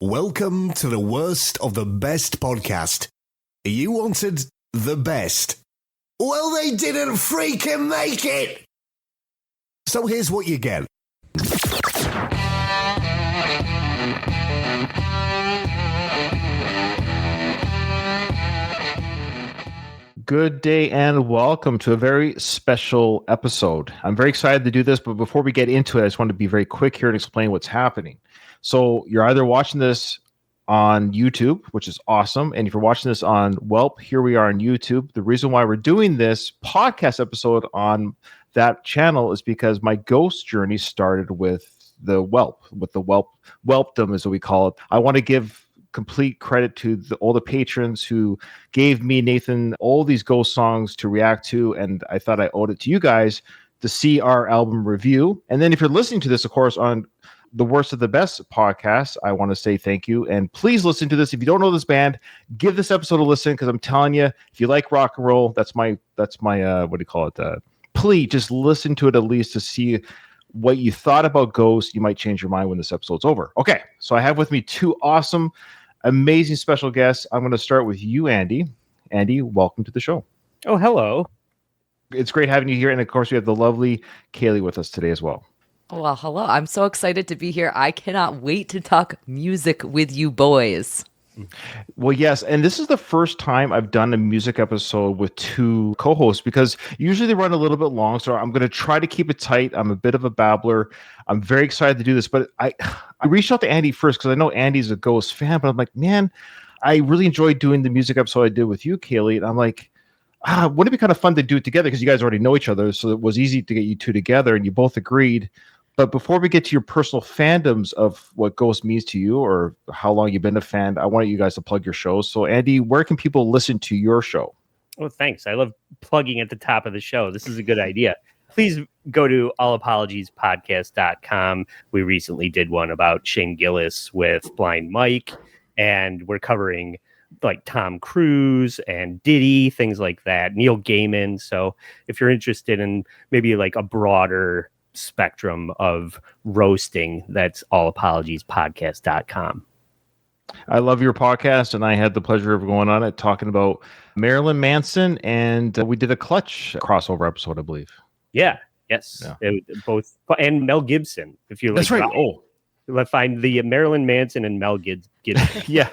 Welcome to the worst of the best podcast. You wanted the best. Well, they didn't freaking make it! So here's what you get. Good day and welcome to a very special episode. I'm very excited to do this, but before we get into it, I just want to be very quick here and explain what's happening. So you're either watching this on YouTube, which is awesome, and if you're watching this on Whelp, here we are on YouTube. The reason why we're doing this podcast episode on that channel is because my ghost journey started with the Whelpdom is what we call it. I want to give complete credit to all the patrons who gave me, Nathan, all these ghost songs to react to, and I thought I owed it to you guys to see our album review. And then if you're listening to this, of course, on the Worst of the Best podcast, I want to say thank you, and please listen to this. If you don't know this band, give this episode a listen, because I'm telling you, if you like rock and roll, that's my what do you call it? Please just listen to it at least to see what you thought about Ghost. You might change your mind when this episode's over. Okay, so I have with me two awesome, amazing special guests. I'm going to start with you, Andy. Andy, welcome to the show. Oh, hello. It's great having you here. And of course, we have the lovely Cayley with us today as well. Well, hello. I'm so excited to be here. I cannot wait to talk music with you boys. Well, yes. And this is the first time I've done a music episode with two co-hosts, because usually they run a little bit long. So I'm going to try to keep it tight. I'm a bit of a babbler. I'm very excited to do this, but I reached out to Andy first because I know Andy's a Ghost fan, but I'm like, man, I really enjoyed doing the music episode I did with you, Cayley. And I'm like, wouldn't it be kind of fun to do it together? Because you guys already know each other. So it was easy to get you two together, and you both agreed. But before we get to your personal fandoms of what Ghost means to you or how long you've been a fan, I want you guys to plug your shows. So, Andy, where can people listen to your show? Oh, thanks. I love plugging at the top of the show. This is a good idea. Please go to allapologiespodcast.com. We recently did one about Shane Gillis with Blind Mike, and we're covering like Tom Cruise and Diddy, things like that, Neil Gaiman. So if you're interested in maybe like a broader spectrum of roasting, that's allapologiespodcast.com. I love your podcast, and I had the pleasure of going on it talking about Marilyn Manson, and we did a Clutch crossover episode, I believe. Yes. Yeah. Both, and Mel Gibson, if you like. That's right. Let's find the Marilyn Manson and Mel Gibson. Yeah.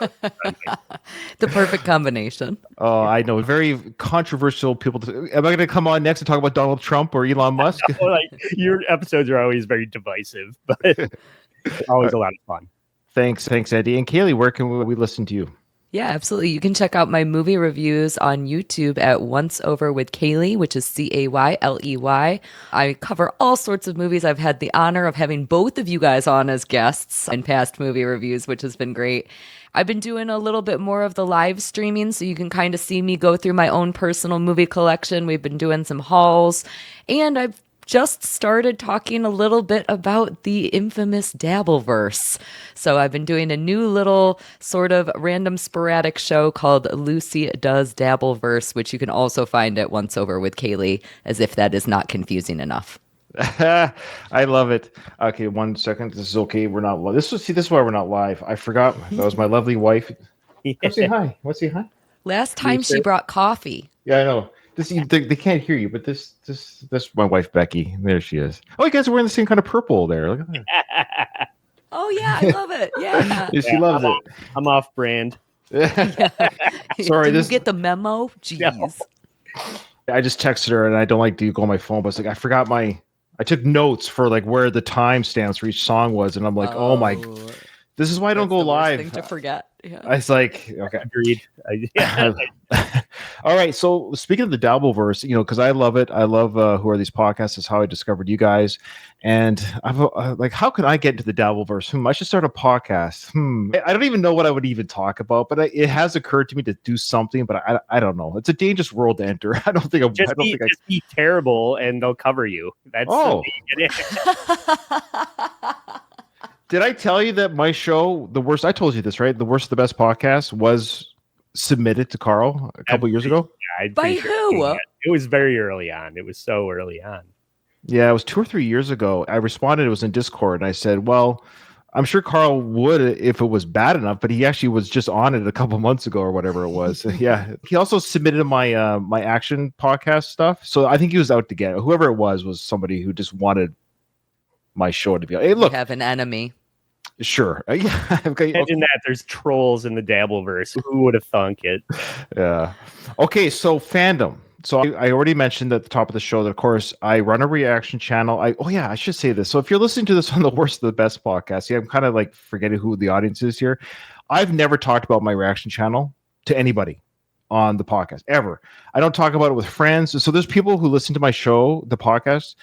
The perfect combination. Oh, I know. Very controversial people. Am I going to come on next and talk about Donald Trump or Elon Musk? Your episodes are always very divisive, but always a lot of fun. Thanks, Andy. And Cayley, where can we listen to you? Yeah, absolutely. You can check out my movie reviews on YouTube at Once Over with Cayley, which is Cayley. I cover all sorts of movies. I've had the honor of having both of you guys on as guests in past movie reviews, which has been great. I've been doing a little bit more of the live streaming, so you can kind of see me go through my own personal movie collection. We've been doing some hauls, and I've just started talking a little bit about the infamous Dabbleverse. So I've been doing a new little sort of random sporadic show called Lucy Does Dabbleverse, which you can also find at Once Over with Cayley, as if that is not confusing enough. I love it. Okay, 1 second. This is okay. We're not live. This is why we're not live. I forgot. That was my lovely wife. Let's say hi. Last time she brought coffee. Yeah, I know. They can't hear you, but this my wife Becky. There she is. Oh, you guys are wearing the same kind of purple there. Look at that. Oh yeah, I love it. Yeah, she loves it. I'm off brand. Yeah. Sorry, Did you get the memo? Jeez. No. I just texted her, and I don't like to go on my phone, but it's like I forgot I took notes for like where the timestamps for each song was, and I'm like, oh my. This is why I don't go live. Thing to forget. Yeah. I was like, okay, agreed. All right. So speaking of the Dabbleverse, because I love it. I love Who Are These Podcasts? Is how I discovered you guys. And I'm like, how can I get into the Dabbleverse? I should start a podcast. I don't even know what I would even talk about, but it has occurred to me to do something. But I don't know. It's a dangerous world to enter. I don't think. Just be terrible, and they'll cover you. That's the way you get in. Did I tell you that my show, I told you this, right? The Worst of the Best podcast was submitted to Carl a couple years ago. Yeah, by who? It was very early on. It was so early on. Yeah, it was 2 or 3 years ago. I responded. It was in Discord, and I said, well, I'm sure Carl would if it was bad enough, but he actually was just on it a couple months ago or whatever it was. Yeah. He also submitted my my action podcast stuff. So I think he was out to get it. Whoever it was somebody who just wanted my show to be. Hey, look, You have an enemy. Sure. Yeah. Okay. Imagine that there's trolls in the Dabbleverse. Who would have thunk it? Yeah. Okay. So fandom. So I already mentioned at the top of the show that, of course, I run a reaction channel. I should say this. So if you're listening to this on the Worst of the Best podcast, I'm kind of like forgetting who the audience is here. I've never talked about my reaction channel to anybody on the podcast ever. I don't talk about it with friends. So there's people who listen to my show, the podcast,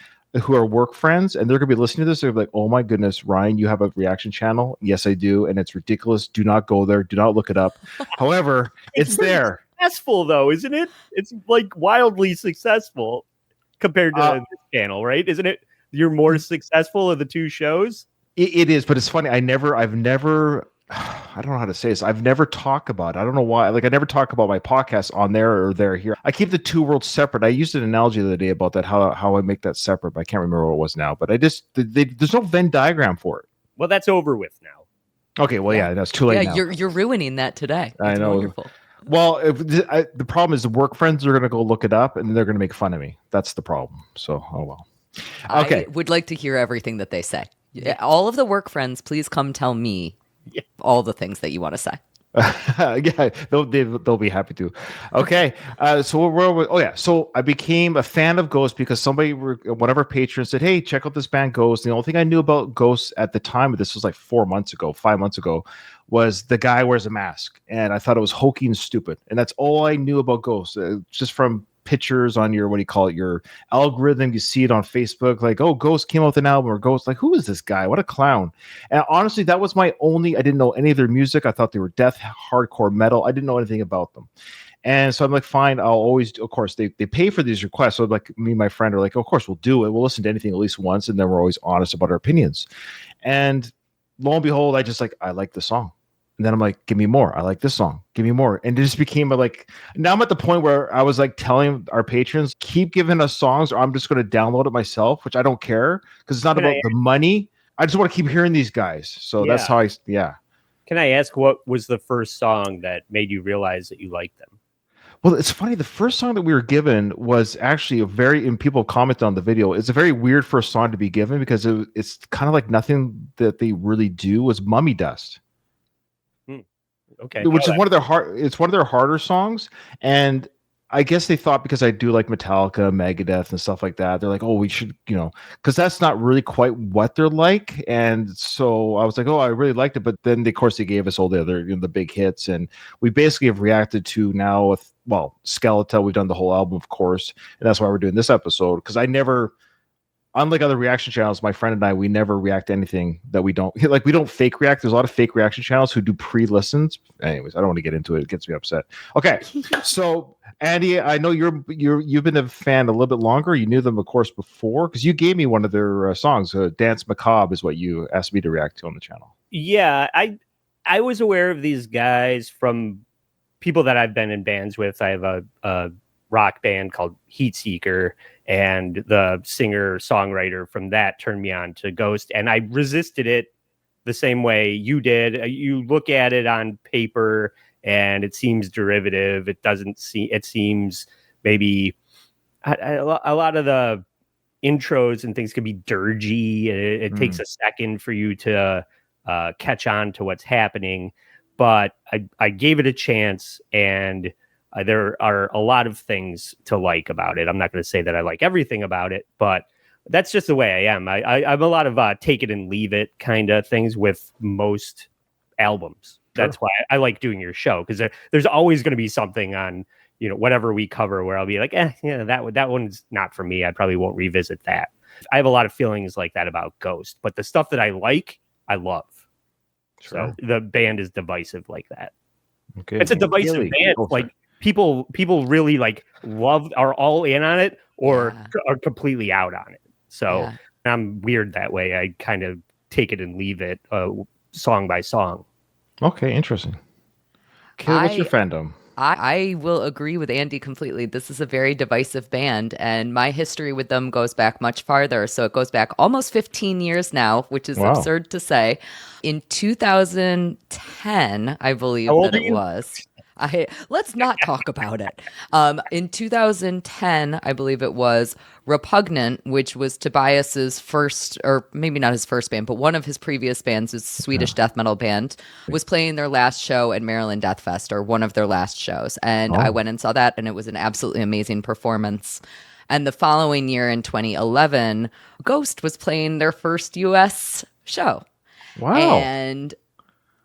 who are work friends, and they're going to be listening to this. They're like, "Oh my goodness, Ryan, you have a reaction channel?" Yes, I do, and it's ridiculous. Do not go there. Do not look it up. However, it's there. Successful though, isn't it? It's like wildly successful compared to this channel, right? Isn't it? You're more successful of the two shows. It is, but it's funny. I've never. I don't know how to say this. I've never talked about it. I don't know why. Like I never talk about my podcast on there or there here. I keep the two worlds separate. I used an analogy the other day about that, how I make that separate, but I can't remember what it was now. But there's no Venn diagram for it. Well, that's over with now. Okay, well, yeah, that's too late now. You're ruining that today. I know. Wonderful. Well, the problem is the work friends are going to go look it up and they're going to make fun of me. That's the problem. So, oh well. Okay. I would like to hear everything that they say. Yeah, all of the work friends, please come tell me all the things that you want to say. Yeah, they'll be happy to. Okay, so I became a fan of Ghost because one of our patrons said, "Hey, check out this band Ghost." The only thing I knew about Ghost at the time, but this was like 5 months ago, was the guy wears a mask, and I thought it was hokey and stupid, and that's all I knew about Ghost, just from pictures on your your algorithm. You see it on Facebook, like, oh, Ghost came out with an album, or Ghost, like, who is this guy? What a clown. And honestly, that was I didn't know any of their music. I thought they were death hardcore metal. I didn't know anything about them. And so I'm like, fine, I'll always, of course, they pay for these requests. So like me and my friend are like, of course, we'll do it. We'll listen to anything at least once. And then we're always honest about our opinions. And lo and behold, I like the song. And then I'm like, give me more. I like this song. Give me more. And it just became now I'm at the point where I was like telling our patrons, keep giving us songs or I'm just going to download it myself, which I don't care because it's not about the money. I just want to keep hearing these guys. So that's how Can I ask what was the first song that made you realize that you liked them? Well, it's funny. The first song that we were given was actually and people commented on the video, it's a very weird first song to be given because it's kind of like nothing that they really do. Was Mummy Dust. Okay, which is one of their harder songs, and I guess they thought because I do like Metallica, Megadeth, and stuff like that, they're like, oh, we should, because that's not really quite what they're like. And so I was like, oh, I really liked it, but then of course they gave us all the other the big hits, and we basically have reacted to now with Skeletá. We've done the whole album, of course, and that's why we're doing this episode because I never. Unlike other reaction channels, my friend and I, we never react to anything that we don't like. We don't fake react. There's a lot of fake reaction channels who do pre-listens. Anyways, I don't want to get into it. It gets me upset. Okay, so Andy, I know you've been a fan a little bit longer. You knew them, of course, before because you gave me one of their songs. "Dance Macabre" is what you asked me to react to on the channel. Yeah, I was aware of these guys from people that I've been in bands with. I have a rock band called Heatseeker, and the singer-songwriter from that turned me on to Ghost, and I resisted it the same way you did. You look at it on paper, and it seems derivative. It seems maybe a lot of the intros and things can be dirgy. It takes a second for you to catch on to what's happening, but I gave it a chance, and there are a lot of things to like about it. I'm not going to say that I like everything about it, but that's just the way I am. I'm a lot of take it and leave it kind of things with most albums. That's why I like doing your show, because there's always going to be something on whatever we cover where I'll be like, that one's not for me. I probably won't revisit that. I have a lot of feelings like that about Ghost, but the stuff that I like, I love. Sure. So the band is divisive like that. Okay, it's a divisive band. Like people really are all in on it or are completely out on it. So I'm weird that way. I kind of take it and leave it song by song. Okay, interesting. Kayley, what's your fandom? I will agree with Andy completely. This is a very divisive band, and my history with them goes back much farther. So it goes back almost 15 years now, which is Wow. absurd to say. In 2010, I believe How old that are it you? was. Let's not talk about it. In 2010, I believe it was, Repugnant, which was Tobias's first, or maybe not his first band, but one of his previous bands, his Swedish death metal band, was playing their last show at Maryland Death Fest, or one of their last shows. And I went and saw that, and it was an absolutely amazing performance. And the following year, in 2011, Ghost was playing their first US show. Wow. And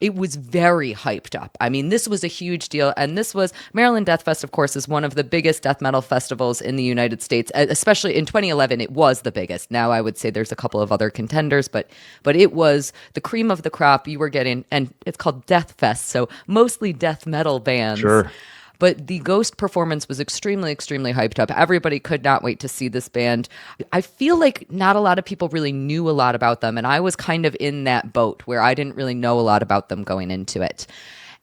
it was very hyped up. I mean, this was a huge deal. And this was Maryland Death Fest, of course, is one of the biggest death metal festivals in the United States, especially in 2011. It was the biggest. Now I would say there's a couple of other contenders, but it was the cream of the crop. You were getting, and it's called Death Fest, so mostly death metal bands. Sure. But the Ghost performance was extremely, extremely hyped up. Everybody could not wait to see this band. I feel like not a lot of people really knew a lot about them, and I was kind of in that boat where I didn't really know a lot about them going into it.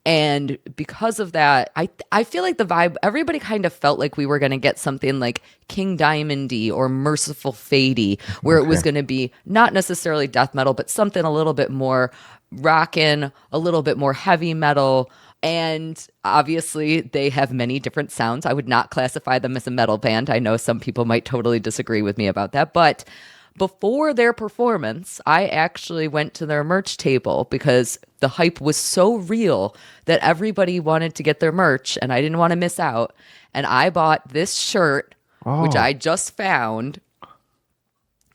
And because of that, I feel like the vibe, everybody kind of felt like we were going to get something like King Diamondy or Merciful Fatey, where it was going to be not necessarily death metal, but something a little bit more rockin', a little bit more heavy metal. And obviously, they have many different sounds. I would not classify them as a metal band. I know some people might totally disagree with me about that. But before their performance, I actually went to their merch table because the hype was so real that everybody wanted to get their merch, and I didn't want to miss out. And I bought this shirt, which I just found.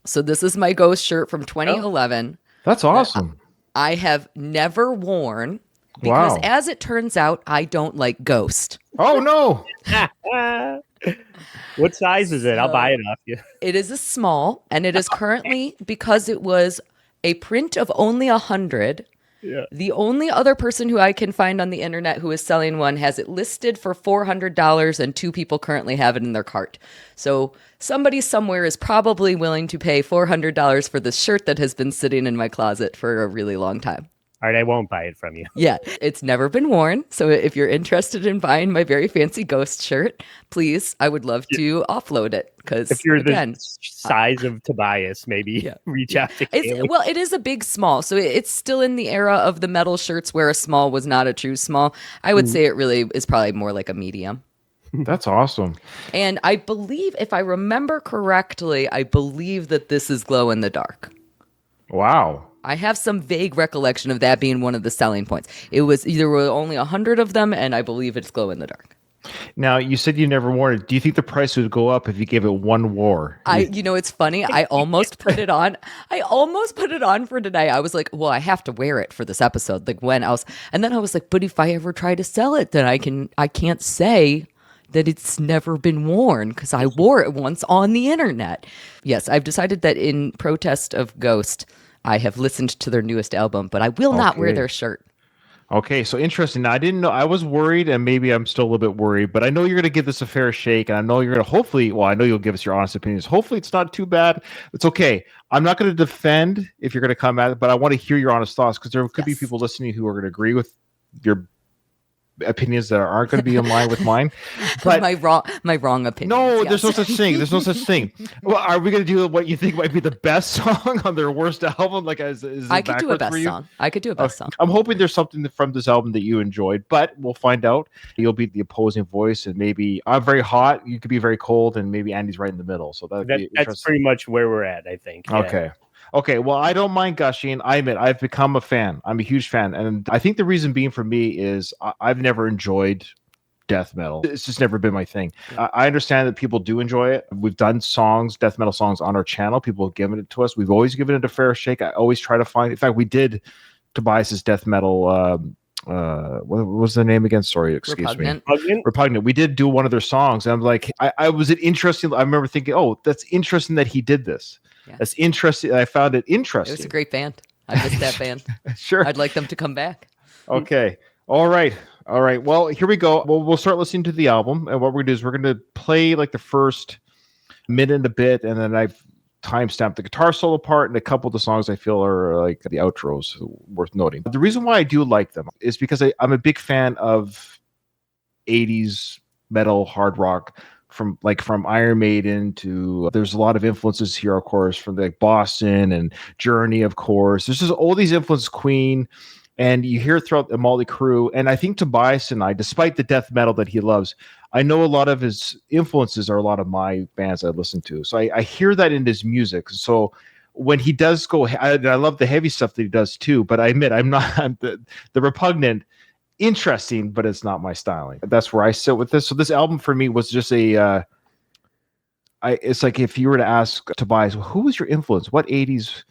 So this is my Ghost shirt from 2011. That's awesome. I have never worn. Because Wow. as it turns out, I don't like Ghost. Oh, no. What size is it? I'll buy it off you. It is a small, and it is currently, because it was a print of only 100, the only other person who I can find on the internet who is selling one has it listed for $400, and 2 people currently have it in their cart. So somebody somewhere is probably willing to pay $400 for this shirt that has been sitting in my closet for a really long time. All right, I won't buy it from you. Yeah, it's never been worn. So if you're interested in buying my very fancy Ghost shirt, please, I would love to offload it. Because If you're again, the size of Tobias, maybe reach out to Cayley. well, it is a big small. So it's still in the era of the metal shirts where a small was not a true small. I would say it really is probably more like a medium. That's awesome. And I believe, if I remember correctly, I believe that this is glow in the dark. Wow. I have some vague recollection of that being one of the selling points. There were only 100 of them, and I believe it's glow in the dark. Now, you said you never worn it. Do you think the price would go up if you gave it one war? It's funny. I almost put it on. I almost put it on for today. I was like, well, I have to wear it for this episode. Like when else? And then I was like, but if I ever try to sell it, then I can't say that it's never been worn because I wore it once on the internet. Yes, I've decided that in protest of Ghost, I have listened to their newest album, but I will not wear their shirt. Okay, so interesting. Now, I didn't know. I was worried, and maybe I'm still a little bit worried, but I know you're going to give this a fair shake, and I know you're going to I know you'll give us your honest opinions. Hopefully, it's not too bad. It's okay. I'm not going to defend if you're going to come at it, but I want to hear your honest thoughts because there could be people listening who are going to agree with your opinions that aren't going to be in line with mine. But my wrong opinion. No, there's no such thing. There's no such thing. Well, are we going to do what you think might be the best song on their worst album? Like, is I could do a best song. I could do a best song. I'm hoping there's something from this album that you enjoyed, but we'll find out. You'll be the opposing voice, and maybe I'm very hot. You could be very cold, and maybe Andy's right in the middle. So that's pretty much where we're at, I think. Yeah. Okay. Well, I don't mind gushing. I admit I've become a fan. I'm a huge fan, and I think the reason being for me is I've never enjoyed death metal. It's just never been my thing. I understand that people do enjoy it. We've done death metal songs on our channel. People have given it to us. We've always given it a fair shake. I always try to find. In fact, we did Tobias's death metal. What was the name again? Sorry, excuse me. Repugnant. We did do one of their songs, and I'm like, I was interesting. I remember thinking, oh, that's interesting that he did this. Yeah. That's interesting. I found it interesting. It was a great band. I missed that band. Sure. I'd like them to come back. Okay. All right. Well, here we go. We'll start listening to the album. And what we're going to do is we're going to play like the first minute and a bit. And then I've timestamped the guitar solo part and a couple of the songs I feel are like the outros worth noting. The reason why I do like them is because I'm a big fan of 80s metal, hard rock, from Iron Maiden to, there's a lot of influences here, of course, from like Boston and Journey, of course. There's just all these influences, Queen, and you hear it throughout the Motley Crue. And I think Tobias and I, despite the death metal that he loves, I know a lot of his influences are a lot of my bands I listen to. So I hear that in his music. So when he does go, I love the heavy stuff that he does too, but I admit I'm the repugnant, interesting, but it's not my styling. That's where I sit with this. So this album for me was just it's like if you were to ask Tobias, well, who was your influence? What 80s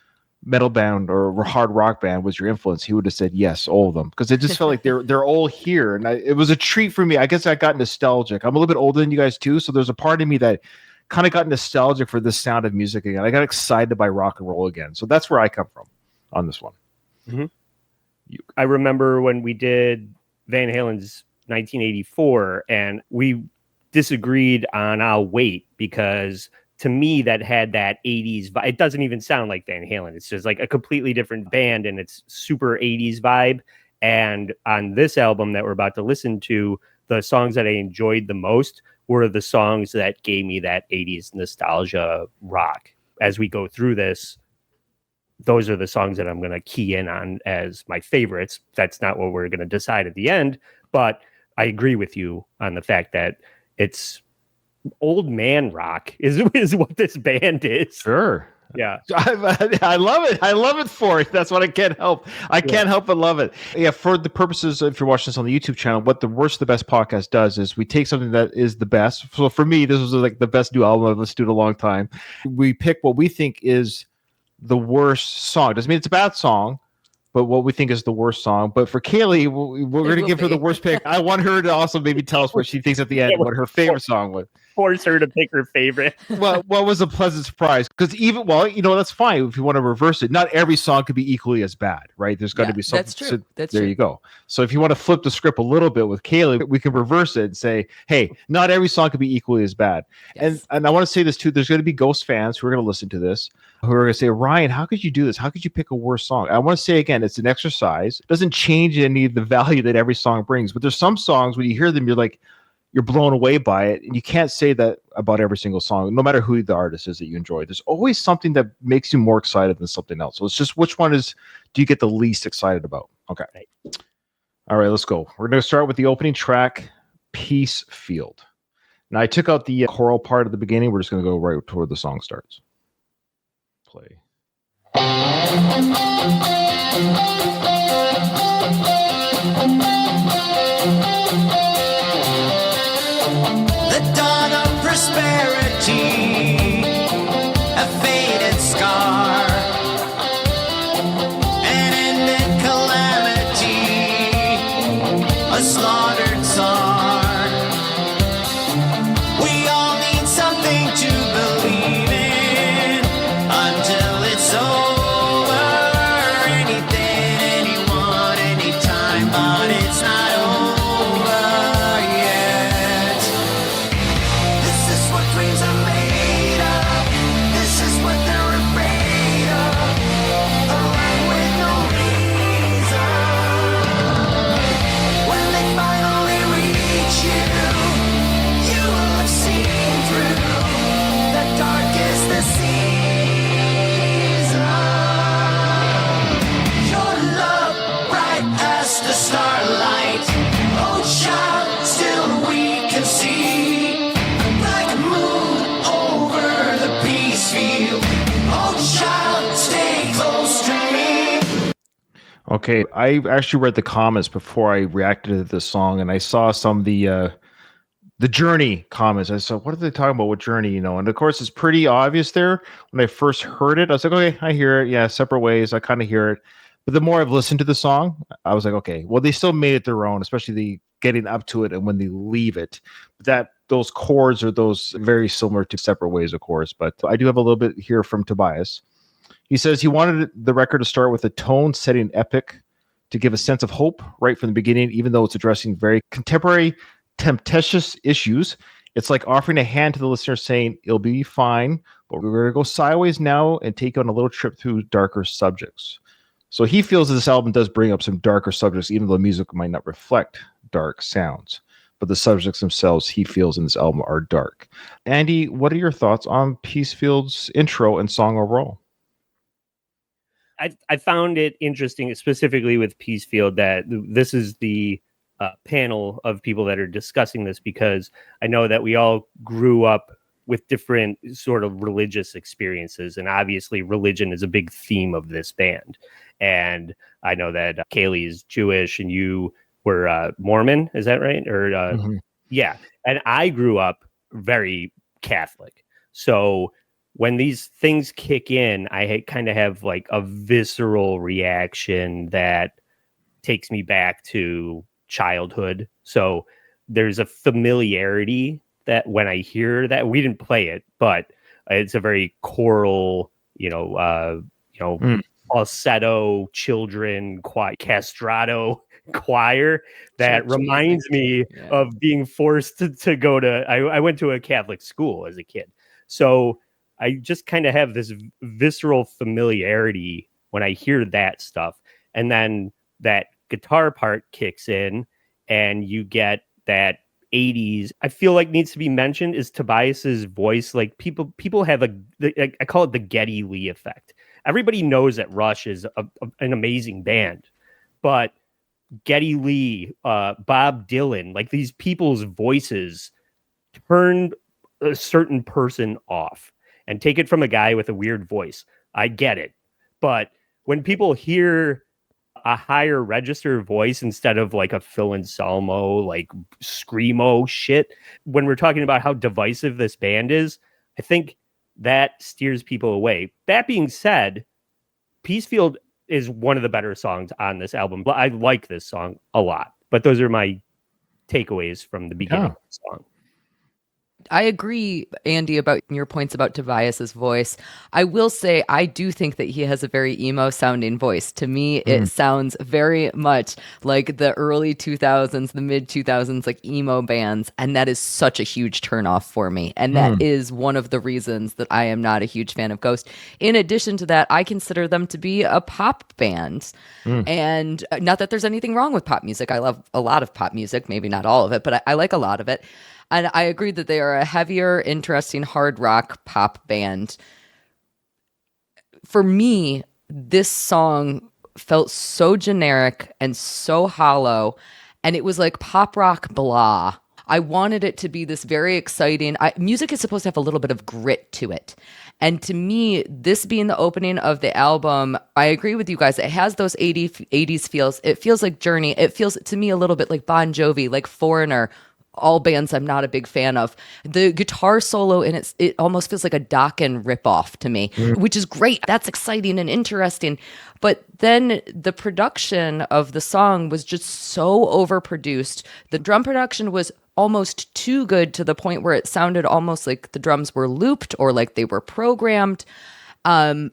metal band or hard rock band was your influence? He would have said yes, all of them, because it just felt like they're all here, and it was a treat for me. I guess I got nostalgic. I'm a little bit older than you guys too, so there's a part of me that kind of got nostalgic for this sound of music again. I got excited by rock and roll again. So that's where I come from on this one. Mm-hmm. I remember when we did Van Halen's 1984, and we disagreed on I'll Wait, because to me that had that 80s vibe. It doesn't even sound like Van Halen. It's just like a completely different band, and it's super 80s vibe. And on this album that we're about to listen to, the songs that I enjoyed the most were the songs that gave me that 80s nostalgia rock. As we go through this, those are the songs that I'm going to key in on as my favorites. That's not what we're going to decide at the end, but I agree with you on the fact that it's old man rock is what this band is. Sure. Yeah. I love it. I love it for it. That's what I can't help. I can't help but love it. Yeah. For the purposes, if you're watching this on the YouTube channel, what the Worst of the Best podcast does is we take something that is the best. So for me, this was like the best new album I've listened to in a long time. We pick what we think is the worst song. Doesn't mean it's a bad song, but what we think is the worst song. But for Cayley, we're going to give her the worst pick. I want her to also maybe tell us what she thinks at the end, what her favorite song was. Force her to pick her favorite. Well, what was a pleasant surprise? Because even, that's fine if you want to reverse it. Not every song could be equally as bad, right? There's got to be something. That's true. So that's there true. you go. So if you want to flip the script a little bit with Cayley, we can reverse it and say, hey, not every song could be equally as bad. Yes. And I want to say this too. There's going to be Ghost fans who are going to listen to this, who are going to say, Ryan, how could you do this? How could you pick a worse song? I want to say again, it's an exercise. It doesn't change any of the value that every song brings. But there's some songs when you hear them, you're blown away by it, and you can't say that about every single song, no matter who the artist is that you enjoy. There's always something that makes you more excited than something else. So it's just which one do you get the least excited about? Okay. All right, let's go. We're going to start with the opening track, Peacefield. Now, I took out the choral part at the beginning. We're just going to go right toward the song starts. Play. Prosperity, a faded scar, an ended calamity, a slaughtered czar. We all need something to believe in until it's over. Anything, anyone, anytime, but it's not over yet. This is what dreams are made of. This is what they're afraid of. A life with no reason. When they finally reach you, you will have seen through the darkest the season. Your love bright as the starlight. Oh child, still we can see. Like a moon over the Peacefield. Oh child, stay close to me. Okay, I actually read the comments before I reacted to this song, and I saw some of the Journey comments. I said, what are they talking about with Journey? And of course, it's pretty obvious there. When I first heard it, I was like, okay, I hear it. Yeah, separate ways. I kind of hear it. But the more I've listened to the song, I was like, okay, well, they still made it their own, especially the getting up to it and when they leave it. But those chords are those very similar to Separate Ways, of course. But I do have a little bit here from Tobias. He says he wanted the record to start with a tone-setting epic to give a sense of hope right from the beginning, even though it's addressing very contemporary, tempestuous issues. It's like offering a hand to the listener saying, it'll be fine, but we're going to go sideways now and take on a little trip through darker subjects. So he feels that this album does bring up some darker subjects, even though music might not reflect dark sounds. but the subjects themselves he feels in this album are dark. Andy, what are your thoughts on Peacefield's intro and song overall? I found it interesting, specifically with Peacefield, that this is the panel of people that are discussing this, because I know that we all grew up with different sort of religious experiences, and obviously religion is a big theme of this band. And I know that Cayley is Jewish and you were Mormon, is that right? Or yeah, and I grew up very Catholic, so when these things kick in, I kind of have like a visceral reaction that takes me back to childhood. So there's a familiarity that when I hear that, we didn't play it, but it's a very choral, falsetto children choir, castrato choir that reminds me of being forced to go to. I went to a Catholic school as a kid, so I just kind of have this visceral familiarity when I hear that stuff. And then that guitar part kicks in and you get that 80s. I feel like needs to be mentioned is Tobias's voice. Like people have I call it the Geddy Lee effect. Everybody knows that Rush is an amazing band, but Geddy Lee, Bob Dylan, like these people's voices turned a certain person off. And take it from a guy with a weird voice. I get it. But when people hear a higher register voice instead of like a Phil Anselmo, like screamo shit, when we're talking about how divisive this band is, I think that steers people away. That being said, Peacefield is one of the better songs on this album. I like this song a lot. But those are my takeaways from the beginning of the song. I agree, Andy, about your points about Tobias's voice. I will say I do think that he has a very emo sounding voice. To me, it sounds very much like the early 2000s, the mid 2000s, like emo bands. And that is such a huge turnoff for me. And that is one of the reasons that I am not a huge fan of Ghost. In addition to that, I consider them to be a pop band. And not that there's anything wrong with pop music. I love a lot of pop music, maybe not all of it, but I like a lot of it. And I agree that they are a heavier, interesting hard rock pop band. For me, this song felt so generic and so hollow, and it was like pop rock blah. I wanted it to be this very exciting. Music is supposed to have a little bit of grit to it. And to me, this being the opening of the album, I agree with you guys. It has those 80s feels. It feels like Journey. It feels to me a little bit like Bon Jovi, like Foreigner. All bands I'm not a big fan of. The guitar solo in it almost feels like a Dokken ripoff to me, which is great. That's exciting and interesting. But then the production of the song was just so overproduced. The drum production was almost too good to the point where it sounded almost like the drums were looped or like they were programmed. And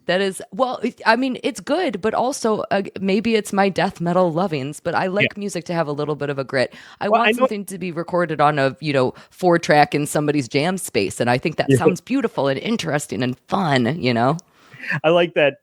that is, well, I mean, it's good, but also maybe it's my death metal lovings, but I like music to have a little bit of a grit. I want something to be recorded on a, 4-track in somebody's jam space. And I think that sounds beautiful and interesting and fun, I like that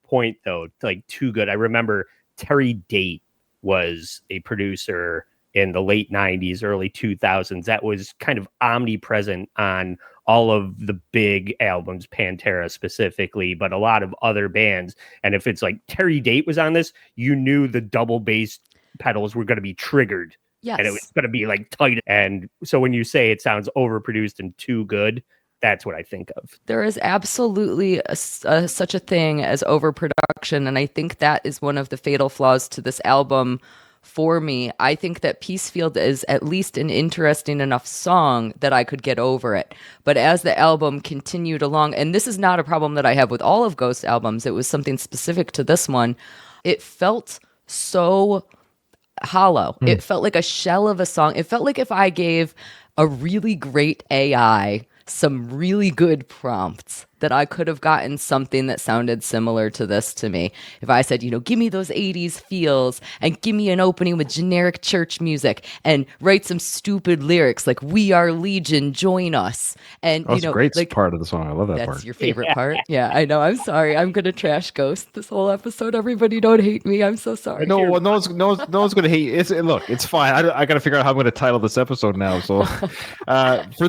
point, though, like too good. I remember Terry Date was a producer in the late 90s, early 2000s. That was kind of omnipresent on all of the big albums, Pantera specifically, but a lot of other bands. And if it's like Terry Date was on this, you knew the double bass pedals were going to be triggered. Yes. And it was going to be like tight. And so when you say it sounds overproduced and too good, that's what I think of. There is absolutely such a thing as overproduction. And I think that is one of the fatal flaws to this album. For me, I think that Peacefield is at least an interesting enough song that I could get over it. But as the album continued along, and this is not a problem that I have with all of Ghost albums, it was something specific to this one, it felt so hollow. It felt like a shell of a song. It felt like if I gave a really great AI some really good prompts that I could have gotten something that sounded similar to this to me. If I said, give me those 80s feels and give me an opening with generic church music and write some stupid lyrics like "We are Legion, join us." And That's a great like, part of the song. I love that that's part. your favorite part? Yeah, I know. I'm sorry. I'm gonna trash Ghost this whole episode. Everybody, don't hate me. I'm so sorry. No, well, no one's going to hate. It's fine. I got to figure out how I'm going to title this episode now. So, for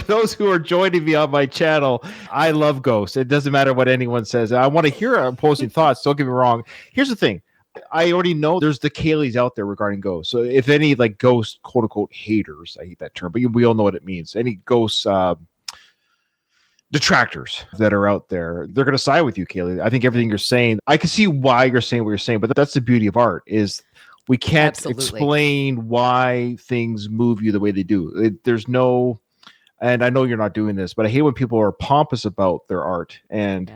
those who are joining me on my channel, I love Ghost. It doesn't matter what anyone says. I want to hear opposing thoughts. Don't get me wrong. Here's the thing. I already know there's the Kayleys out there regarding Ghost. So if any like Ghost quote unquote haters, I hate that term, but we all know what it means. Any Ghost detractors that are out there, they're going to side with you, Cayley. I think everything you're saying, I can see why you're saying what you're saying, but that's the beauty of art is we can't explain why things move you the way they do. There's no, and I know you're not doing this, but I hate when people are pompous about their art. And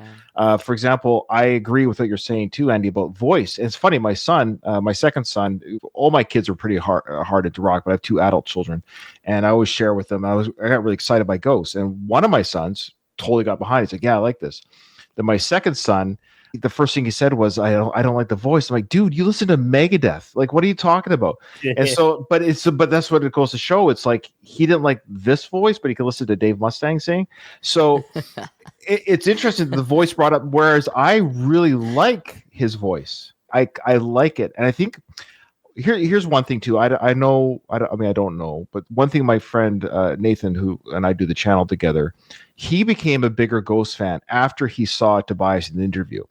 for example, I agree with what you're saying too, Andy, about voice. And it's funny, my son, my second son, all my kids are pretty hard to rock, but I have 2 adult children, and I always share with them. I got really excited by Ghosts, and one of my sons totally got behind it. He's like, yeah, I like this. Then my second son, the first thing he said was, I don't like the voice. I'm like, dude, you listen to Megadeth. Like, what are you talking about? And so, but that's what it goes to show. It's like he didn't like this voice, but he could listen to Dave Mustang sing. So it's interesting that the voice brought up, whereas I really like his voice. I like it. And I think here's one thing too. I don't know, but one thing my friend Nathan, who and I do the channel together, he became a bigger Ghost fan after he saw Tobias in the interview.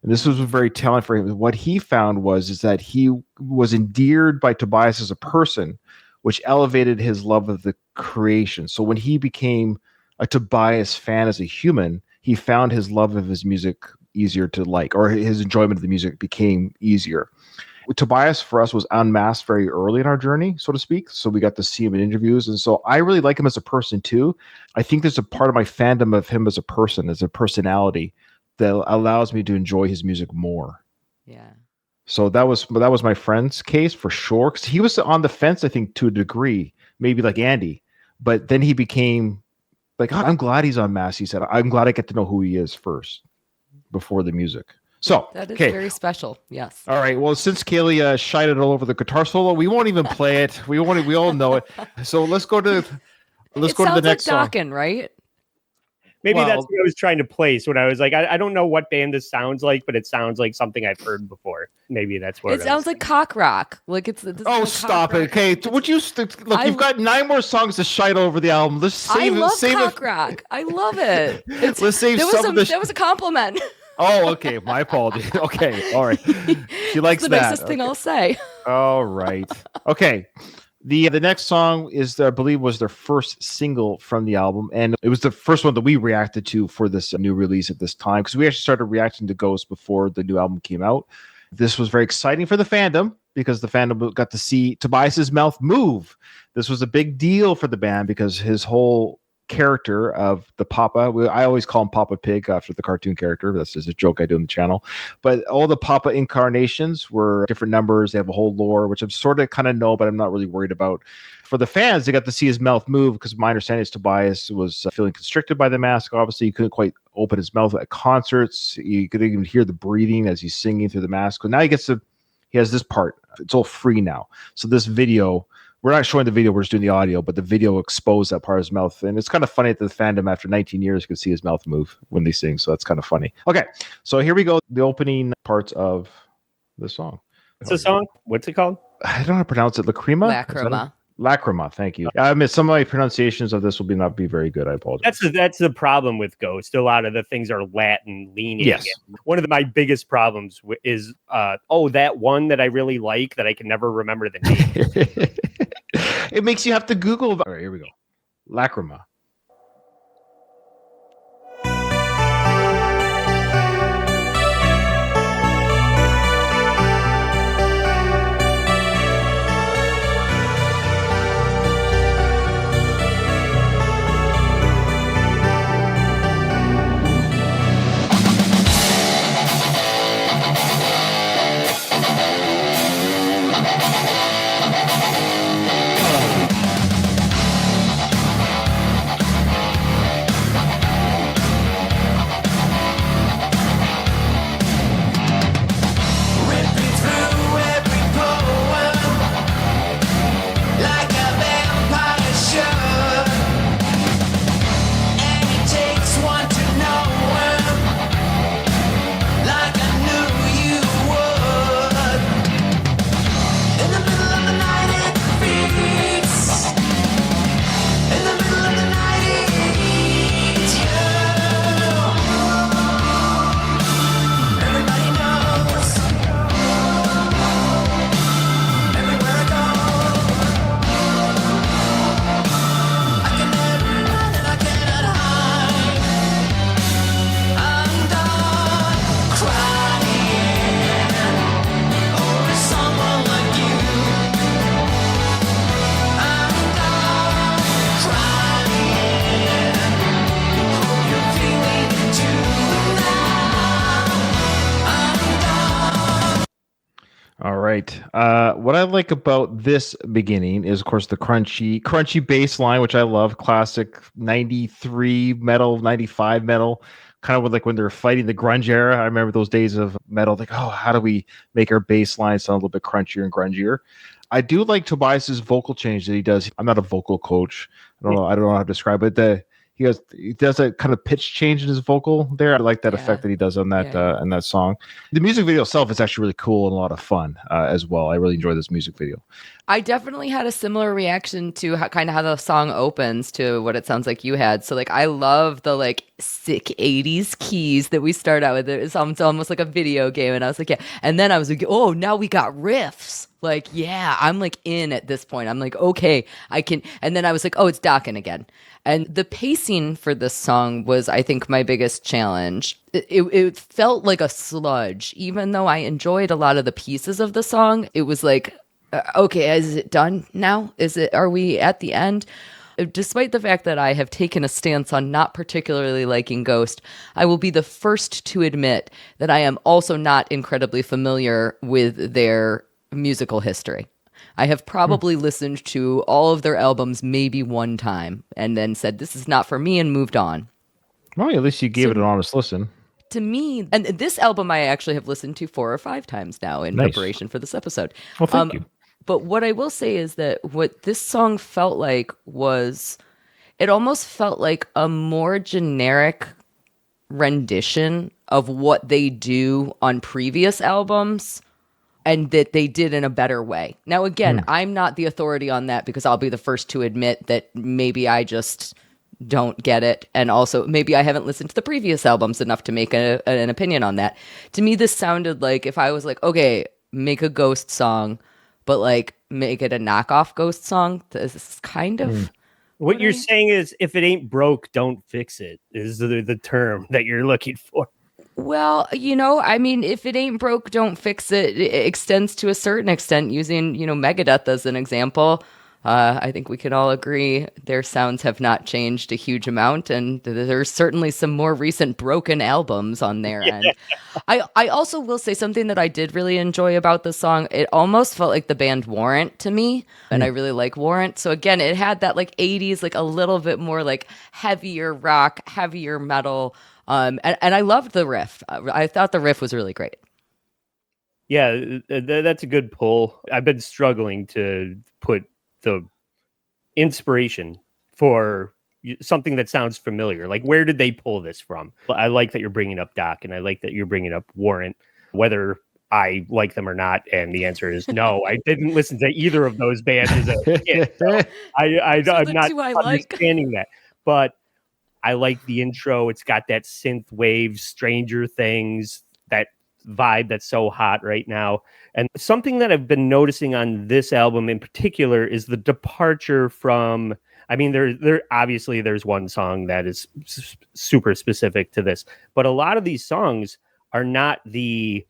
And this was very telling for him. What he found is that he was endeared by Tobias as a person, which elevated his love of the creation. So when he became a Tobias fan as a human, he found his love of his music easier to like, or his enjoyment of the music became easier. Tobias for us was unmasked very early in our journey, so to speak. So we got to see him in interviews. And so I really like him as a person too. I think there's a part of my fandom of him as a person, as a personality, that allows me to enjoy his music more. Yeah. So that was my friend's case for sure. Because he was on the fence, I think, to a degree, maybe like Andy. But then he became like, I'm glad he's unmasked. He said, I'm glad I get to know who he is first before the music. So that is very special. Yes. All right. Well, since Cayley shited all over the guitar solo, we won't even play it. We all know it. So let's go to the next song. Dokken, right? Maybe that's what I was trying to place when I was like, I don't know what band this sounds like, but it sounds like something I've heard before. Maybe that's what it sounds like. Cock rock. Like it's. Oh, stop it! Okay, would you look? You've got 9 more songs to shite over the album. Let's save it. I love cock rock. I love it. Let's save That was a compliment. Oh, okay. My apologies. Okay, all right. She likes the that. Nicest thing I'll say. All right. Okay. The next song is, I believe, was their first single from the album, and it was the first one that we reacted to for this new release at this time, because we actually started reacting to Ghost before the new album came out. This was very exciting for the fandom because the fandom got to see Tobias's mouth move. This was a big deal for the band because his whole character of the Papa, I always call him Papa Pig after the cartoon character. That's just a joke I do on the channel. But all the Papa incarnations were different numbers. They have a whole lore, which I'm sort of kind of know, but I'm not really worried about. For the fans, they got to see his mouth move because my understanding is Tobias was feeling constricted by the mask. Obviously, he couldn't quite open his mouth at concerts. You could even hear the breathing as he's singing through the mask. But now he has this part. It's all free now. So this video, we're not showing the video, we're just doing the audio, but the video exposed that part of his mouth. And it's kind of funny that the fandom after 19 years could see his mouth move when they sing. So that's kind of funny. Okay, so here we go. The opening parts of the song. What's the song? What's it called? I don't know how to pronounce it. Lachryma? Lachryma, thank you. I admit some of my pronunciations of this will not be very good. I apologize. That's the problem with Ghost. A lot of the things are Latin leaning. Yes. One of my biggest problems is that one that I really like that I can never remember the name. It makes you have to Google. All right, here we go. Lachryma. All right. What I like about this beginning is, of course, the crunchy bass line, which I love. Classic 93 metal, 95 metal. Kind of with, like, when they're fighting the grunge era. I remember those days of metal. Like, oh, how do we make our bass line sound a little bit crunchier and grungier? I do like Tobias's vocal change that he does. I'm not a vocal coach. I don't know how to describe it. He does a kind of pitch change in his vocal there. I like that effect that he does on that in that song. The music video itself is actually really cool and a lot of fun as well. I really enjoy this music video. I definitely had a similar reaction to how the song opens to what it sounds like you had. So, like, I love the, like, sick 80s keys that we start out with. It's almost like a video game. And I was like, yeah. And then I was like, oh, now we got riffs. Like, yeah, I'm, like, in at this point. I'm like, okay, I can. And then I was like, oh, it's Dokken again. And the pacing for this song was, I think, my biggest challenge. It felt like a sludge. Even though I enjoyed a lot of the pieces of the song, it was like, okay, is it done now? Are we at the end? Despite the fact that I have taken a stance on not particularly liking Ghost, I will be the first to admit that I am also not incredibly familiar with their musical history. I have probably listened to all of their albums maybe one time and then said, this is not for me, and moved on. Well, at least you gave it an honest listen. To me, and this album I actually have listened to 4 or 5 times now in preparation for this episode. Well, thank you. But what I will say is that what this song felt like was, it almost felt like a more generic rendition of what they do on previous albums, and that they did in a better way. Now, again, I'm not the authority on that, because I'll be the first to admit that maybe I just don't get it. And also, maybe I haven't listened to the previous albums enough to make an opinion on that. To me, this sounded like if I was like, okay, make a Ghost song, but, like, make it a knockoff Ghost song. This is kind of... What you're saying is, if it ain't broke, don't fix it, is the term that you're looking for. Well, I mean, if it ain't broke, don't fix it. It extends to a certain extent, using, Megadeth as an example. I think we can all agree their sounds have not changed a huge amount, and there's certainly some more recent broken albums on their end. I also will say something that I did really enjoy about the song. It almost felt like the band Warrant to me, and I really like Warrant. So again, it had that, like, 80s, like, a little bit more, like, heavier rock, heavier metal. And I loved the riff. I thought the riff was really great. Yeah, that's a good pull. I've been struggling to put the inspiration for something that sounds familiar. Like, where did they pull this from? I like that you're bringing up Doc, and I like that you're bringing up Warrant, whether I like them or not. And the answer is no. I didn't listen to either of those bands as a kid. So I'm not understanding that. But I like the intro. It's got that synth wave, Stranger Things, that vibe that's so hot right now. And something that I've been noticing on this album in particular is the departure from, I mean, there obviously there's one song that is super specific to this, but a lot of these songs are not the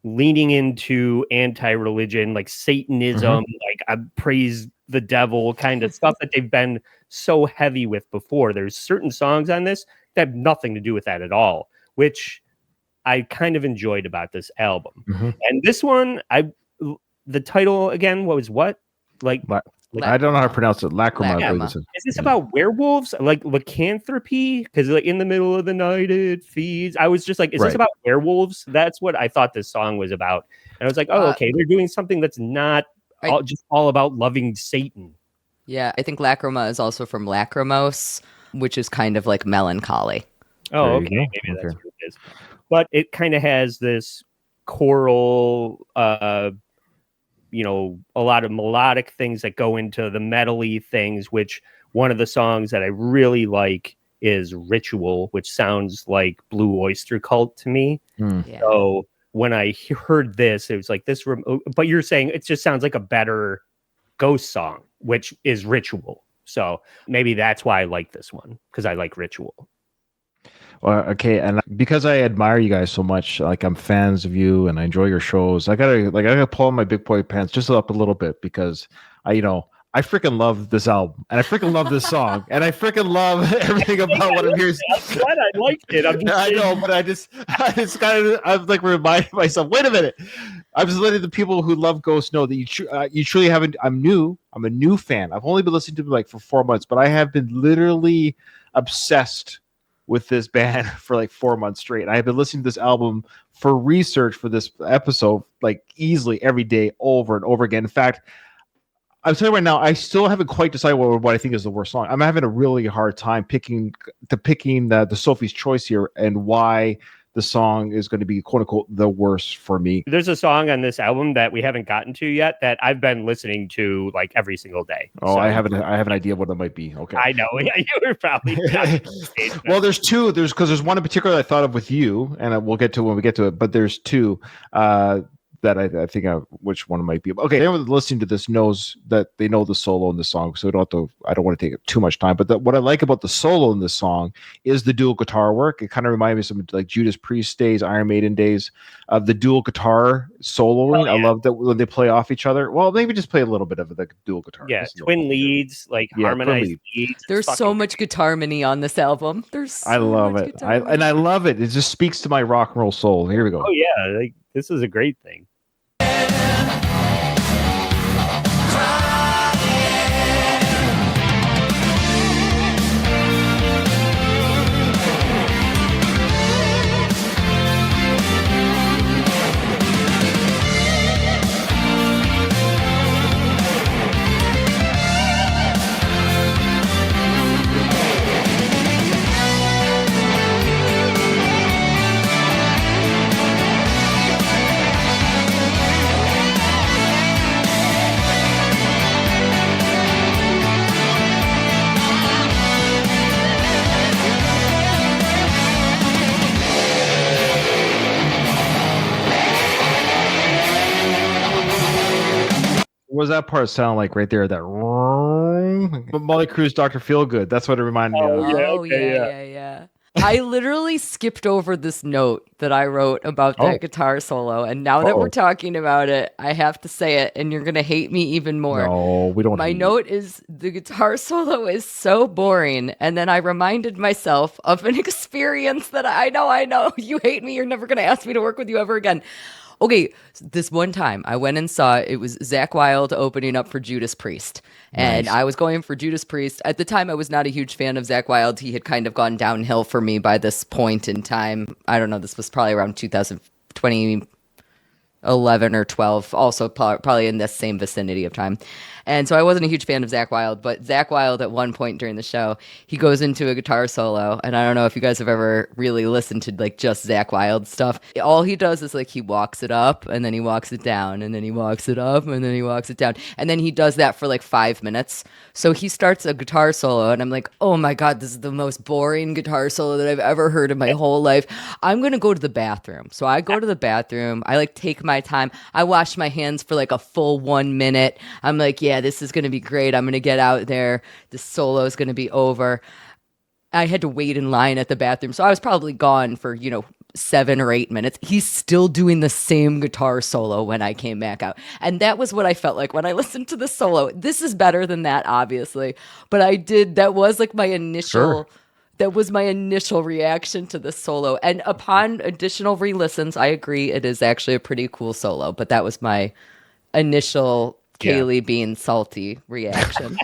leaning into anti-religion, like Satanism, like I praise the devil kind of stuff that they've been so heavy with before. There's certain songs on this that have nothing to do with that at all, which I kind of enjoyed about this album. And this one, the title again was what? Like I don't know how to pronounce it. Lachryma. Is this about werewolves? Like lycanthropy? Because, like, in the middle of the night it feeds. I was just like, is this about werewolves? That's what I thought this song was about. And I was like, oh, okay, they're doing something that's not all about loving Satan. Yeah, I think Lachryma is also from lachrymose, which is kind of like melancholy. Oh, okay. Maybe that's what it is. But it kind of has this choral, a lot of melodic things that go into the metal-y things, which one of the songs that I really like is Ritual, which sounds like Blue Oyster Cult to me. Yeah. So when I heard this, it was like this, but you're saying it just sounds like a better Ghost song, which is Ritual. So maybe that's why I like this one, because I like Ritual. Well, okay, and because I admire you guys so much, like, I'm fans of you and I enjoy your shows, I gotta pull on my big boy pants just up a little bit, because I freaking love this album, and I freaking love this song, and I freaking love everything about what I'm hearing. I'm glad I liked it. I know, but I just kind of, I'm like reminding myself, wait a minute, I'm just letting the people who love Ghost know that you truly haven't. I'm new. I'm a new fan. I've only been listening to them like for 4 months, but I have been literally obsessed with this band for like 4 months straight. I have been listening to this album for research for this episode like easily every day over and over again. In fact, I'm telling you right now, I still haven't quite decided what I think is the worst song. I'm having a really hard time picking the Sophie's Choice here and why the song is going to be quote unquote the worst for me. There's a song on this album that we haven't gotten to yet that I've been listening to like every single day. Oh, So, I have an idea of what it might be. Okay. I know. Yeah, you were probably Well, there's two. There's one in particular I thought of with you, and we'll get to when we get to it. But there's two that I think which one it might be. Okay, anyone listening to this knows that they know the solo in the song, so I don't want to take too much time. But what I like about the solo in this song is the dual guitar work. It kind of reminds me of some like Judas Priest days, Iron Maiden days of the dual guitar soloing. Oh, yeah. I love that when they play off each other. Well, maybe just play a little bit of the dual guitar. Yeah, Just a twin little bit. leads, like Yeah, harmonized twin leads. There's It's so fucking much guitar-mony on this album. There's so I love much it. guitar-mony. I love it. It just speaks to my rock and roll soul. Here we go. Oh yeah, like this is a great thing. What does that part sound like right there? That Molly Cruz, Dr. Feelgood. That's what it reminded me of. yeah, Oh, okay, yeah. I literally skipped over this note that I wrote about that Oh. guitar solo. And now that Uh-oh. we're talking about it, I have to say it, and you're going to hate me even more. No, we don't. My hate note is the guitar solo is so boring. And then I reminded myself of an experience that I know. You hate me. You're never going to ask me to work with you ever again. Okay, this one time I went and saw it was Zakk Wylde opening up for Judas Priest. And Nice. I was going for Judas Priest. At the time, I was not a huge fan of Zakk Wylde. He had kind of gone downhill for me by this point in time. I don't know, this was probably around 2011 or 12, also probably in this same vicinity of time. And so I wasn't a huge fan of Zakk Wylde, but Zakk Wylde at one point during the show, he goes into a guitar solo, and I don't know if you guys have ever really listened to like just Zakk Wylde stuff. All he does is like he walks it up, and then he walks it down, and then he walks it up, and then he walks it down, and then he does that for like 5 minutes. So he starts a guitar solo, and I'm like, oh my god, this is the most boring guitar solo that I've ever heard in my whole life. I'm gonna go to the bathroom. So I go to the bathroom. I like take my time. I wash my hands for like a full 1 minute. I'm like, yeah, this is going to be great. I'm going to get out there. This solo is going to be over. I had to wait in line at the bathroom. So I was probably gone for, 7 or 8 minutes. He's still doing the same guitar solo when I came back out. And that was what I felt like when I listened to the solo. This is better than that, obviously. But that was like my initial... Sure. That was my initial reaction to the solo. And upon additional re-listens, I agree it is actually a pretty cool solo. But that was my initial Cayley being salty reaction.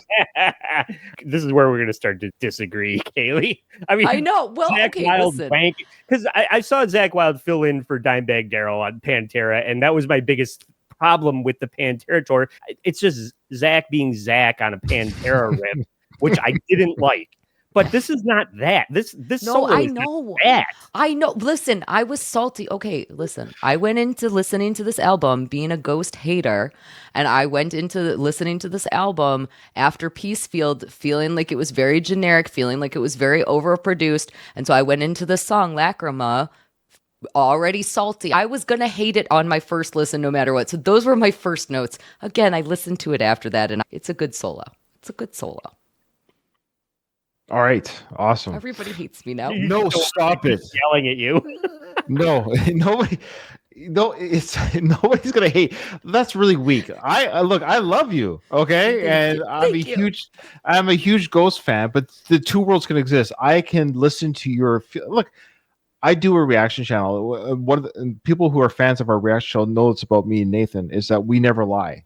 This is where we're going to start to disagree, Cayley. I mean, I know. Well, Zakk okay, Wylde listen. because I saw Zakk Wylde fill in for Dimebag Darrell on Pantera, and that was my biggest problem with the Pantera tour. It's just Zach being Zach on a Pantera riff, which I didn't like. But this is not that. This No, solo I is know. that. I know. Listen, I was salty. Okay, listen. I went into listening to this album being a Ghost hater, and I went into listening to this album after Peacefield feeling like it was very generic, feeling like it was very overproduced. And so I went into the song Lachryma already salty. I was going to hate it on my first listen no matter what. So those were my first notes. Again, I listened to it after that, and it's a good solo. It's a good solo. All right, awesome. Everybody hates me now. No, stop it. Yelling at you. No, nobody. No, it's nobody's gonna hate. That's really weak. I look. I love you. Okay, Thank and you. I'm a huge Ghost fan. But the two worlds can exist. I can listen to your look. I do a reaction channel. One of the people who are fans of our reaction channel know it's about me and Nathan is that we never lie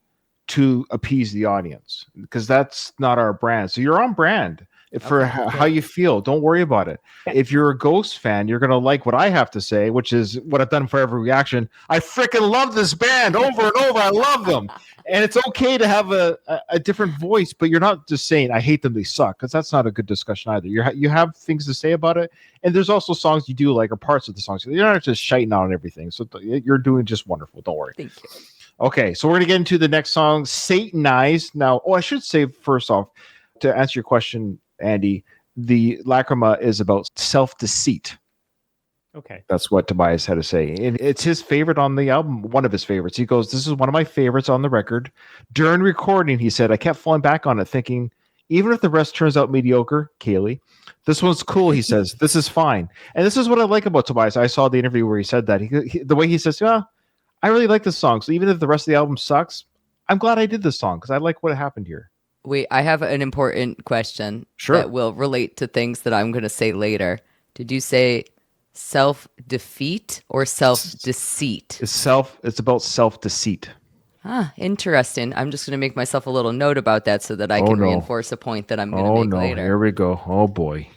to appease the audience because that's not our brand. So you're on brand for how you feel. Don't worry about it. If you're a Ghost fan, you're going to like what I have to say, which is what I've done for every reaction. I freaking love this band over and over. I love them. And it's okay to have a different voice, but you're not just saying, I hate them, they suck, because that's not a good discussion either. You have things to say about it. And there's also songs you do like, or parts of the songs. You're not just shiting out on everything. So you're doing just wonderful. Don't worry. Thank you. Okay, so we're going to get into the next song, Satanized. Now, I should say first off, to answer your question, Andy, the Lachryma is about self-deceit. Okay. That's what Tobias had to say. And it's his favorite on the album, one of his favorites. He goes, this is one of my favorites on the record. During recording, he said, I kept falling back on it thinking, even if the rest turns out mediocre, Cayley, this one's cool, he says. This is fine. And this is what I like about Tobias. I saw the interview where he said that. The way he says, yeah, I really like this song. So even if the rest of the album sucks, I'm glad I did this song because I like what happened here. Wait, I have an important question that will relate to things that I'm going to say later. Did you say self-defeat or self-deceit? It's about self-deceit. Interesting. I'm just going to make myself a little note about that so that I can reinforce a point that I'm going to make later. Here we go. Oh boy.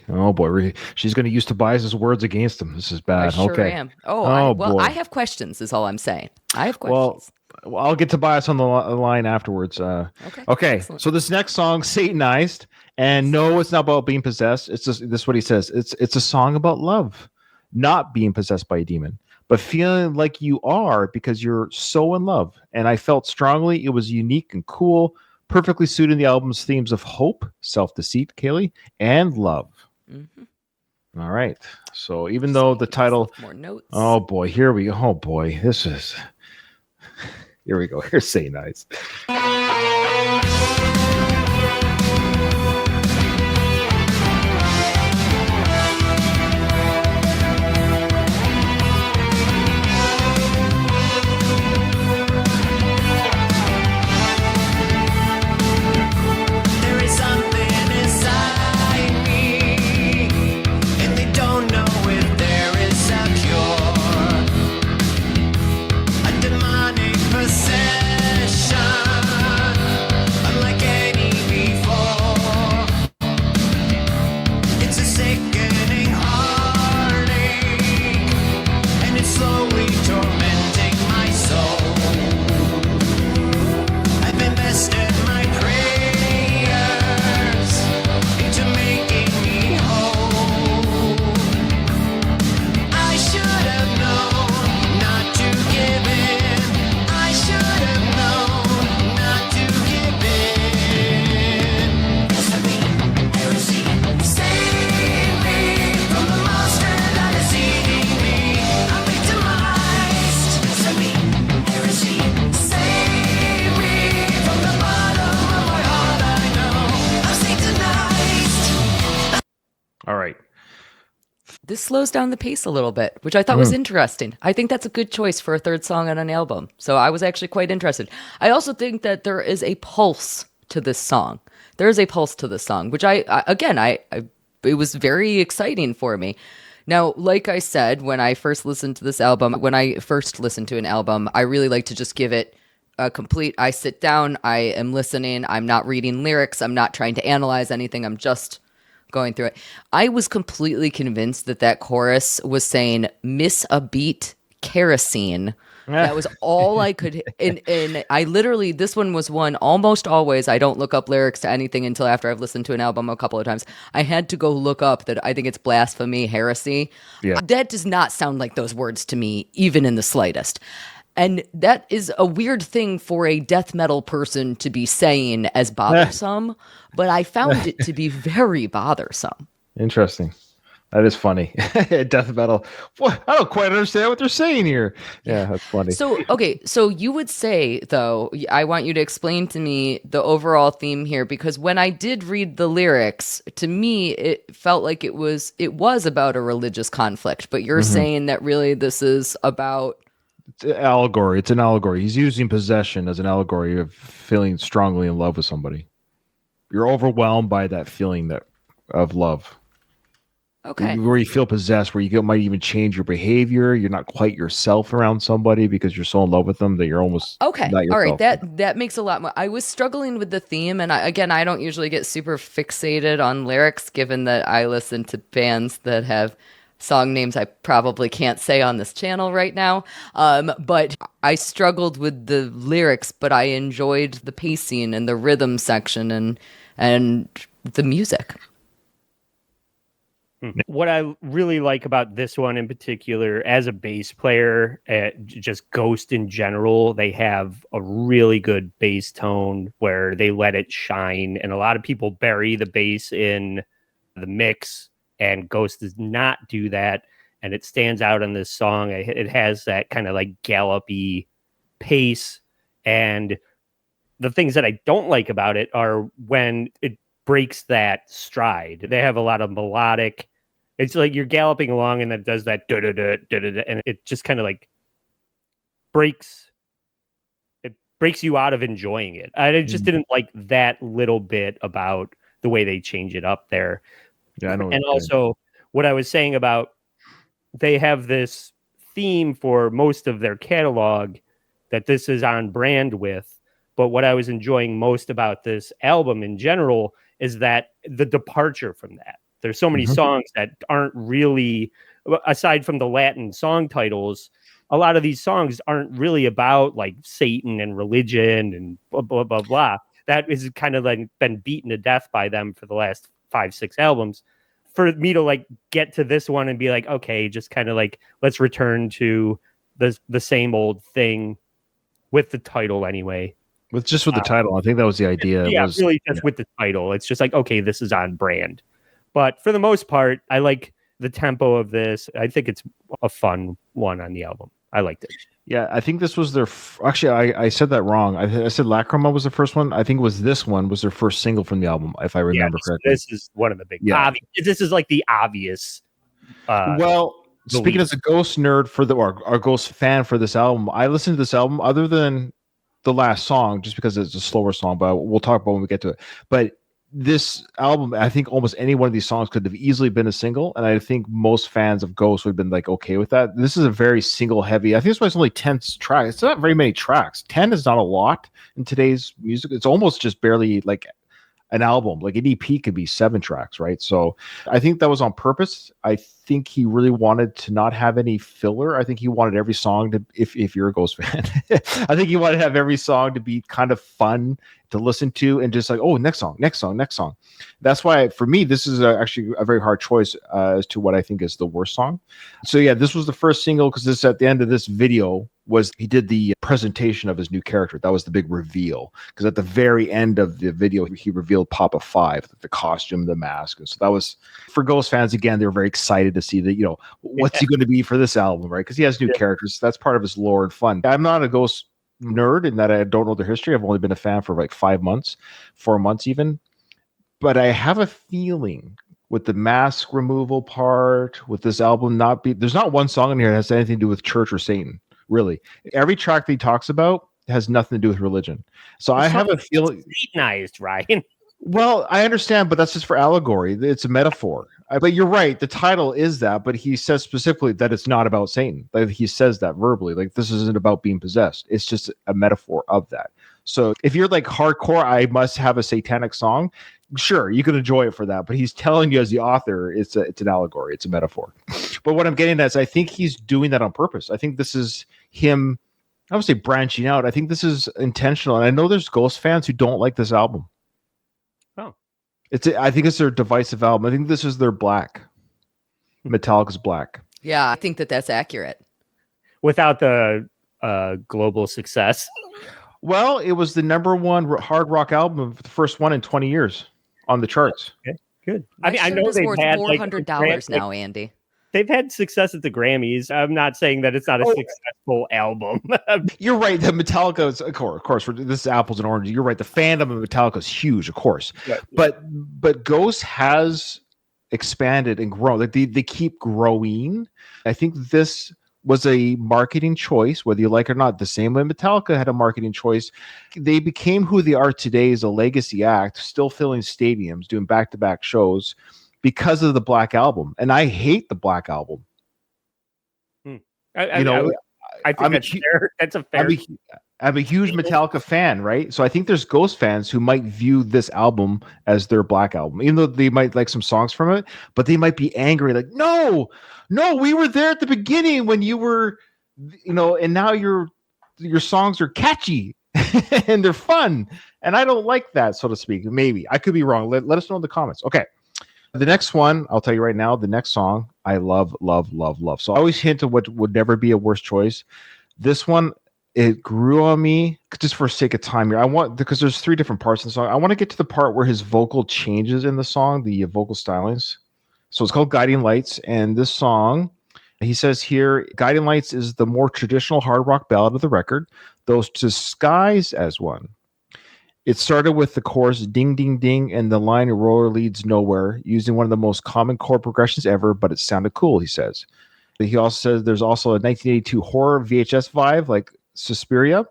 She's going to use Tobias's words against him. This is bad. I sure am. Boy. I have questions is all I'm saying. I have questions. Well, I'll get Tobias on the line afterwards. Okay. Excellent. So this next song, Satanized, and no, it's not about being possessed. It's just, this is what he says. It's a song about love, not being possessed by a demon, but feeling like you are because you're so in love. And I felt strongly it was unique and cool, perfectly suiting the album's themes of hope, self-deceit, Cayley, and love. Mm-hmm. All right. So even though the title... More notes. Oh, boy. Here we go. Oh, boy. This is... Here we go. Here's Satanized. This slows down the pace a little bit, which I thought was interesting. I think that's a good choice for a third song on an album. So I was actually quite interested. I also think that there is a pulse to this song. There is a pulse to this song, which it was very exciting for me. Now, like I said, when I first listened to an album, I really like to just give it a complete, I sit down, I am listening, I'm not reading lyrics, I'm not trying to analyze anything, I'm just going through it. I was completely convinced that chorus was saying miss a beat kerosene. That was all I could. And I literally, this one was one almost always. I don't look up lyrics to anything until after I've listened to an album a couple of times. I had to go look up that I think it's blasphemy, heresy. Yeah. That does not sound like those words to me, even in the slightest. And that is a weird thing for a death metal person to be saying as bothersome, but I found it to be very bothersome. Interesting. That is funny. Death metal. What? I don't quite understand what they're saying here. Yeah, that's funny. So, okay. So you would say, though, I want you to explain to me the overall theme here, because when I did read the lyrics, to me, it felt like it was about a religious conflict, but you're saying that really this is about... It's an allegory. It's an allegory. He's using possession as an allegory of feeling strongly in love with somebody. You're overwhelmed by that feeling of love. Okay. where you feel possessed, where might even change your behavior. You're not quite yourself around somebody because you're so in love with them that you're almost Okay. not All right. yourself. That makes a lot more. I was struggling with the theme, and I don't usually get super fixated on lyrics, given that I listen to bands that have song names I probably can't say on this channel right now. But I struggled with the lyrics, but I enjoyed the pacing and the rhythm section and the music. What I really like about this one in particular, as a bass player, just Ghost in general, they have a really good bass tone where they let it shine. And a lot of people bury the bass in the mix, and Ghost does not do that. And it stands out in this song. It has that kind of like gallopy pace. And the things that I don't like about it are when it breaks that stride. They have a lot of melodic. It's like you're galloping along and then it does that da da da da da, and it just kind of like breaks you out of enjoying it. I just didn't like that little bit about the way they change it up there. Yeah, I know. And also what I was saying about they have this theme for most of their catalog that this is on brand with. But what I was enjoying most about this album in general is that the departure from that. There's so many songs that aren't really, aside from the Latin song titles, a lot of these songs aren't really about like Satan and religion and blah, blah, blah, blah. That is kind of like been beaten to death by them for the last 5-6 albums. For me to like get to this one and be like, okay, just kind of like, let's return to the same old thing with the title anyway. With the title, I think that was the idea. Yeah, really just with the title. It's just like, okay, this is on brand. But for the most part, I like the tempo of this. I think it's a fun one on the album. I liked it. Yeah, I think this was their... Actually, I said that wrong. I said Lachryma was the first one. I think it was this one was their first single from the album, if I remember correctly. This is one of the big... Yeah. This is like the obvious... Speaking as a Ghost nerd or Ghost fan for this album, I listened to this album other than the last song, just because it's a slower song, but we'll talk about when we get to it. But this album, I think almost any one of these songs could have easily been a single, and I think most fans of Ghost would have been like okay with that. This is a very single heavy. I think it's why it's only 10 tracks. It's not very many tracks. 10 is not a lot in today's music. It's almost just barely like an album. Like an EP could be 7 tracks, right? So I think that was on purpose. I think he really wanted to not have any filler. I think he wanted every song to, if you're a Ghost fan, I think he wanted to have every song to be kind of fun to listen to and just like, oh, next song. That's why for me, this is actually a very hard choice as to what I think is the worst song. So yeah, this was the first single because this at the end of this video was he did the presentation of his new character. That was the big reveal because at the very end of the video, he revealed Papa 5, the costume, the mask. And so that was for Ghost fans. Again, they were very excited to see that, you know, what's he going to be for this album, right? Because he has new characters. So that's part of his lore and fun. I'm not a Ghost nerd in that I don't know the history. I've only been a fan for like 4 months even. But I have a feeling with the mask removal part, with this album there's not one song in here that has anything to do with church or Satan. Really, every track that he talks about has nothing to do with religion. So I have a feeling Satanized, Ryan. Well, I understand, but that's just for allegory. It's a metaphor. But you're right. The title is that, but he says specifically that it's not about Satan. Like he says that verbally. Like this isn't about being possessed. It's just a metaphor of that. So if you're like hardcore, I must have a satanic song. Sure, you can enjoy it for that. But he's telling you as the author, it's an allegory. It's a metaphor. But what I'm getting at is I think he's doing that on purpose. I think this is him, I would say branching out. I think this is intentional. And I know there's Ghost fans who don't like this album. Oh. I think it's their divisive album. I think this is their Black. Metallica's Black. Yeah, I think that's accurate. Without the global success. Well, it was the #1 hard rock album, the first one in 20 years on the charts. Okay, good. My I mean, I know they've worth had $400 now, Andy. They've had success at the Grammys. I'm not saying that it's not a successful album. You're right. The Metallica is, of course, this is apples and oranges. You're right. The fandom of Metallica is huge, of course. Yeah. But Ghost has expanded and grown. Like they keep growing. I think this was a marketing choice, whether you like it or not. The same way Metallica had a marketing choice. They became who they are today as a legacy act, still filling stadiums, doing back-to-back shows, because of the Black Album, and I hate the Black Album. I think that's fair. That's a fair. I'm a huge Metallica fan, right? So I think there's Ghost fans who might view this album as their Black Album, even though they might like some songs from it, but they might be angry, like, no, we were there at the beginning when you were, and now your songs are catchy and they're fun, and I don't like that, so to speak. Maybe I could be wrong. Let us know in the comments. Okay. The next one, I'll tell you right now, the next song, I love, love, love, love. So I always hint at what would never be a worse choice. This one, it grew on me just for sake of time here. Because there's 3 different parts in the song. I want to get to the part where his vocal changes in the song, the vocal stylings. So it's called Guiding Lights. And this song, he says here, Guiding Lights is the more traditional hard rock ballad of the record, though disguised as one. It started with the chorus ding, ding, ding, and the line roller leads nowhere, using one of the most common chord progressions ever, but it sounded cool, he says. He also says there's also a 1982 horror VHS vibe like Suspiria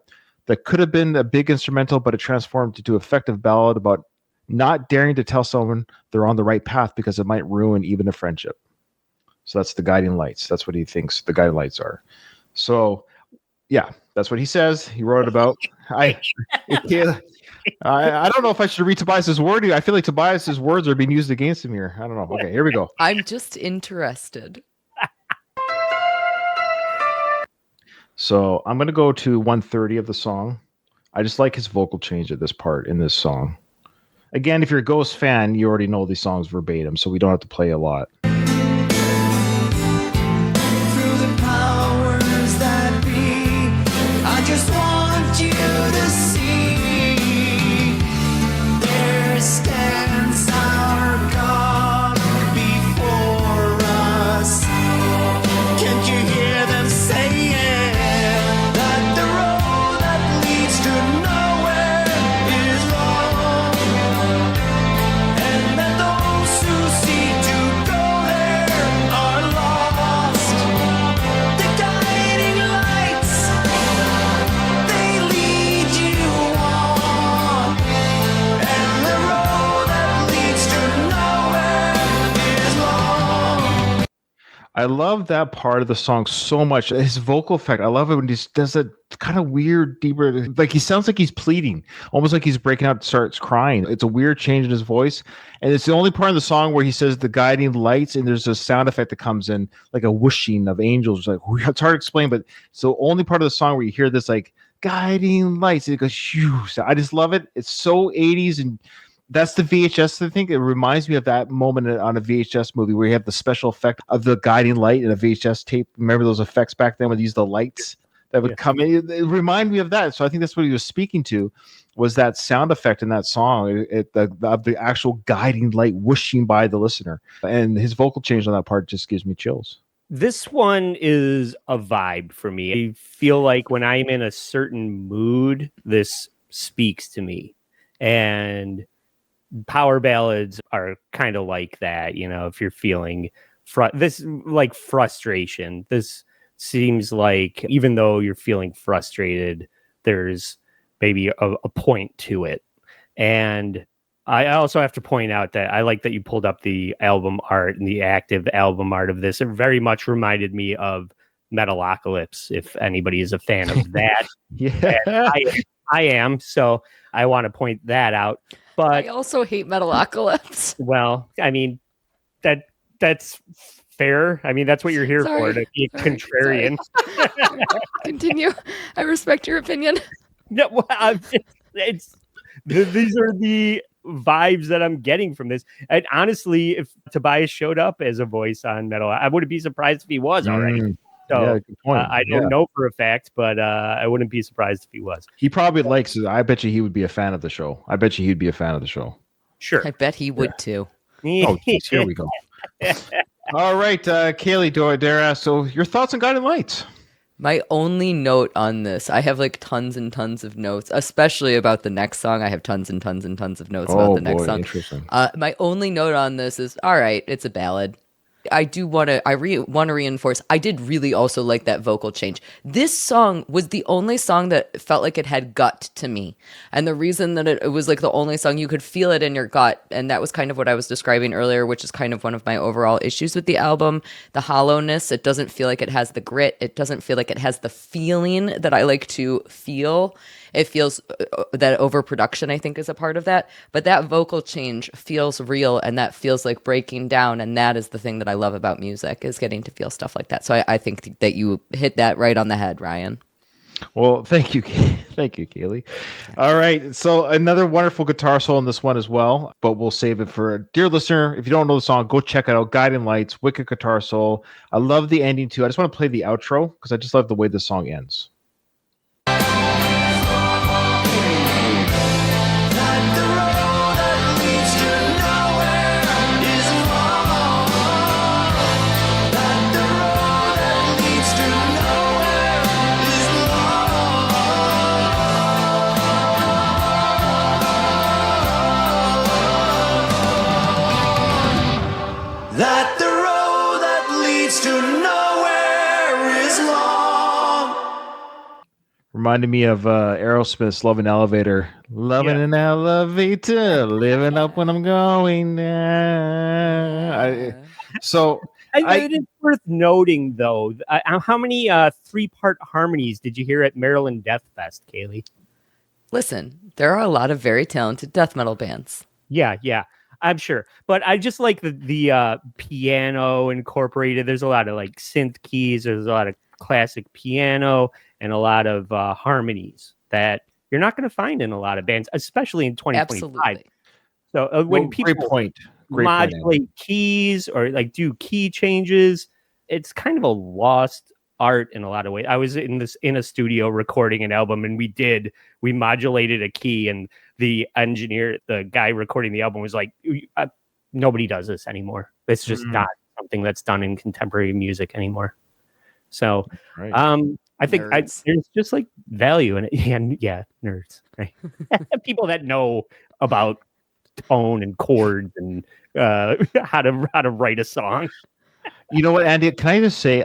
that could have been a big instrumental, but it transformed into an effective ballad about not daring to tell someone they're on the right path because it might ruin even a friendship. So that's the Guiding Lights. That's what he thinks the Guiding Lights are. So, yeah, that's what he says. He wrote it about. I don't know if I should read Tobias's word. I feel like Tobias's words are being used against him here. I don't know. Okay, here we go. I'm just interested. So I'm going to go to 130 of the song. I just like his vocal change at this part in this song. Again, if you're a Ghost fan, you already know these songs verbatim, so we don't have to play a lot. Through the powers that be, I just want you to see there stands our God before us. Can't you hear them saying that the road that leads to nowhere is long, and that those who seek to go there are lost? The guiding lights, they lead you on, and the road that leads to nowhere is long. I love that part of the song so much. His vocal effect, I love it when he does that kind of weird, deeper, like he sounds like he's pleading, almost like he's breaking out, starts crying. It's a weird change in his voice. And it's the only part of the song where he says the guiding lights, and there's a sound effect that comes in, like a whooshing of angels. Like, it's hard to explain, but it's the only part of the song where you hear this, like, guiding lights. And it goes, shoo. So I just love it. It's so 80s, and that's the VHS. I think it reminds me of that moment on a VHS movie where you have the special effect of the guiding light in a VHS tape. Remember those effects back then when they used the lights that would come in? It reminded me of that. So I think that's what he was speaking to, was that sound effect in that song, the actual guiding light whooshing by the listener. And his vocal change on that part just gives me chills. This one is a vibe for me. I feel like when I'm in a certain mood, this speaks to me. And power ballads are kind of like that, if you're feeling frustration. This seems like, even though you're feeling frustrated, there's maybe a point to it. And I also have to point out that I like that you pulled up the album art, and the active album art of this. It very much reminded me of Metalocalypse, if anybody is a fan of that. Yeah, I am, so I want to point that out. But I also hate Metalocalypse. well, I mean, that's fair. I mean, that's what you're here for, to be a contrarian. Continue. I respect your opinion. No, well, these are the vibes that I'm getting from this. And honestly, if Tobias showed up as a voice on Metal, I wouldn't be surprised if he was already. So yeah, good point. I don't know for a fact, but I wouldn't be surprised if he was. He probably likes it. I bet you he would be a fan of the show. He'd be a fan of the show. Sure. I bet he would too. Oh, geez, here we go. All right, Cayley, do I dare ask? So, your thoughts on Guiding Lights? My only note on this, I have like tons and tons of notes, especially about the next song. I have tons and tons and tons of notes about the next song. Interesting. My only note on this is, all right, it's a ballad. I want to reinforce. I did really also like that vocal change. This song was the only song that felt like it had gut to me, and the reason that it was like the only song you could feel it in your gut, and that was kind of what I was describing earlier, which is kind of one of my overall issues with the album. The hollowness. It doesn't feel like it has the grit. It doesn't feel like it has the feeling that I like to feel. It feels that overproduction, I think, is a part of that. But that vocal change feels real, and that feels like breaking down. And that is the thing that I love about music, is getting to feel stuff like that. So I think that you hit that right on the head, Ryan. Well, thank you. Thank you, Cayley. All right. So another wonderful guitar solo in this one as well, but we'll save it for dear listener. If you don't know the song, go check it out. Guiding Lights, wicked guitar solo. I love the ending too. I just want to play the outro because I just love the way the song ends. That the road that leads to nowhere is long. Reminded me of Aerosmith's Love an Elevator. Loving an elevator, living up when I'm going down. It's worth noting, though, how many three-part harmonies did you hear at Maryland Death Fest, Cayley? Listen, there are a lot of very talented death metal bands. Yeah, I'm sure. But I just like the piano incorporated. There's a lot of like synth keys. There's a lot of classic piano and a lot of harmonies that you're not going to find in a lot of bands, especially in 2025. Absolutely. So when people modulate keys or like do key changes, it's kind of a lost art in a lot of ways. I was in a studio recording an album, and we modulated a key, and the engineer, the guy recording the album, was like, nobody does this anymore. It's just not something that's done in contemporary music anymore. So I think there's just like value in it. And nerds, right? People that know about tone and chords and how to write a song. You know what, Andy? Can I just say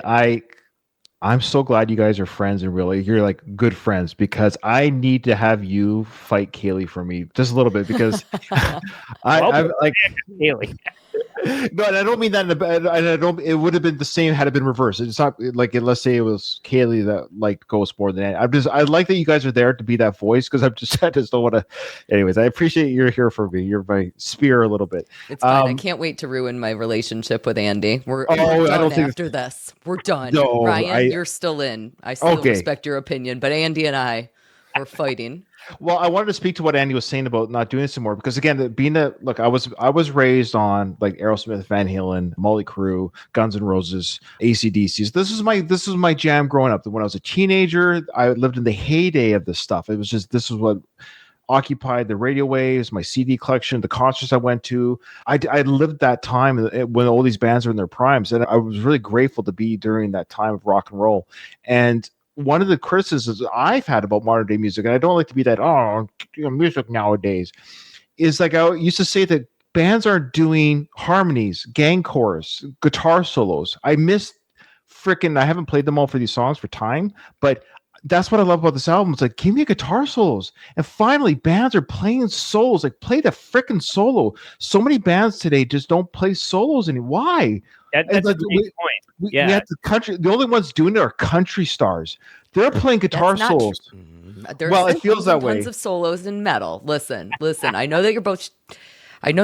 I'm so glad you guys are friends, and really you're like good friends, because I need to have you fight Cayley for me just a little bit, because I'm like Cayley. No, and I don't mean that in a bad. It would have been the same had it been reversed. It's not like, let's say it was Cayley that like goes more than Andy. I like that you guys are there to be that voice, because I just don't want to. Anyways, I appreciate you're here for me. You're my spear a little bit. It's fine. I can't wait to ruin my relationship with Andy. We're done after this. We're done. No, Ryan, you're still in. I still respect your opinion, but Andy and I are fighting. Well, I wanted to speak to what Andy was saying about not doing this anymore, because again, I was raised on like Aerosmith, Van Halen, Motley Crue, Guns N' Roses, AC/DC. This is my jam growing up. When I was a teenager, I lived in the heyday of this stuff. It was just, this is what occupied the radio waves, my CD collection, the concerts I went to. I lived that time when all these bands were in their primes, and I was really grateful to be during that time of rock and roll. And one of the criticisms I've had about modern day music, and I don't like to be that, music nowadays, is like I used to say that bands aren't doing harmonies, gang chorus, guitar solos. I haven't played them all for these songs for time, but that's what I love about this album. It's like, give me guitar solos. And finally, bands are playing solos. Like, play the freaking solo. So many bands today just don't play solos anymore. Why? That's a great point. We have the only ones doing it are country stars. They're playing guitar solos. It feels that way. Tons of solos in metal. Listen. I know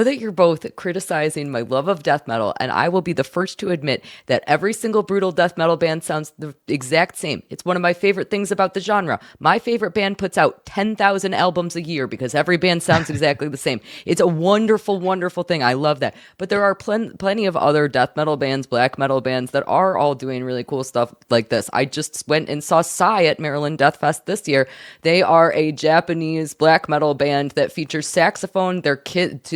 that you're both criticizing my love of death metal, and I will be the first to admit that every single brutal death metal band sounds the exact same. It's one of my favorite things about the genre. My favorite band puts out 10,000 albums a year because every band sounds exactly the same. It's a wonderful, wonderful thing. I love that. But there are plenty of other death metal bands, black metal bands that are all doing really cool stuff like this. I just went and saw Psy at Maryland Death Fest this year. They are a Japanese black metal band that features saxophone.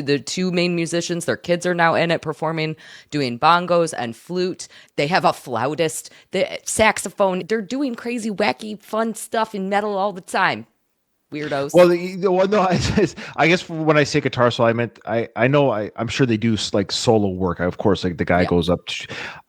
The two main musicians, their kids are now in it performing, doing bongos and flute. They have a flautist, the saxophone. They're doing crazy, wacky, fun stuff in metal all the time. weirdos. Well, no, I guess when I say guitar solo, I meant I'm sure they do like solo work. Of course, like the guy goes up.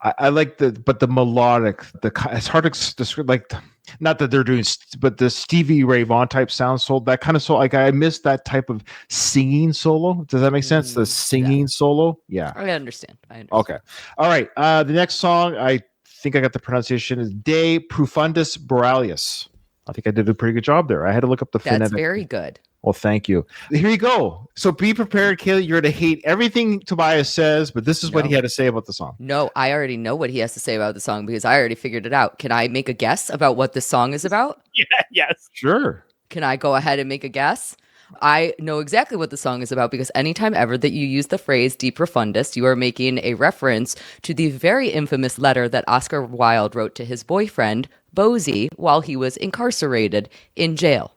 I like the melodic. It's hard to describe. Like, not that they're doing, but the Stevie Ray Vaughan type sound solo. That kind of solo. Like I miss that type of singing solo. Does that make sense? The singing solo. Yeah. I understand. Okay. All right. The next song, I think I got the pronunciation, is De Profundis Borealis. I think I did a pretty good job there. I had to look up the phonetic. That's very good. Well, thank you. Here you go. So be prepared, Cayley. You're going to hate everything Tobias says, but this is what he had to say about the song. No, I already know what he has to say about the song because I already figured it out. Can I make a guess about what this song is about? Yeah, yes. Sure. Can I go ahead and make a guess? I know exactly what the song is about because anytime ever that you use the phrase De Profundis, you are making a reference to the very infamous letter that Oscar Wilde wrote to his boyfriend, Bosie, while he was incarcerated in jail.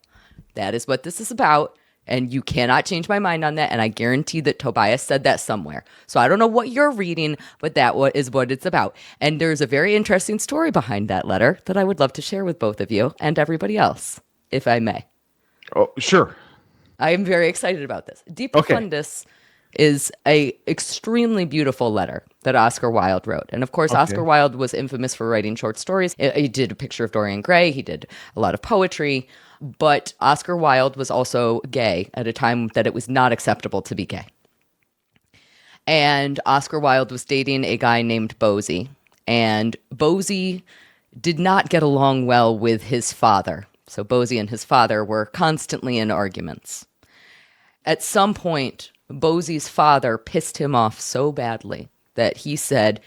That is what this is about, and you cannot change my mind on that, and I guarantee that Tobias said that somewhere. So I don't know what you're reading, but that is what it's about. And there's a very interesting story behind that letter that I would love to share with both of you and everybody else, if I may. Oh, sure. I am very excited about this. De Profundis is a extremely beautiful letter that Oscar Wilde wrote. And of course, Oscar Wilde was infamous for writing short stories. He did A Picture of Dorian Gray. He did a lot of poetry. But Oscar Wilde was also gay at a time that it was not acceptable to be gay. And Oscar Wilde was dating a guy named Bosie. And Bosie did not get along well with his father. So Bosie and his father were constantly in arguments. At some point, Bosie's father pissed him off so badly that he said,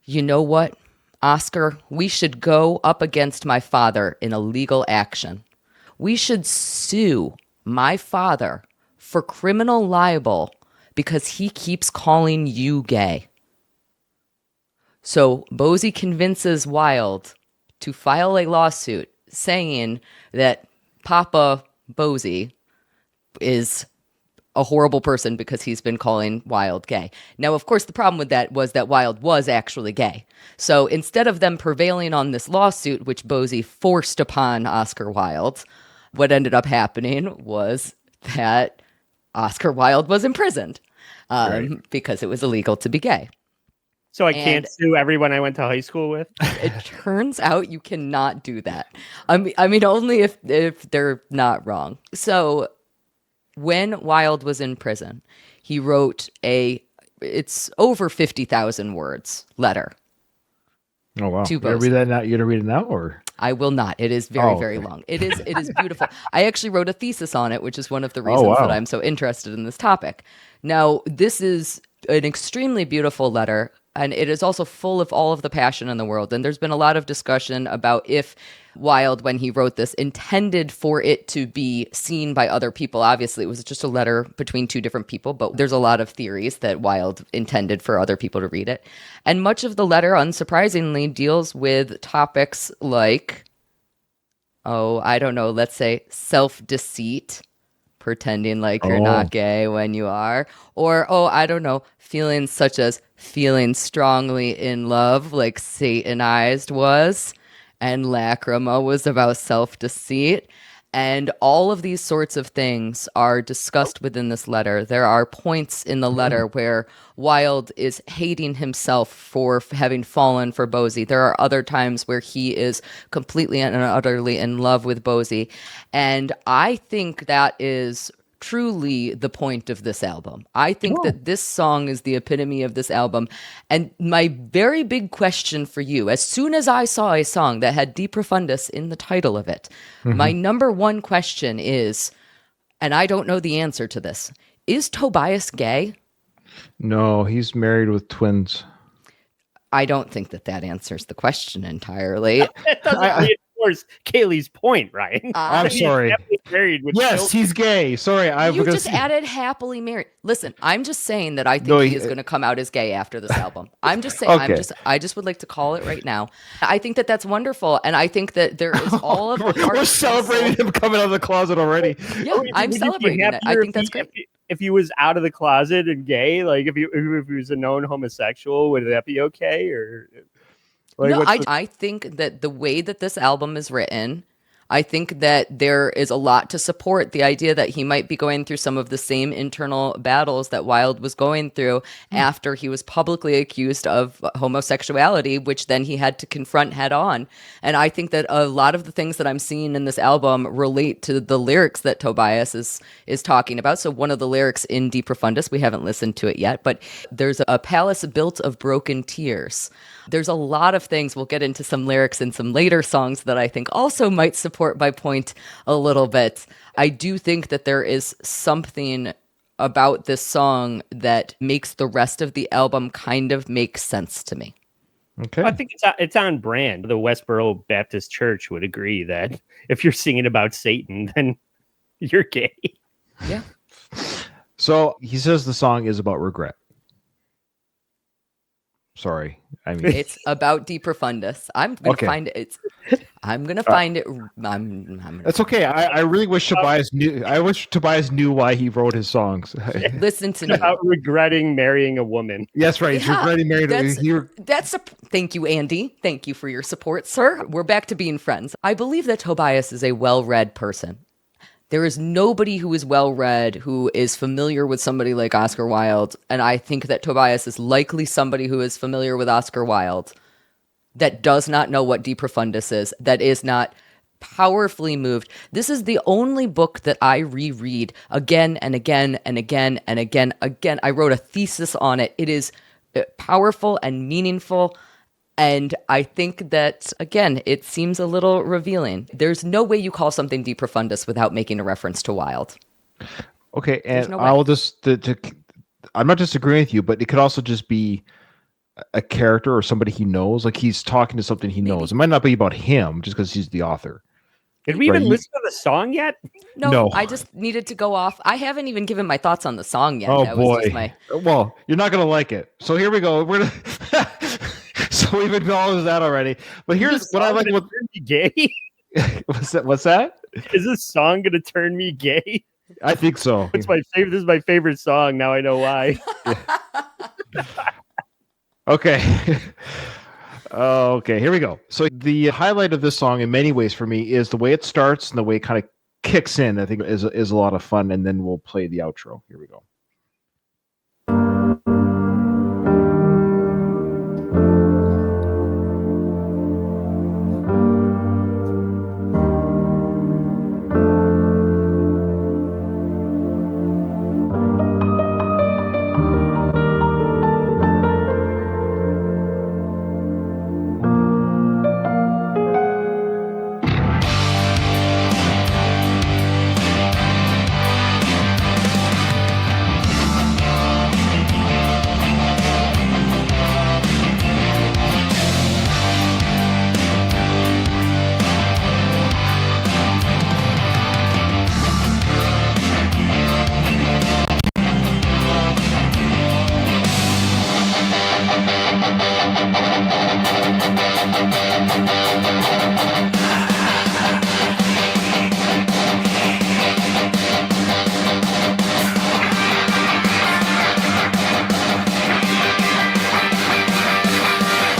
"You know what, Oscar, we should go up against my father in a legal action. We should sue my father for criminal libel because he keeps calling you gay." So Bosie convinces Wilde to file a lawsuit saying that Papa Bosie is a horrible person because he's been calling Wilde gay. Now, of course, the problem with that was that Wilde was actually gay. So instead of them prevailing on this lawsuit, which Bosie forced upon Oscar Wilde, what ended up happening was that Oscar Wilde was imprisoned because it was illegal to be gay. So I can't sue everyone I went to high school with? It turns out you cannot do that. I mean, only if they're not wrong. So when Wilde was in prison, he wrote it's over 50,000 words letter. Oh, wow. To You gonna read that now? You gonna read it now, or? I will not. It is very, very long. It is beautiful. I actually wrote a thesis on it, which is one of the reasons that I'm so interested in this topic. Now, this is an extremely beautiful letter, and it is also full of all of the passion in the world. And there's been a lot of discussion about if Wilde, when he wrote this, intended for it to be seen by other people. Obviously, it was just a letter between two different people, but there's a lot of theories that Wilde intended for other people to read it. And much of the letter, unsurprisingly, deals with topics like, I don't know, let's say self-deceit, pretending like you're not gay when you are, or, I don't know, feelings such as feeling strongly in love, like Satanized was, and Lachryma was about self-deceit. And all of these sorts of things are discussed within this letter. There are points in the letter where Wilde is hating himself for having fallen for Bosie. There are other times where he is completely and utterly in love with Bosie. And I think that is truly the point of this album. I think that this song is the epitome of this album. And my very big question for you, as soon as I saw a song that had De Profundis in the title of it, my number one question is, and I don't know the answer to this, is Tobias gay? No, he's married with twins. I don't think that answers the question entirely. That doesn't reinforce Cayley's point, Ryan. I'm sorry. Married with Yes, he's gay. Sorry, you just added happily married. Listen, I'm just saying that I think he is going to come out as gay after this album. I'm just saying. Okay. I just would like to call it right now. I think that that's wonderful, and I think that there is all of the We're celebrating him coming out of the closet already. Yeah, I'm celebrating it. I think that's great. If he was out of the closet and gay, like if he was a known homosexual, would that be okay? Or like, no, I think that the way that this album is written, I think that there is a lot to support the idea that he might be going through some of the same internal battles that Wilde was going through after he was publicly accused of homosexuality, which then he had to confront head on. And I think that a lot of the things that I'm seeing in this album relate to the lyrics that Tobias is talking about. So one of the lyrics in De Profundis, we haven't listened to it yet, but there's a palace built of broken tears. There's a lot of things. We'll get into some lyrics in some later songs that I think also might support my point a little bit. I do think that there is something about this song that makes the rest of the album kind of make sense to me. Okay. I think it's on brand. The Westboro Baptist Church would agree that if you're singing about Satan, then you're gay. Yeah. So he says the song is about regret. Sorry. I mean, It's about De Profundis. I'm gonna Okay. find it. I'm gonna find it. that's okay. I really wish Tobias knew. I wish Tobias knew why he wrote his songs. Listen to me. About regretting marrying a woman. Yes, right. He's Yeah, regretting married. Thank you, Andy. Thank you for your support, sir. We're back to being friends. I believe that Tobias is a well-read person. There is nobody who is well-read who is familiar with somebody like Oscar Wilde, and I think that Tobias is likely somebody who is familiar with Oscar Wilde that does not know what De Profundis is, that is not powerfully moved. This is the only book that I reread again and again and again and again. I wrote a thesis on it. It is powerful and meaningful. And I think that, again, it seems a little revealing. There's no way you call something De Profundis without making a reference to Wilde. Okay, and no way. I'll just I'm not disagreeing with you, but it could also just be a character or somebody he knows. Like he's talking to something he knows. It might not be about him just because he's the author. Did we Right, even you- listen to the song yet? No. I just needed to go off. I haven't even given my thoughts on the song yet. Oh That was just boy. Well, you're not gonna like it. So here we go. We're gonna so we've acknowledged that already. But here's what I like. What Turn me gay? what's that? Is this song gonna turn me gay? I think so. It's my favorite. This is my favorite song. Now I know why. Okay. Okay, here we go. So the highlight of this song in many ways for me is the way it starts and the way it kind of kicks in. I think is a lot of fun, and then we'll play the outro. Here we go.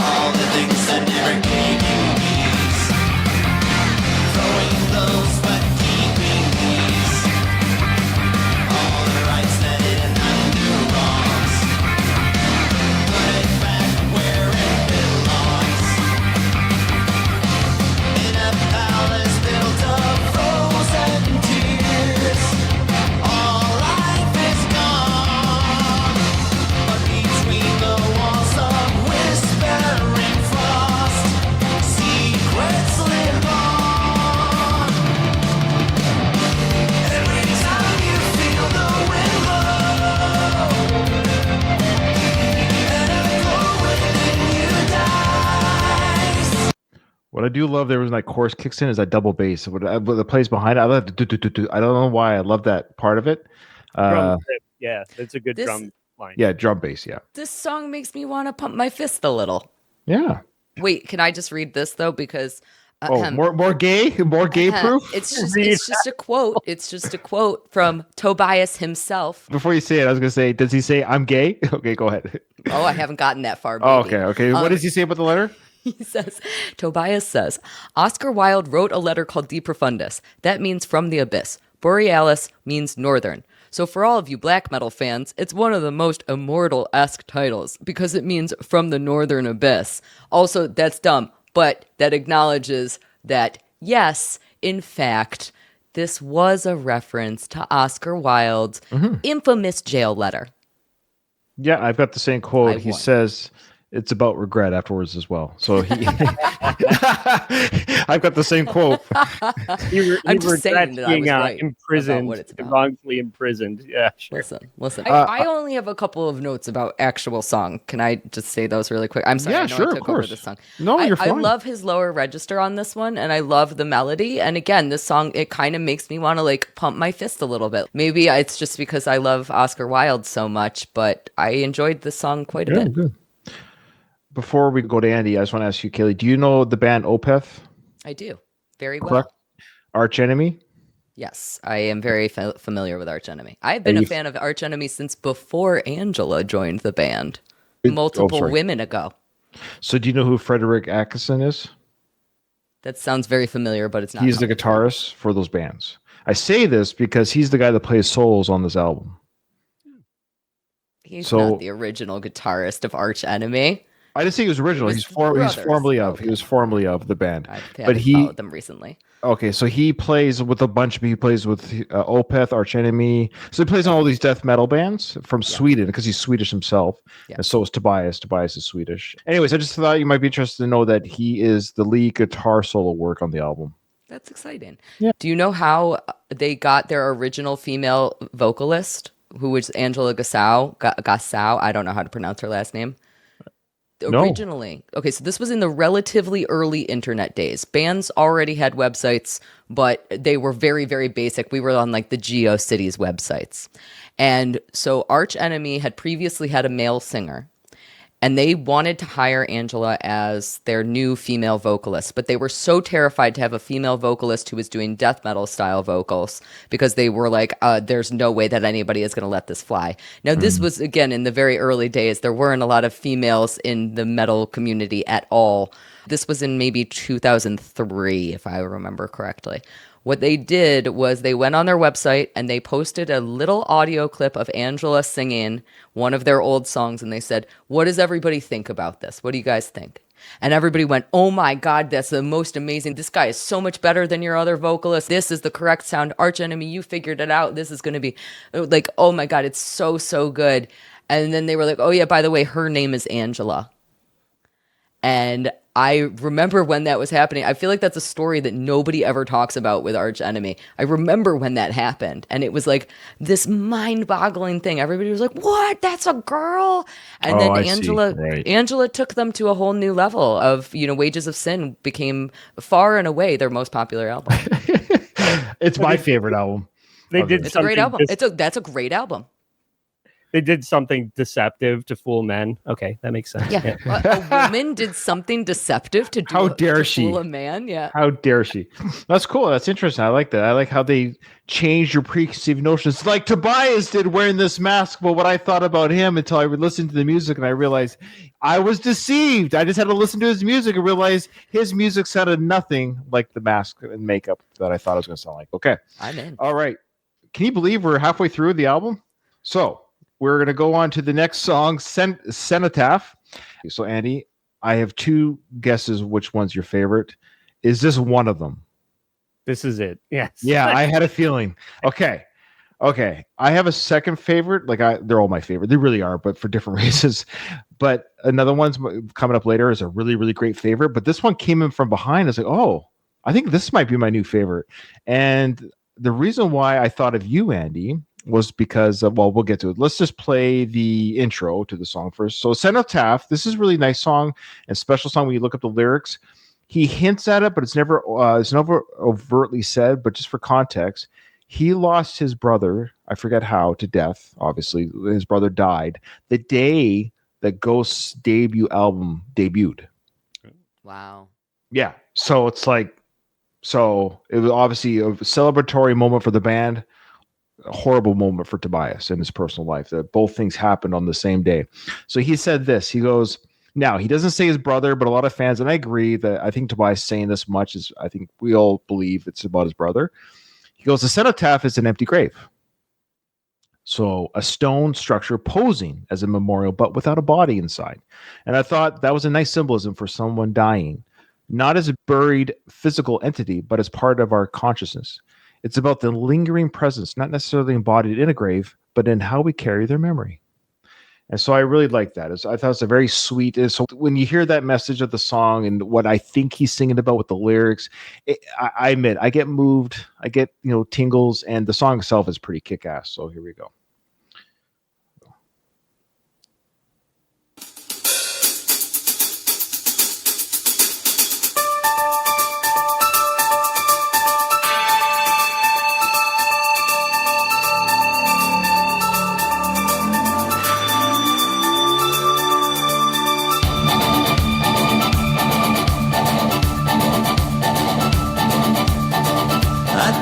All the things that never gave you peace, throwing those but keeping peace. All the rights that didn't undo wrongs, put it back where it belongs. In a palace built of frozen tears, all life is gone. But between the walls of whispering frost, secrets live on. Every time you feel the wind blow, and a glow within you dies. What I do love there when that chorus kicks in is that double bass. What the plays behind it, I love the I don't know why I love that part of it. Drum riff. Yeah, it's a good This- drum line. Yeah, drum bass. Yeah, This song makes me want to pump my fist a little. yeah. Wait, can I just read this though? Because Oh, more gay proof. It's just a quote. It's just a quote from Tobias himself. Before you say it, I was gonna say, does he say I'm gay? Okay, go ahead. Oh, I haven't gotten that far. Oh, baby. okay. What does he say about the letter? He says, Tobias says, Oscar Wilde wrote a letter called De Profundis. That means from the abyss. Borealis means northern. So for all of you black metal fans, it's one of the most immortal-esque titles because it means from the northern abyss. Also, that's dumb, but that acknowledges that, yes, in fact, this was a reference to Oscar Wilde's infamous jail letter. Yeah, I've got the same quote. He won. says it's about regret afterwards as well. So he, I've got the same quote. I'm just saying that I was right imprisoned, about what it's about. wrongfully imprisoned. Yeah, sure. Listen. I only have a couple of notes about actual song. Can I just say those really quick? I'm sorry. Yeah, I know sure, I of took over course. this song. No, you're I fine. love his lower register on this one, and I love the melody. And again, this song, it kind of makes me want to like pump my fist a little bit. Maybe it's just because I love Oscar Wilde so much, but I enjoyed this song quite a bit. Good. Before we go to Andy, I just want to ask you, Cayley, do you know the band Opeth? I do. Very well. Correct. Arch Enemy? Yes, I am very familiar with Arch Enemy. I've been a fan of Arch Enemy since before Angela joined the band, multiple women ago. So do you know who Frederick Atkinson is? That sounds very familiar, but it's not. He's the guitarist for those bands. I say this because he's the guy that plays solos on this album. He's not the original guitarist of Arch Enemy. I didn't say he was original. He's formerly of the band. But he followed them recently. Okay, so he plays with a bunch of people. He plays with Opeth, Arch Enemy. So he plays on all these death metal bands from Sweden because he's Swedish himself. Yeah. And so is Tobias. Tobias is Swedish. Anyways, I just thought you might be interested to know that he is the lead guitar solo work on the album. That's exciting. Yeah. Do you know how they got their original female vocalist, who was Angela Gassau? I don't know how to pronounce her last name. Originally, okay, so this was in the relatively early internet days. Bands already had websites, but they were very, very basic. We were on like the GeoCities websites. And so Arch Enemy had previously had a male singer, and they wanted to hire Angela as their new female vocalist, but they were so terrified to have a female vocalist who was doing death metal style vocals because they were like, there's no way that anybody is going to let this fly. Now, this was, again, in the very early days. There weren't a lot of females in the metal community at all. This was in maybe 2003, if I remember correctly. What they did was they went on their website and they posted a little audio clip of Angela singing one of their old songs. And they said, what does everybody think about this? What do you guys think? And everybody went, oh my God, that's the most amazing. This guy is so much better than your other vocalist. This is the correct sound. Arch Enemy, you figured it out. This is going to be like, oh my God, it's so, so good. And then they were like, oh yeah, by the way, her name is Angela. And I remember when that was happening. I feel like that's a story that nobody ever talks about with Arch Enemy. I remember when that happened, and it was like this mind-boggling thing. Everybody was like, "What? That's a girl!" And then Angela took them to a whole new level of, Wages of Sin became far and away their most popular album. It's my favorite album. It's a great album. That's a great album. They did something deceptive to fool men. Okay, that makes sense. Yeah. A woman did something deceptive to do. How dare she? Fool a man? Yeah. How dare she? That's cool. That's interesting. I like that. I like how they changed your preconceived notions, like Tobias did wearing this mask. But what I thought about him until I listened to the music and I realized I was deceived. I just had to listen to his music and realize his music sounded nothing like the mask and makeup that I thought it was going to sound like. Okay, I'm in. All right. Can you believe we're halfway through the album? So we're going to go on to the next song, Cenotaph. So, Andy, I have two guesses which one's your favorite. Is this one of them? This is it. Yes. Yeah, I had a feeling. Okay. I have a second favorite. They're all my favorite. They really are, but for different reasons. But another one's coming up later is a really, really great favorite. But this one came in from behind. I was like, oh, I think this might be my new favorite. And the reason why I thought of you, Andy, was because we'll get to it. Let's just play the intro to the song first. So Cenotaph, this is a really nice song and special song when you look up the lyrics. He hints at it, but it's never overtly said. But just for context, he lost his brother, I forget how, to death. Obviously, his brother died the day that Ghost's debut album debuted. Wow. Yeah. So it's like, it was obviously a celebratory moment for the band. A horrible moment for Tobias in his personal life, that both things happened on the same day. So he said this, he goes, Now, he doesn't say his brother, but a lot of fans, and I agree that I think Tobias saying this much is, I think we all believe it's about his brother. He goes, the cenotaph is an empty grave. So a stone structure posing as a memorial, but without a body inside. And I thought that was a nice symbolism for someone dying, not as a buried physical entity, but as part of our consciousness. It's about the lingering presence, not necessarily embodied in a grave, but in how we carry their memory. And so I really like that. I thought it was a very sweet. So when you hear that message of the song and what I think he's singing about with the lyrics, I admit I get moved. I get tingles, and the song itself is pretty kick-ass. So here we go.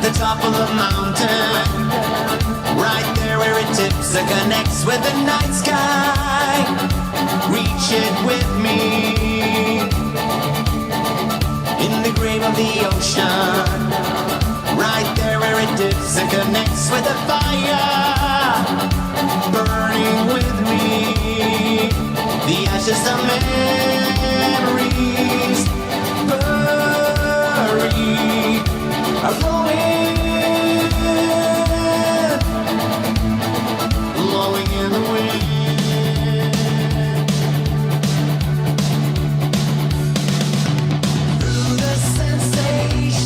The top of the mountain, right there where it tips and connects with the night sky. Reach it with me. In the grave of the ocean, right there where it dips and connects with the fire. Burning with me, the ashes of memories buried are flowing in the wind. Through the sensations,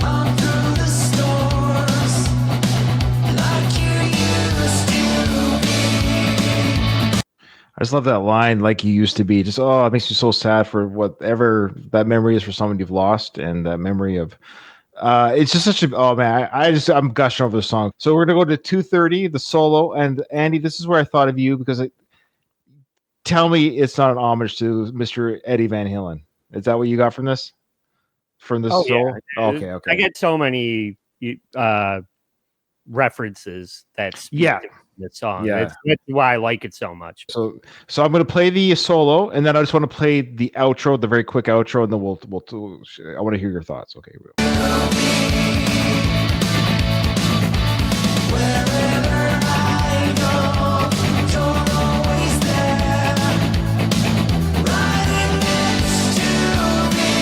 on through the storms, like you used to be. I just love that line, like you used to be. Just, it makes me so sad for whatever that memory is for someone you've lost, and that memory of. It's just such a man. I'm gushing over the song. So we're gonna go to 2:30, the solo, and Andy, this is where I thought of you because tell me it's not an homage to Mr. Eddie Van Halen. Is that what you got from this? From this solo? Yeah. Okay. I get so many references that speak to the song. Yeah. That's why I like it so much. So I'm going to play the solo, and then I just want to play the outro, the very quick outro, and then we'll I want to hear your thoughts. Okay. Wherever I go, you're always there, right next to me.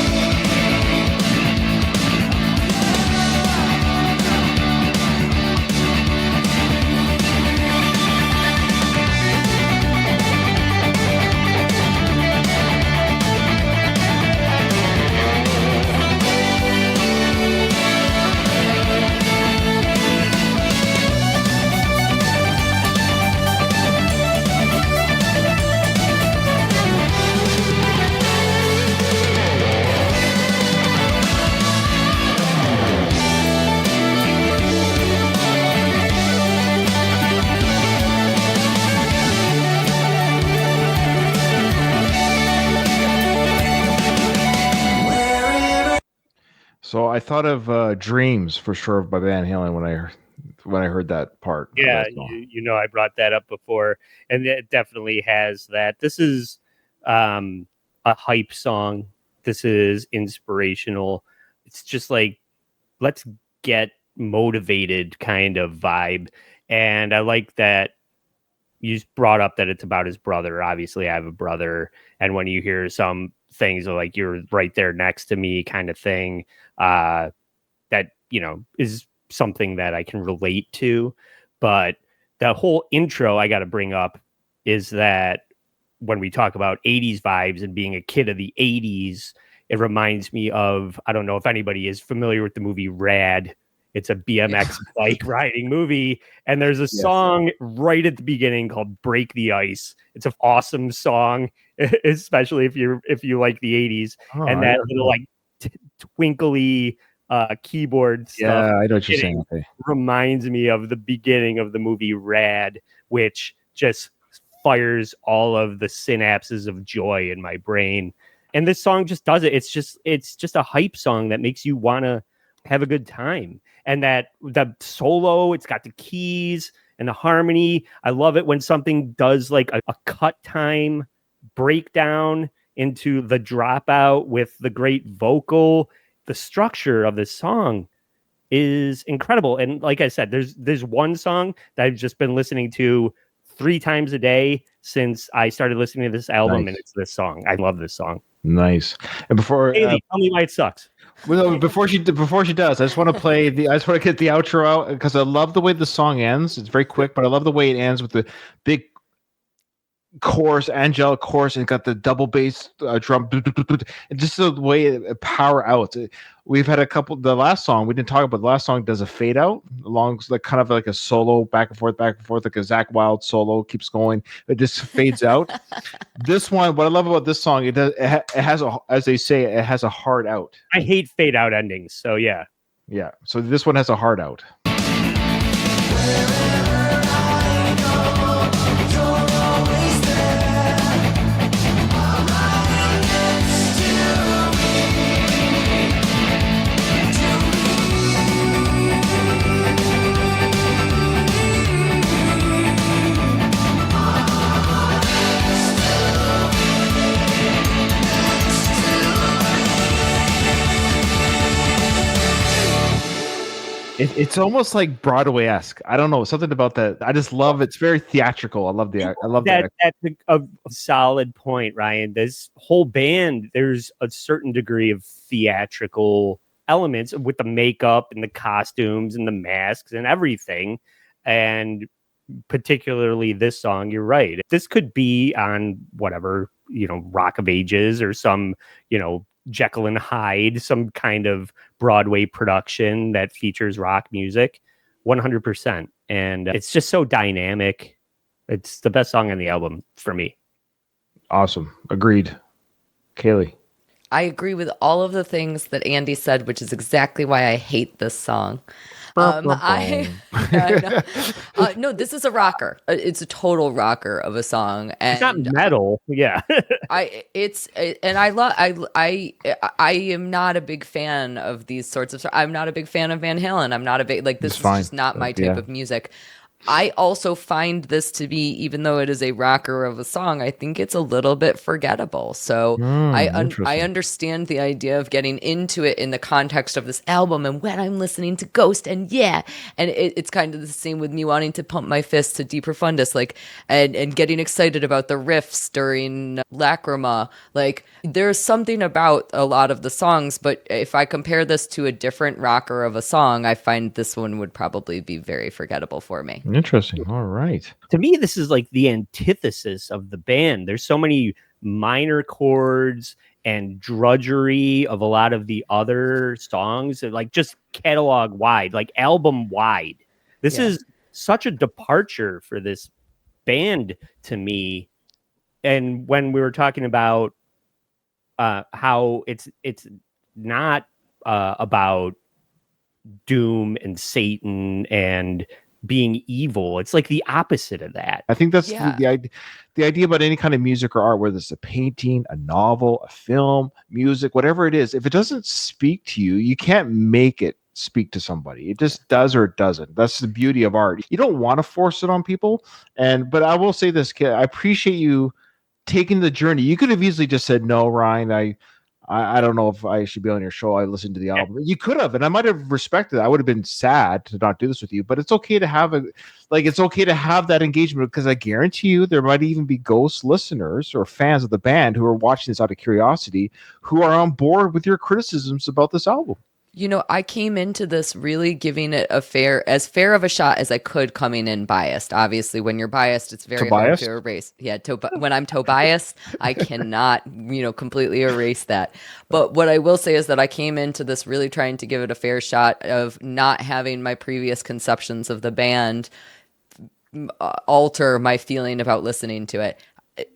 So I thought of Dreams for sure by Van Halen when I heard that part. Yeah, I brought that up before, and it definitely has that. This is a hype song. This is inspirational. It's just like, let's get motivated kind of vibe. And I like that you brought up that it's about his brother. Obviously, I have a brother, and when you hear some things like you're right there next to me kind of thing, that is something that I can relate to. But the whole intro I got to bring up is that when we talk about 80s vibes and being a kid of the 80s, it reminds me of, I don't know if anybody is familiar with the movie Rad. It's a BMX bike riding movie. And there's a song right at the beginning called Break the Ice. It's an awesome song, especially if you like the 80s. And that little like twinkly keyboard stuff. Yeah, I know what you're saying. Okay. Reminds me of the beginning of the movie Rad, which just fires all of the synapses of joy in my brain. And this song just does it. It's just a hype song that makes you want to have a good time. And that the solo, it's got the keys and the harmony. I love it when something does like a cut time breakdown into the dropout with the great vocal. The structure of this song is incredible. And like I said, there's one song that I've just been listening to 3 times a day since I started listening to this album, Nice. and it's this song. I love this song. Nice. And before Cayley, tell me why it sucks. well, before she does, I just want to get the outro out because I love the way the song ends. It's very quick, but I love the way it ends with the big chorus, angelic chorus, and got the double bass drum, and just the way it power out. We've had a couple. The last song we didn't talk about. The last song does a fade out along, like kind of like a solo back and forth, like a Zakk Wylde solo keeps going. It just fades out. This one, what I love about this song, it has a, as they say, it has a hard out. I hate fade out endings. So yeah. So this one has a hard out. It's almost like Broadway-esque. I don't know, something about that. I just love it. It's very theatrical. I love that. That's a solid point, Ryan. This whole band, there's a certain degree of theatrical elements with the makeup and the costumes and the masks and everything. And particularly this song, you're right. This could be on whatever, Rock of Ages or some, Jekyll and Hyde, some kind of Broadway production that features rock music, 100%. And it's just so dynamic. It's the best song on the album for me. Awesome. Agreed. Cayley. I agree with all of the things that Andy said, which is exactly why I hate this song. No, this is a rocker. It's a total rocker of a song, and it's not metal. Yeah, I am not a big fan of these sorts of. I'm not a big fan of Van Halen. I'm not a big this is just not my type of music. I also find this to be, even though it is a rocker of a song, I think it's a little bit forgettable. So I understand the idea of getting into it in the context of this album and when I'm listening to Ghost and it's kind of the same with me wanting to pump my fist to De Profundis, and getting excited about the riffs during Lachryma. Like there's something about a lot of the songs, but if I compare this to a different rocker of a song, I find this one would probably be very forgettable for me. Interesting. All right. To me, this is like the antithesis of the band. There's so many minor chords and drudgery of a lot of the other songs, like just catalog wide, like album wide. This is such a departure for this band to me. And when we were talking about how it's not about doom and Satan and being evil, it's like the opposite of that. I think that's the idea about any kind of music or art, whether it's a painting, a novel, a film, music, whatever it is. If it doesn't speak to you, you can't make it speak to somebody. It just does or it doesn't. That's the beauty of art. You don't want to force it on people. But I will say this, kid, I appreciate you taking the journey. You could have easily just said, no, Ryan, I don't know if I should be on your show. I listened to the album. You could have, and I might have respected it. I would have been sad to not do this with you, but it's okay to have that engagement, because I guarantee you there might even be ghost listeners or fans of the band who are watching this out of curiosity, who are on board with your criticisms about this album. I came into this really giving it as fair of a shot as I could, coming in biased. Obviously, when you're biased, it's very hard to erase. Yeah, when I'm Tobias, I cannot, completely erase that. But what I will say is that I came into this really trying to give it a fair shot of not having my previous conceptions of the band alter my feeling about listening to it.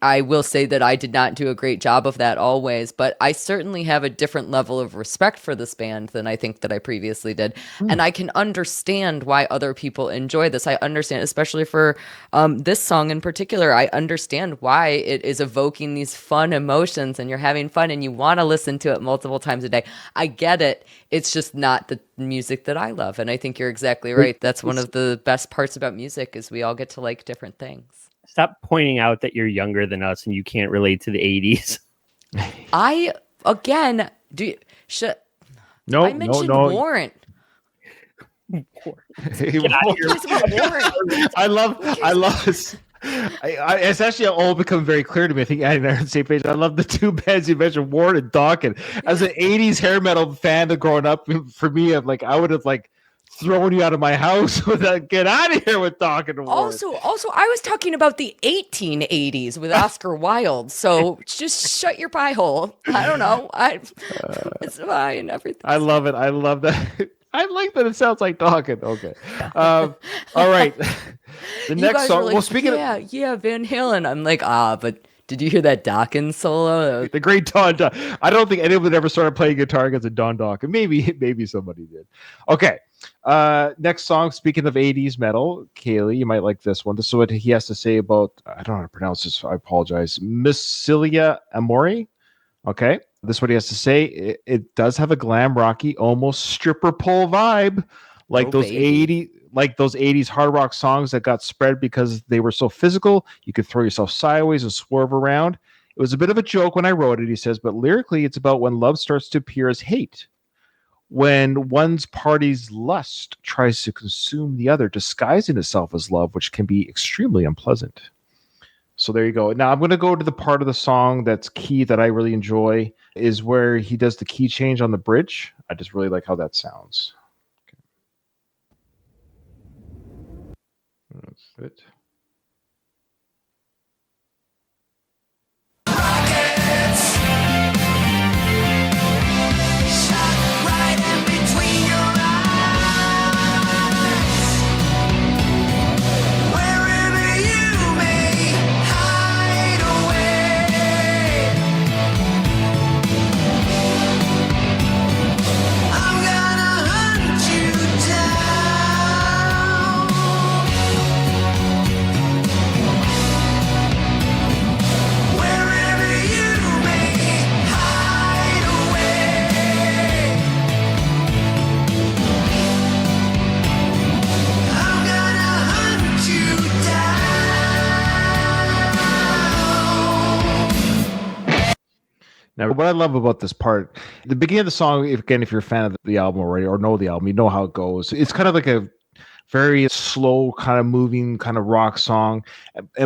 I will say that I did not do a great job of that always, but I certainly have a different level of respect for this band than I think that I previously did. And I can understand why other people enjoy this. I understand, especially for this song in particular, I understand why it is evoking these fun emotions and you're having fun and you want to listen to it multiple times a day. I get it. It's just not the music that I love. And I think you're exactly right. That's one of the best parts about music, is we all get to like different things. Stop pointing out that you're younger than us and you can't relate to the 80s. I again No, I mentioned no. Warrant. I love this. It's actually all become very clear to me. I think Andy and I are on the same page. I love the two bands you mentioned, Warren and Dawkins. As an 80s hair metal fan of growing up, for me, I would have thrown you out of my house with that. Get out of here with Dawkins and Warren. Also, I was talking about the 1880s with Oscar Wilde. So just shut your pie hole. I don't know. It's fine. Everything. I love it. I love that. I like that it sounds like Dawkins. Okay. All right. The next song. Well, speaking of Van Halen. I'm like, but did you hear that Dawkins solo? The great Don. I don't think anyone ever started playing guitar against a Don Dawkins. Maybe somebody did. Okay. Next song. Speaking of 80s metal, Cayley, you might like this one. This is what he has to say about. I don't know how to pronounce this. I apologize. Missilia Amori. Okay. This is what he has to say. It does have a glam rocky, almost stripper pole vibe, like those 80s hard rock songs that got spread because they were so physical. You could throw yourself sideways and swerve around. It was a bit of a joke when I wrote it, he says, but lyrically, it's about when love starts to appear as hate. When one's party's lust tries to consume the other, disguising itself as love, which can be extremely unpleasant. So there you go. Now I'm going to go to the part of the song that's key that I really enjoy is where he does the key change on the bridge. I just really like how that sounds. Okay. That's it. Now, what I love about this part, the beginning of the song, if you're a fan of the album already or know the album, you know how it goes. It's kind of like a very slow, kind of moving, kind of rock song.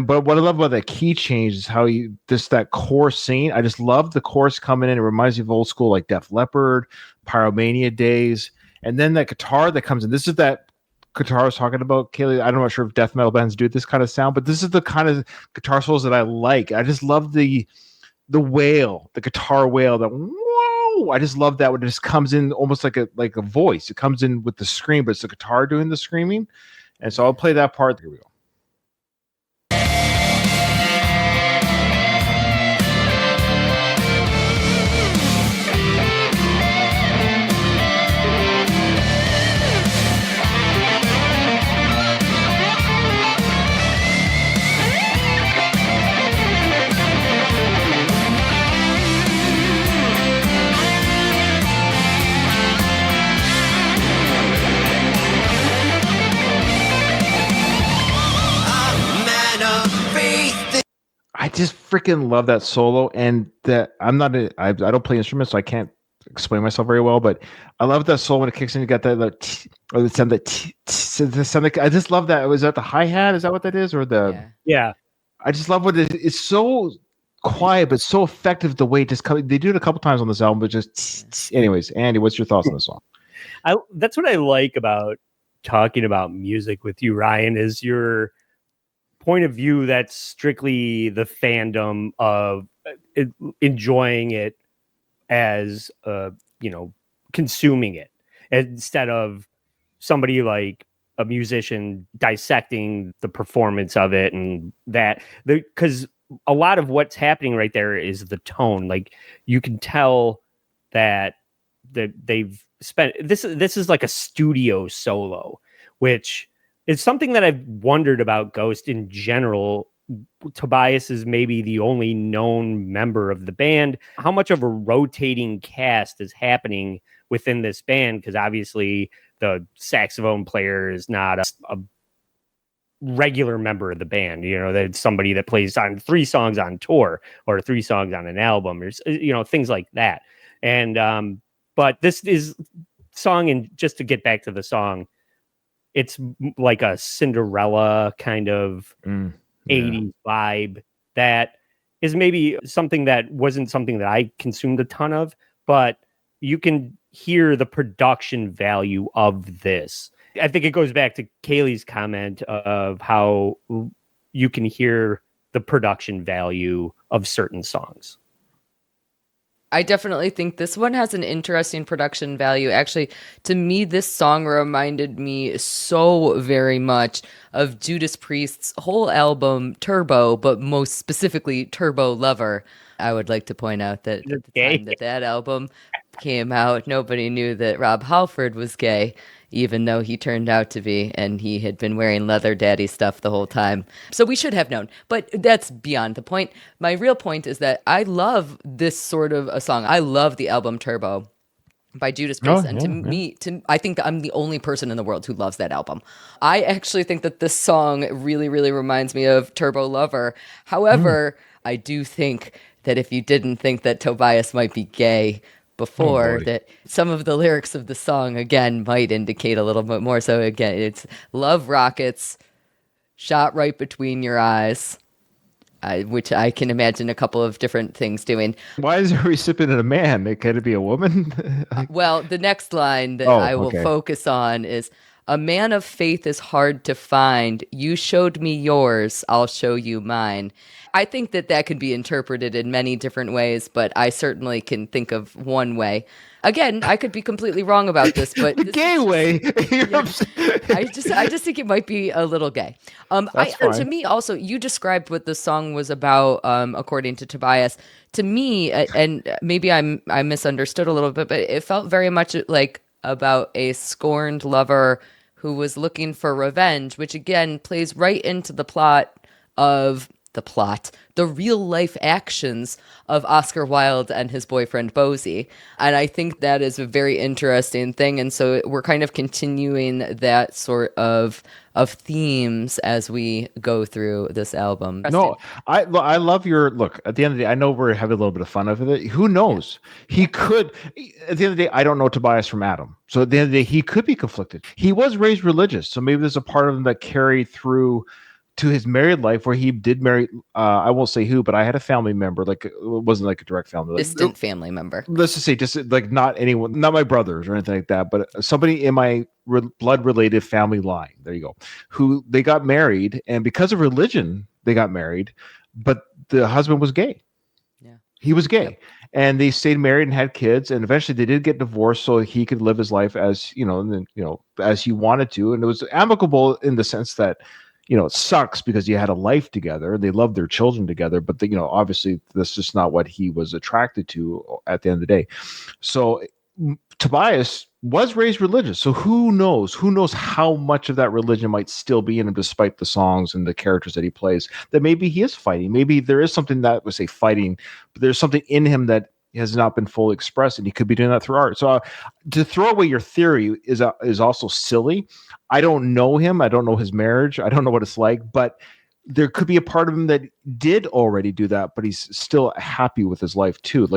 But what I love about that key change is how that chorus scene. I just love the chorus coming in. It reminds me of old school like Def Leppard, Pyromania days. And then that guitar that comes in. This is that guitar I was talking about, Cayley. I'm not sure if death metal bands do this kind of sound, but this is the kind of guitar solos that I like. I just love the wail, the guitar wail, that whoa! I just love that when it just comes in almost like a voice. It comes in with the scream, but it's the guitar doing the screaming. And so I'll play that part. Here we go. I just freaking love that solo, and that I don't play instruments, so I can't explain myself very well. But I love that solo when it kicks in. You got that or the sound that I just love that. Was that the hi hat? Is that what that is, or the yeah? I just love what it's so quiet but so effective. The way it just comes. They do it a couple times on this album, but just anyways. Andy, what's your thoughts on this song? That's what I like about talking about music with you, Ryan. Is your point of view that's strictly the fandom of enjoying it as consuming it, instead of somebody like a musician dissecting the performance of it, and that because a lot of what's happening right there is the tone. Like you can tell that they've spent this is like a studio solo, which it's something that I've wondered about Ghost in general. Tobias is maybe the only known member of the band. How much of a rotating cast is happening within this band? Because obviously the saxophone player is not regular member of the band. You know, that's somebody that plays on 3 songs on tour or 3 songs on an album, or things like that. And but this is song, and just to get back to the song, it's like a Cinderella kind of 80s vibe that is maybe something that wasn't something that I consumed a ton of, but you can hear the production value of this. I think it goes back to Cayley's comment of how you can hear the production value of certain songs. I definitely think this one has an interesting production value. Actually, to me, this song reminded me so very much of Judas Priest's whole album, Turbo, but most specifically, Turbo Lover. I would like to point out that at the time that album came out, nobody knew that Rob Halford was gay, even though he turned out to be, and he had been wearing leather daddy stuff the whole time. So we should have known, but that's beyond the point. My real point is that I love this sort of a song. I love the album Turbo by Judas Priest, I think that I'm the only person in the world who loves that album. I actually think that this song really, really reminds me of Turbo Lover. However, I do think that if you didn't think that Tobias might be gay before, that some of the lyrics of the song, again, might indicate a little bit more. So again, it's love rockets shot right between your eyes, which I can imagine a couple of different things doing. Why is there a recipient a man? Could it be a woman? Well, the next line that I will focus on is, a man of faith is hard to find. You showed me yours, I'll show you mine. I think that could be interpreted in many different ways, but I certainly can think of one way. Again, I could be completely wrong about this, but the gay way. I just think it might be a little gay. To me, also, you described what the song was about, according to Tobias. To me, and maybe I misunderstood a little bit, but it felt very much like about a scorned lover who was looking for revenge, which again plays right into the the real life actions of Oscar Wilde and his boyfriend Bosie. And I think that is a very interesting thing. And so we're kind of continuing that sort of themes as we go through this album. No, I love your look. At the end of the day, I know we're having a little bit of fun of it. Who knows? He could, at the end of the day, I don't know Tobias from Adam. So at the end of the day, he could be conflicted. He was raised religious. So maybe there's a part of him that carried through to his married life where he did marry, I won't say who, but I had a family member, like it wasn't like a direct family. Distant family member. Let's just say just like not anyone, not my brothers or anything like that, but somebody in my blood related family line, there you go, who they got married, and because of religion, they got married, but the husband was gay. Yeah. He was gay. Yep. And they stayed married and had kids, and eventually they did get divorced so he could live his life as, as he wanted to. And it was amicable in the sense that, it sucks because you had a life together. They loved their children together, but obviously that's just not what he was attracted to at the end of the day. So Tobias was raised religious. So who knows how much of that religion might still be in him, despite the songs and the characters that he plays, that maybe he is fighting. Maybe there is something that would say fighting, but there's something in him that has not been fully expressed, and he could be doing that through art. So to throw away your theory is also silly. I don't know him. I don't know his marriage. I don't know what it's like, but there could be a part of him that did already do that, but he's still happy with his life too.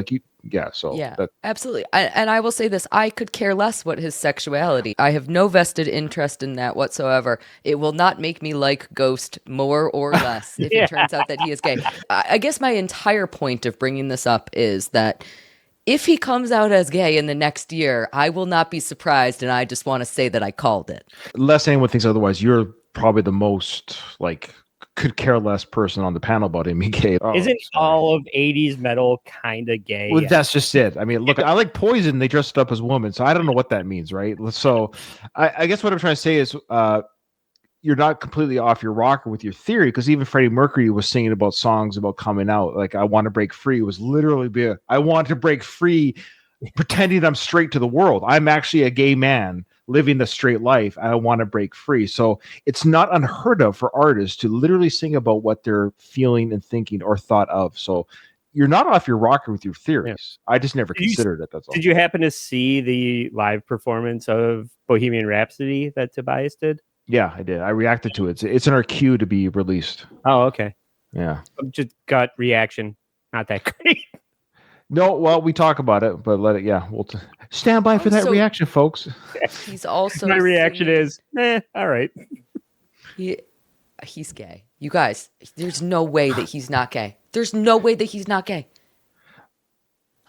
Absolutely. And I will say this, I could care less what his sexuality. I have no vested interest in that whatsoever. It will not make me like Ghost more or less if it turns out that he is gay. I guess my entire point of bringing this up is that if he comes out as gay in the next year, I will not be surprised, and I just want to say that I called it. Unless anyone thinks otherwise, you're probably the most could care less person on the panel about him being gay. Isn't all of 80s metal kind of gay? Well, that's just it. I mean, look, I like Poison. They dressed up as women, so I don't know what that means, right? So I guess what I'm trying to say is you're not completely off your rocker with your theory, because even Freddie Mercury was singing about songs about coming out. Like, I Want to Break Free was literally I want to break free, pretending I'm straight to the world. I'm actually a gay man living the straight life. I want to break free. So it's not unheard of for artists to literally sing about what they're feeling and thinking or thought of. So you're not off your rocker with your theories. Yeah. I just never considered it. That's all. Did you happen to see the live performance of Bohemian Rhapsody that Tobias did? Yeah, I did. I reacted to it. It's in our queue to be released. Oh, okay. Yeah. Just gut reaction. Not that great. No, well, we talk about it, but let it. Yeah, we'll stand by for that So- reaction, folks. He's also My reaction singing- is, all right. He's gay. You guys, there's no way that he's not gay. There's no way that he's not gay.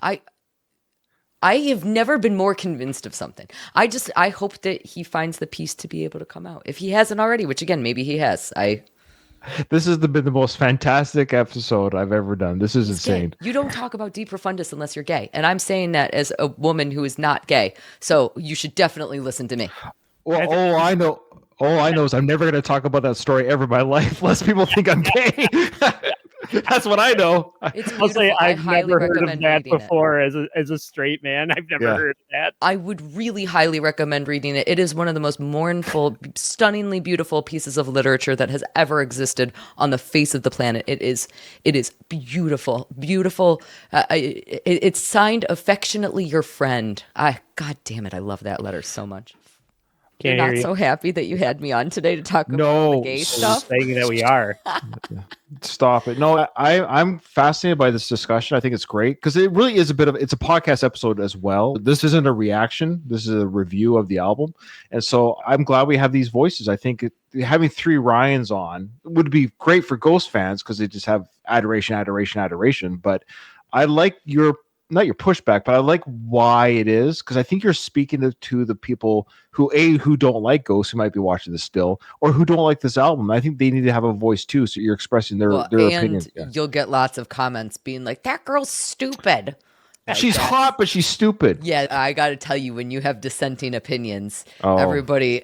I have never been more convinced of something. I hope that he finds the peace to be able to come out. If he hasn't already, which again, maybe he has. This has been the most fantastic episode I've ever done. This is insane. Gay. You don't talk about De Profundis unless you're gay. And I'm saying that as a woman who is not gay. So you should definitely listen to me. Well, all I know is I'm never going to talk about that story ever in my life, unless people think I'm gay. That's what I know. It's I'll say beautiful. I I've highly never heard of recommend that reading it. before as a straight man. I've never Yeah. heard of that. I would really highly recommend reading it. It is one of the most mournful, stunningly beautiful pieces of literature that has ever existed on the face of the planet. It is beautiful, beautiful. It's signed affectionately, your friend. God damn it, I love that letter so much. Can't You're hear not you. so happy that you had me on today to talk about No. the gay stuff. Saying that we are. Stop it. No, I'm fascinated by this discussion. I think it's great because it really is it's a podcast episode as well. This isn't a reaction. This is a review of the album. And so I'm glad we have these voices. I think having 3 Ryans on would be great for Ghost fans because they just have adoration. But I like not your pushback, but I like why it is, because I think you're speaking to the people who don't like Ghost, who might be watching this still, or who don't like this album. I think they need to have a voice too, so you're expressing their opinions. Yeah. You'll get lots of comments being like, "That girl's stupid." Like She's that. hot, but she's stupid. Yeah, I got to tell you, when you have dissenting opinions, Oh. everybody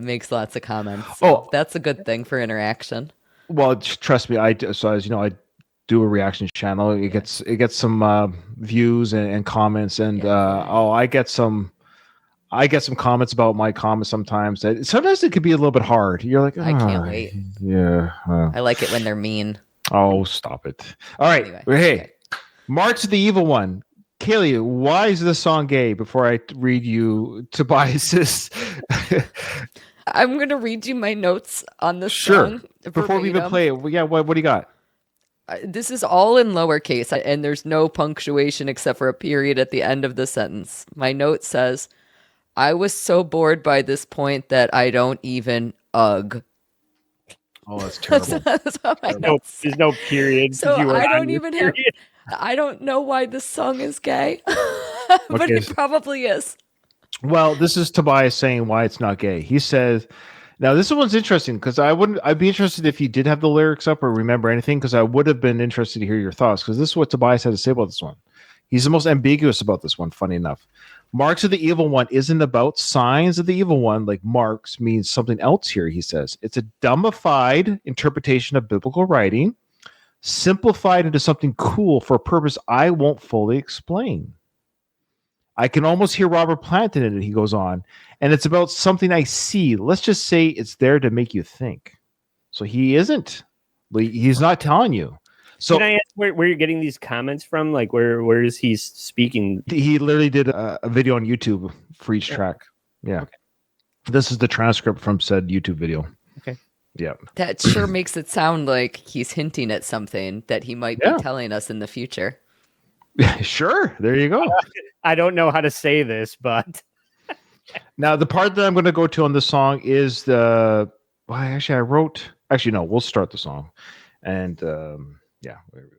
makes lots of comments. So Oh. that's a good thing for interaction. Well, trust me, I do a reaction channel. It gets some views and comments, and I get some comments about my comments sometimes. Sometimes it could be a little bit hard. You're like, I can't wait. Yeah. I like it when they're mean. Oh, stop it. All right. Anyway, Hey, okay. March of the Evil One. Kayley, why is this song gay? Before I read you Tobias's. I'm going to read you my notes on this Sure. song. Before we even verbatim. play it, yeah, what do you got? This is all in lowercase, and there's no punctuation except for a period at the end of the sentence. My note says, "I was so bored by this point that I don't even ugh." Oh, that's terrible. That's what my notes say. There's no period. 'cause So you were I on don't your even have. period. I don't know why this song is gay, but Okay. it probably is. Well, this is Tobias saying why it's not gay. He says, now this one's interesting because I'd be interested if you did have the lyrics up or remember anything, because I would have been interested to hear your thoughts, because this is what Tobias had to say about this one. He's the most ambiguous about this one, funny enough. Marks of the Evil One isn't about signs of the evil one, like marks means something else here, he says. It's a dumbified interpretation of biblical writing, simplified into something cool for a purpose I won't fully explain. I can almost hear Robert Plant in it, he goes on, and it's about something I see. Let's just say it's there to make you think. So he isn't. He's not telling you. So Can I ask where you're getting these comments from? Like, where is he speaking? he literally did a video on YouTube for each track. Yeah. Okay. This is the transcript from said YouTube video. Okay. Yeah. That sure makes it sound like he's hinting at something that he might be telling us in the future. Sure. There you go. I don't know how to say this, but Now, the part that I'm going to go to on this song is the. Well, actually, I wrote. Actually, no, we'll start the song. And yeah, there we go.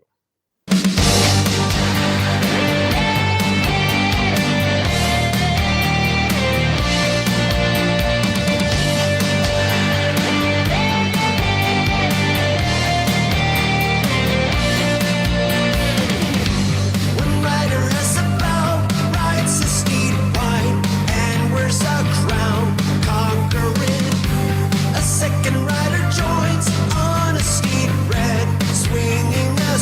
One rider has a bow, rides a steed white, and wears a crown, conquering. A second rider joins on a steed red, swinging a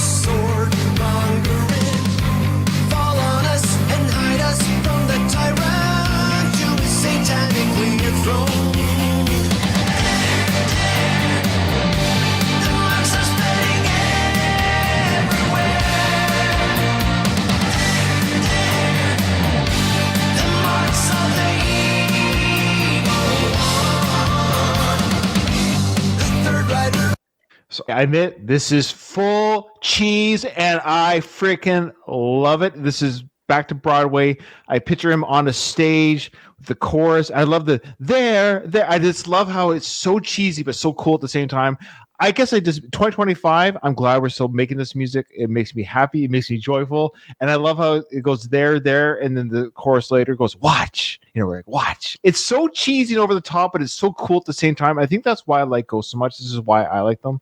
So I admit this is full cheese and I freaking love it. This is back to Broadway. I picture him on a stage with the chorus. I love the there. I just love how it's so cheesy but so cool at the same time. I guess 2025, I'm glad we're still making this music. It makes me happy. It makes me joyful. And I love how it goes there, and then the chorus later goes, watch. We're like, watch. It's so cheesy and over the top, but it's so cool at the same time. I think that's why I like Ghost so much. This is why I like them,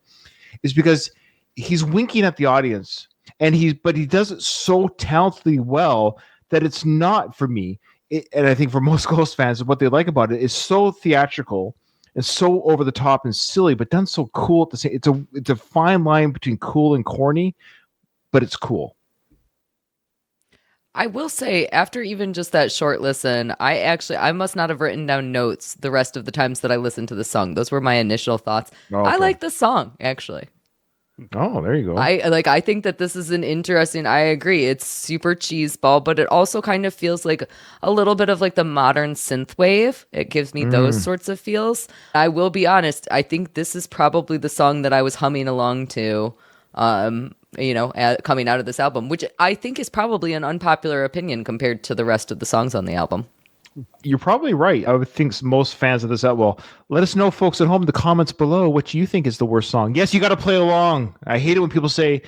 is because he's winking at the audience, but he does it so talentedly well that it's not for me. And I think for most Ghost fans, what they like about it is so theatrical. It's so over the top and silly, but done so cool at the same. It's a fine line between cool and corny, but it's cool. I will say, after even just that short listen, I must not have written down notes the rest of the times that I listened to the song. Those were my initial thoughts. Oh, okay. I like the song, actually. Oh, there you go. I think that this is an interesting, I agree. It's super cheeseball, but it also kind of feels like a little bit of like the modern synth wave. It gives me those sorts of feels. I will be honest, I think this is probably the song that I was humming along to, coming out of this album, which I think is probably an unpopular opinion compared to the rest of the songs on the album. You're probably right. I would think most fans of this album. Well, let us know, folks at home, in the comments below, what you think is the worst song. Yes, you got to play along. I hate it when people say,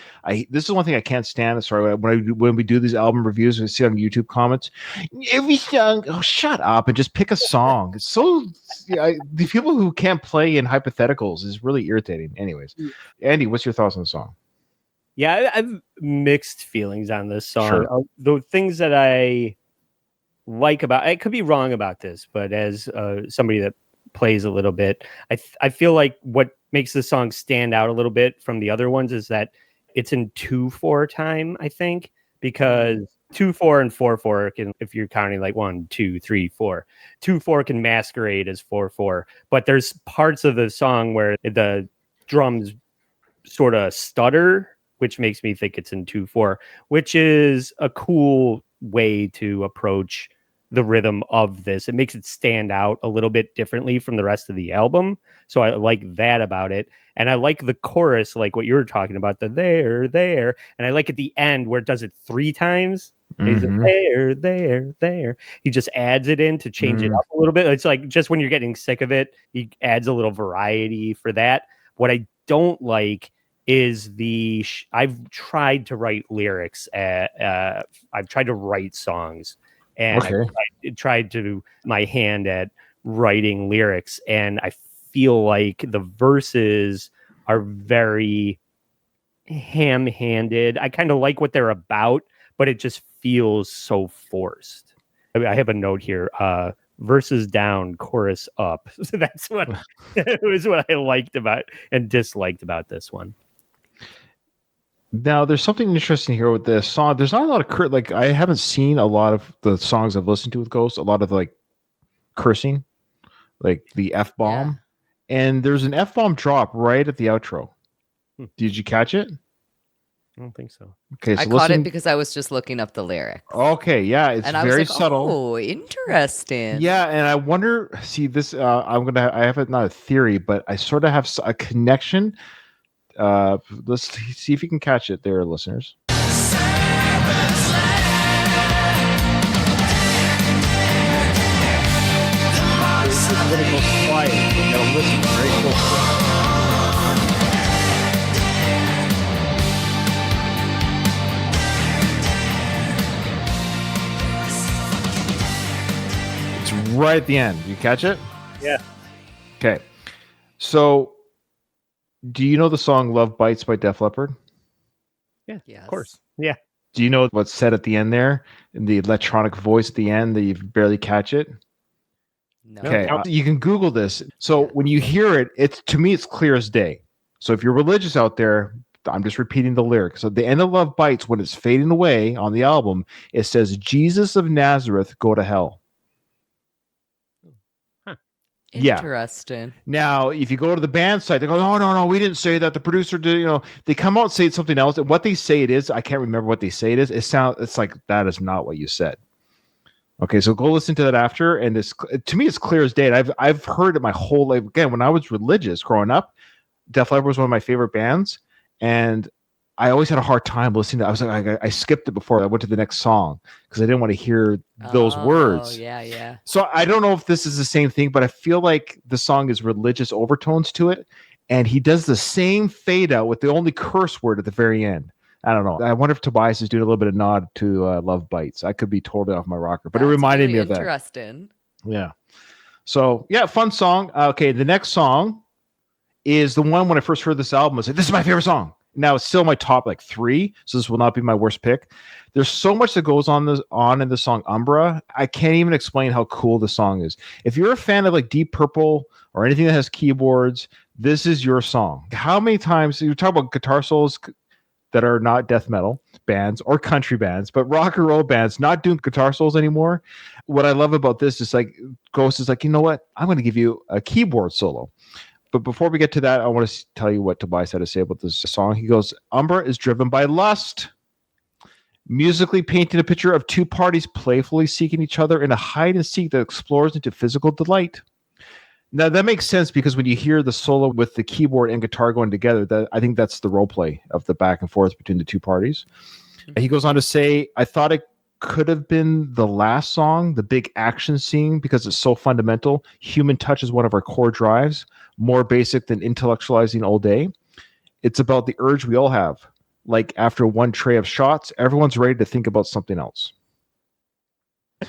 this is one thing I can't stand. Sorry, when we do these album reviews, we see on YouTube comments, every song, shut up and just pick a song. It's so, the people who can't play in hypotheticals is really irritating. Anyways, Andy, what's your thoughts on the song? Yeah, I've mixed feelings on this song. Sure. The things that I like about, I could be wrong about this, but as somebody that plays a little bit, I feel like what makes the song stand out a little bit from the other ones is that it's in 2/4 time, I think, because 2/4 and 4/4 can, if you're counting like 1, 2, 3, 4, 2/4 can masquerade as 4/4, but there's parts of the song where the drums sort of stutter, which makes me think it's in 2/4, which is a cool way to approach the rhythm of this. It makes it stand out a little bit differently from the rest of the album. So I like that about it. And I like the chorus, like what you were talking about, the there. And I like at the end where it does it 3 times. He's there. He just adds it in to change it up a little bit. It's like just when you're getting sick of it, he adds a little variety for that. What I don't like is I've tried to write lyrics. I've tried to write songs, and I tried to my hand at writing lyrics, and I feel like the verses are very ham-handed. I kind of like what they're about, but it just feels so forced. I have a note here. Verses down, chorus up. So that's what was what I liked about and disliked about this one. Now, there's something interesting here with this song. There's not a lot of like I haven't seen a lot of the songs I've listened to with Ghost. A lot of like cursing, like the F-bomb, and there's an F-bomb drop right at the outro. Did you catch it? I don't think so. Okay, so I caught it because I was just looking up the lyrics. Okay, yeah, it's and I very was like, subtle. Oh, interesting. Yeah, and I wonder. See, this I have not a theory, but I sort of have a connection. Let's see if you can catch it there, listeners. This is a little more quiet. You gotta listen very closely. It's right at the end. You catch it? Yeah. Okay. So, do you know the song "Love Bites" by Def Leppard? Yeah, Yes. of course. Yeah. Do you know what's said at the end there? In the electronic voice at the end that you barely catch it? No. Okay, you can Google this. So when you hear it, to me, it's clear as day. So if you're religious out there, I'm just repeating the lyrics. So the end of Love Bites, when it's fading away on the album, it says, "Jesus of Nazareth, go to hell." Interesting. Now, if you go to the band site, they go, "Oh, no, we didn't say that. The producer did." They come out and say something else. And what they say it is, I can't remember what they say it is. It's like that is not what you said. Okay, so go listen to that after, and to me, it's clear as day. And I've heard it my whole life. Again, when I was religious growing up, Def Leppard was one of my favorite bands, and I always had a hard time listening to it. I was like, I skipped it before I went to the next song because I didn't want to hear those words. Yeah. So I don't know if this is the same thing, but I feel like the song is religious overtones to it, and he does the same fade out with the only curse word at the very end. I don't know. I wonder if Tobias is doing a little bit of nod to Love Bites. I could be totally off my rocker, but it reminded me of that. Interesting. Yeah. So yeah, fun song. Okay, the next song is the one when I first heard this album. I was like, this is my favorite song. Now it's still my top like 3, so this will not be my worst pick. There's so much that goes on in the song Umbra. I can't even explain how cool the song is. If you're a fan of like Deep Purple or anything that has keyboards, this is your song. How many times you talk about guitar solos that are not death metal bands or country bands, but rock and roll bands not doing guitar solos anymore? What I love about this is like Ghost is like, you know what? I'm going to give you a keyboard solo. But before we get to that, I want to tell you what Tobias had to say about this song. He goes, Umbra is driven by lust, musically painting a picture of two parties playfully seeking each other in a hide and seek that explores into physical delight. Now, that makes sense because when you hear the solo with the keyboard and guitar going together, I think that's the role play of the back and forth between the two parties. He goes on to say, I thought it could have been the last song, the big action scene, because it's so fundamental. Human touch is one of our core drives, more basic than intellectualizing all day. It's about the urge we all have. Like after one tray of shots, everyone's ready to think about something else.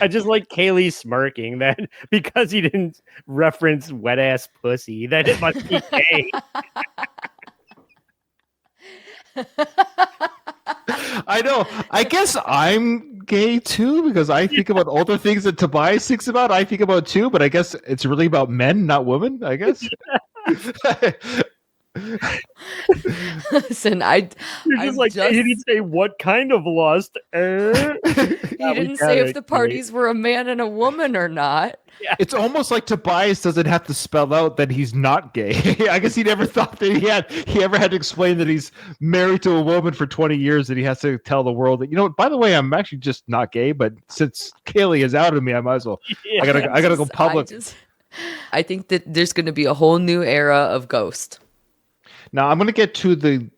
I just like Cayley smirking that because he didn't reference wet ass pussy, that it must be gay. I know. I guess I'm gay too because I think about all the things that Tobias thinks about. I think about too, but I guess it's really about men, not women. I guess. Listen, You're just like, he didn't say what kind of lust. He didn't say if the parties were a man and a woman or not. Yeah. It's almost like Tobias doesn't have to spell out that he's not gay. I guess he never thought that he ever had to explain that he's married to a woman for 20 years, that he has to tell the world that, you know, by the way, I'm actually just not gay, but since Cayley is out of me, I might as well. Yeah. I gotta go public. I think that there's going to be a whole new era of Ghost. Now I'm going to get to the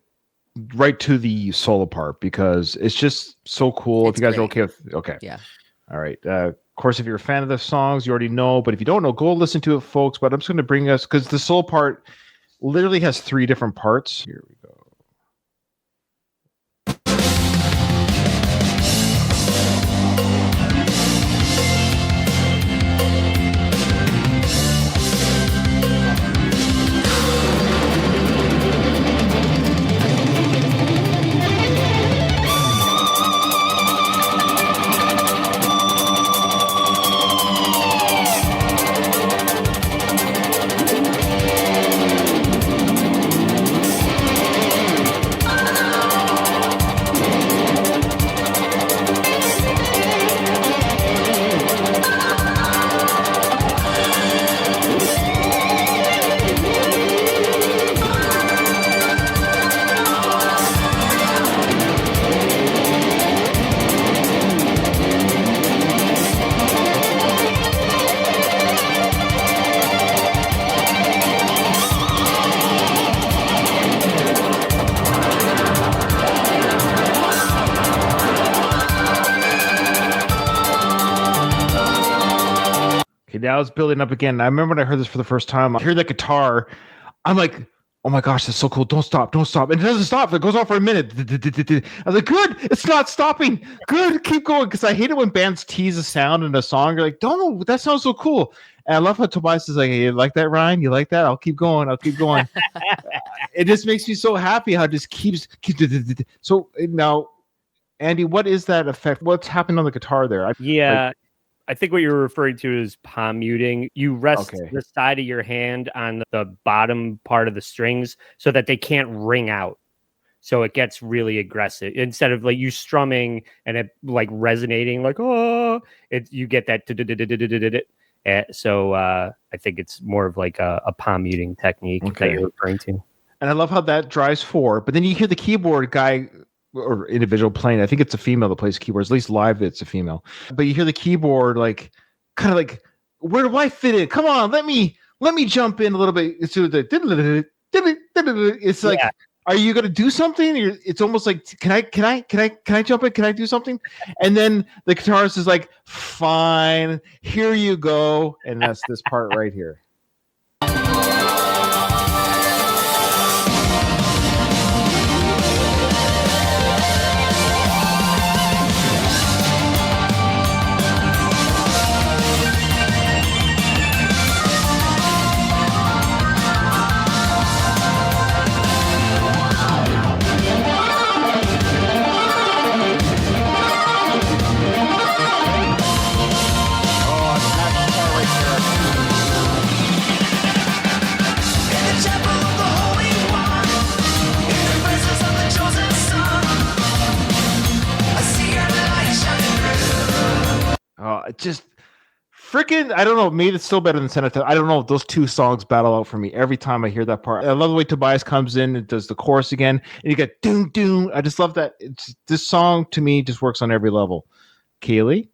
solo part because it's just so cool. It's if you guys great. are okay with, okay. Yeah. All right. Of course, if you're a fan of the songs, you already know, but if you don't know, go listen to it, folks. But I'm just going to bring us, because the solo part literally has 3 different parts. Here we go. Now it's building up again. I remember when I heard this for the first time, I hear that guitar. I'm like, oh my gosh, that's so cool. Don't stop. And it doesn't stop. It goes on for a minute. I was like, good. It's not stopping. Good. Keep going. Because I hate it when bands tease a sound in a song. You're like, don't. That sounds so cool. And I love how Tobias is like, hey, you like that, Ryan? You like that? I'll keep going. It just makes me so happy how it just keeps. So now, Andy, what is that effect? What's happening on the guitar there? I think what you're referring to is palm muting. You rest the side of your hand on the bottom part of the strings so that they can't ring out. So it gets really aggressive. Instead of like you strumming and it like resonating like, you get that. So I think it's more of like a palm muting technique that you're referring to. And I love how that drives 4. But then you hear the keyboard guy or individual playing. I think it's a female that plays keyboards, at least live it's a female. But you hear the keyboard like kind of like, where do I fit in? Come on, let me jump in a little bit. It's the it's like, Yeah. are you gonna do something? It's almost like, can I jump in? Can I do something? And then the guitarist is like, fine, here you go, and that's this part right here. In the chapel of the Holy One, in the presence of the chosen Son, I see your light shining through. Just freaking, I don't know, maybe it's still better than Cenotaph. I don't know. Those two songs battle out for me every time I hear that part. I love the way Tobias comes in and does the chorus again, and you get doom doom. I just love that. This song to me just works on every level. Cayley?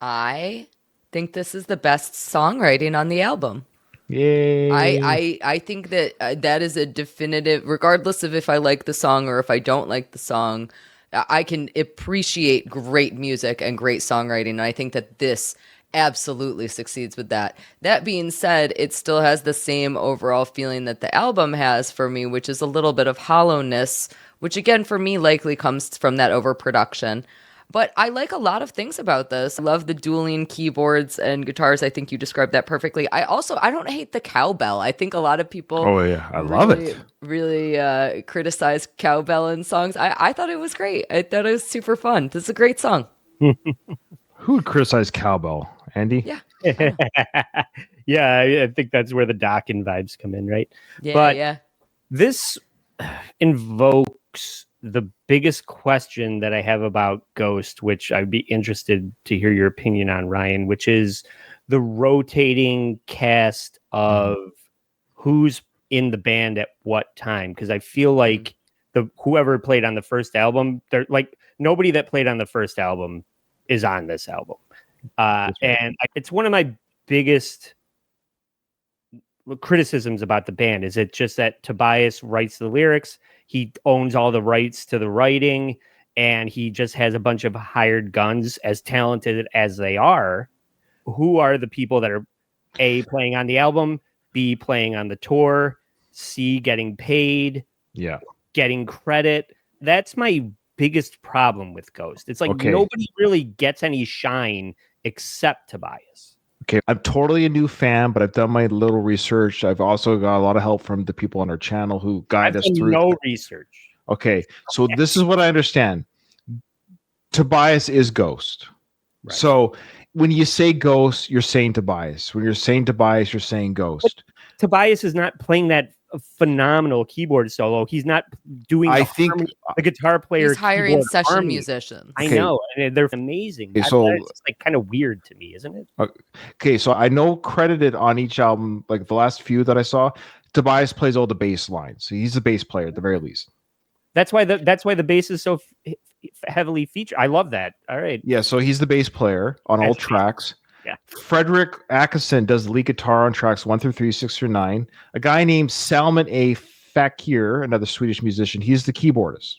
I think this is the best songwriting on the album. Yay. I think that that is a definitive, regardless of if I like the song or if I don't like the song, I can appreciate great music and great songwriting. And I think that this absolutely succeeds with that. That being said, it still has the same overall feeling that the album has for me, which is a little bit of hollowness, which again, for me, likely comes from that overproduction. But I like a lot of things about this. I love the dueling keyboards and guitars. I think you described that perfectly. I don't hate the cowbell. I think a lot of people I love it. really criticize cowbell in songs. I thought it was great. I thought it was super fun. This is a great song. Who would criticize cowbell? Andy? Yeah. Yeah, I think that's where the Dokken vibes come in, right? Yeah, But yeah. this invokes the biggest question that I have about Ghost, which I'd be interested to hear your opinion on, Ryan, which is the rotating cast of who's in the band at what time. Because I feel like whoever played on the first album, they're like nobody that played on the first album is on this album. And it's one of my biggest criticisms about the band. Is it just that Tobias writes the lyrics, he owns all the rights to the writing, and he just has a bunch of hired guns, as talented as they are? Who are the people that are A, playing on the album, B, playing on the tour, C, getting paid, getting credit? That's my biggest problem with Ghost. It's like nobody really gets any shine except Tobias. Okay, I'm totally a new fan, but I've done my little research. I've also got a lot of help from the people on our channel who guide us through. No research. Okay, so this is what I understand. Tobias is Ghost. Right. So when you say Ghost, you're saying Tobias. When you're saying Tobias, you're saying Ghost. But Tobias is not playing that phenomenal keyboard solo. He's not doing the guitar player. He's hiring session musicians. I know, and they're amazing. Okay, so it's like kind of weird to me, isn't it? Okay, so I know credited on each album, like the last few that I saw, Tobias plays all the bass lines. So he's the bass player at the very least. That's why the bass is so heavily featured. I love that. All right. Yeah, so he's the bass player on all tracks. Yeah. Frederick Atkinson does the lead guitar on tracks 1 through 3, 6 through 9. A guy named Salman A. Fakir, another Swedish musician, he's the keyboardist.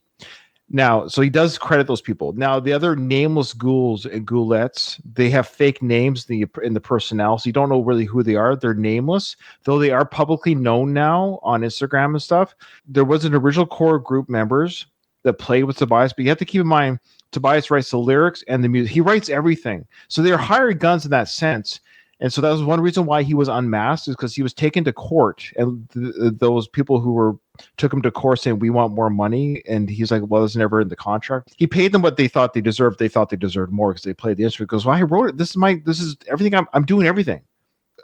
Now, so he does credit those people. Now, the other nameless ghouls and ghoulettes, they have fake names in the personnel, so you don't know really who they are. They're nameless, though they are publicly known now on Instagram and stuff. There was an original core group members that played with Tobias, but you have to keep in mind, Tobias writes the lyrics and the music. He writes everything. So they're hired guns in that sense. And so that was one reason why he was unmasked, is because he was taken to court, and those people who took him to court saying, we want more money. And he's like, well, it's never in the contract. He paid them what they thought they deserved. They thought they deserved more because they played the instrument. He goes, well, I wrote it. This is everything. I'm doing everything.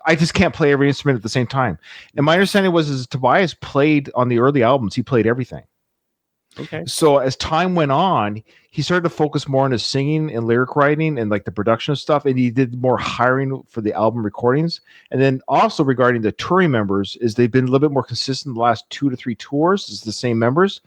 I just can't play every instrument at the same time. And my understanding was Tobias played on the early albums. He played everything. Okay. So as time went on, he started to focus more on his singing and lyric writing and like the production stuff, and he did more hiring for the album recordings. And then also regarding the touring members, is they've been a little bit more consistent the last 2 to 3 tours. It's the same members,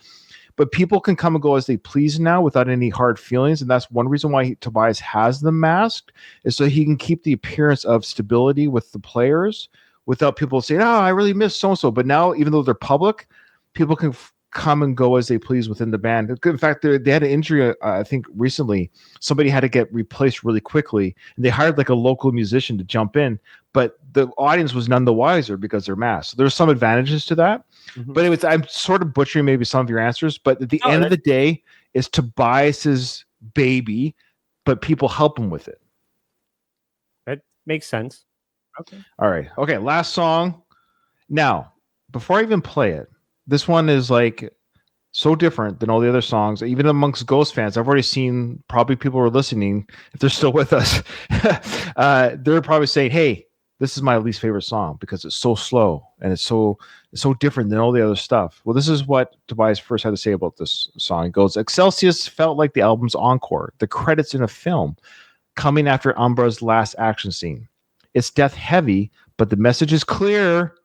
but people can come and go as they please now without any hard feelings. And that's one reason why Tobias has them masked, is so he can keep the appearance of stability with the players without people saying, oh, I really miss so-and-so. But now, even though they're public, people can come and go as they please within the band. In fact, they had an injury, I think recently. Somebody had to get replaced really quickly, and they hired like a local musician to jump in, but the audience was none the wiser because they're masked. So there's some advantages to that. Mhm. But anyways, I'm sort of butchering maybe some of your answers, but at the end of the day, it's Tobias's baby, but people help him with it. That makes sense. Okay. All right. Okay, last song. Now, before I even play it, this one is like so different than all the other songs. Even amongst Ghost fans, I've already seen probably people who are listening, if they're still with us, they're probably saying, hey, this is my least favorite song because it's so slow and it's so different than all the other stuff. Well, this is what Tobias first had to say about this song. He goes, Excelsius felt like the album's encore, the credits in a film coming after Umbra's last action scene. It's death heavy, but the message is clear.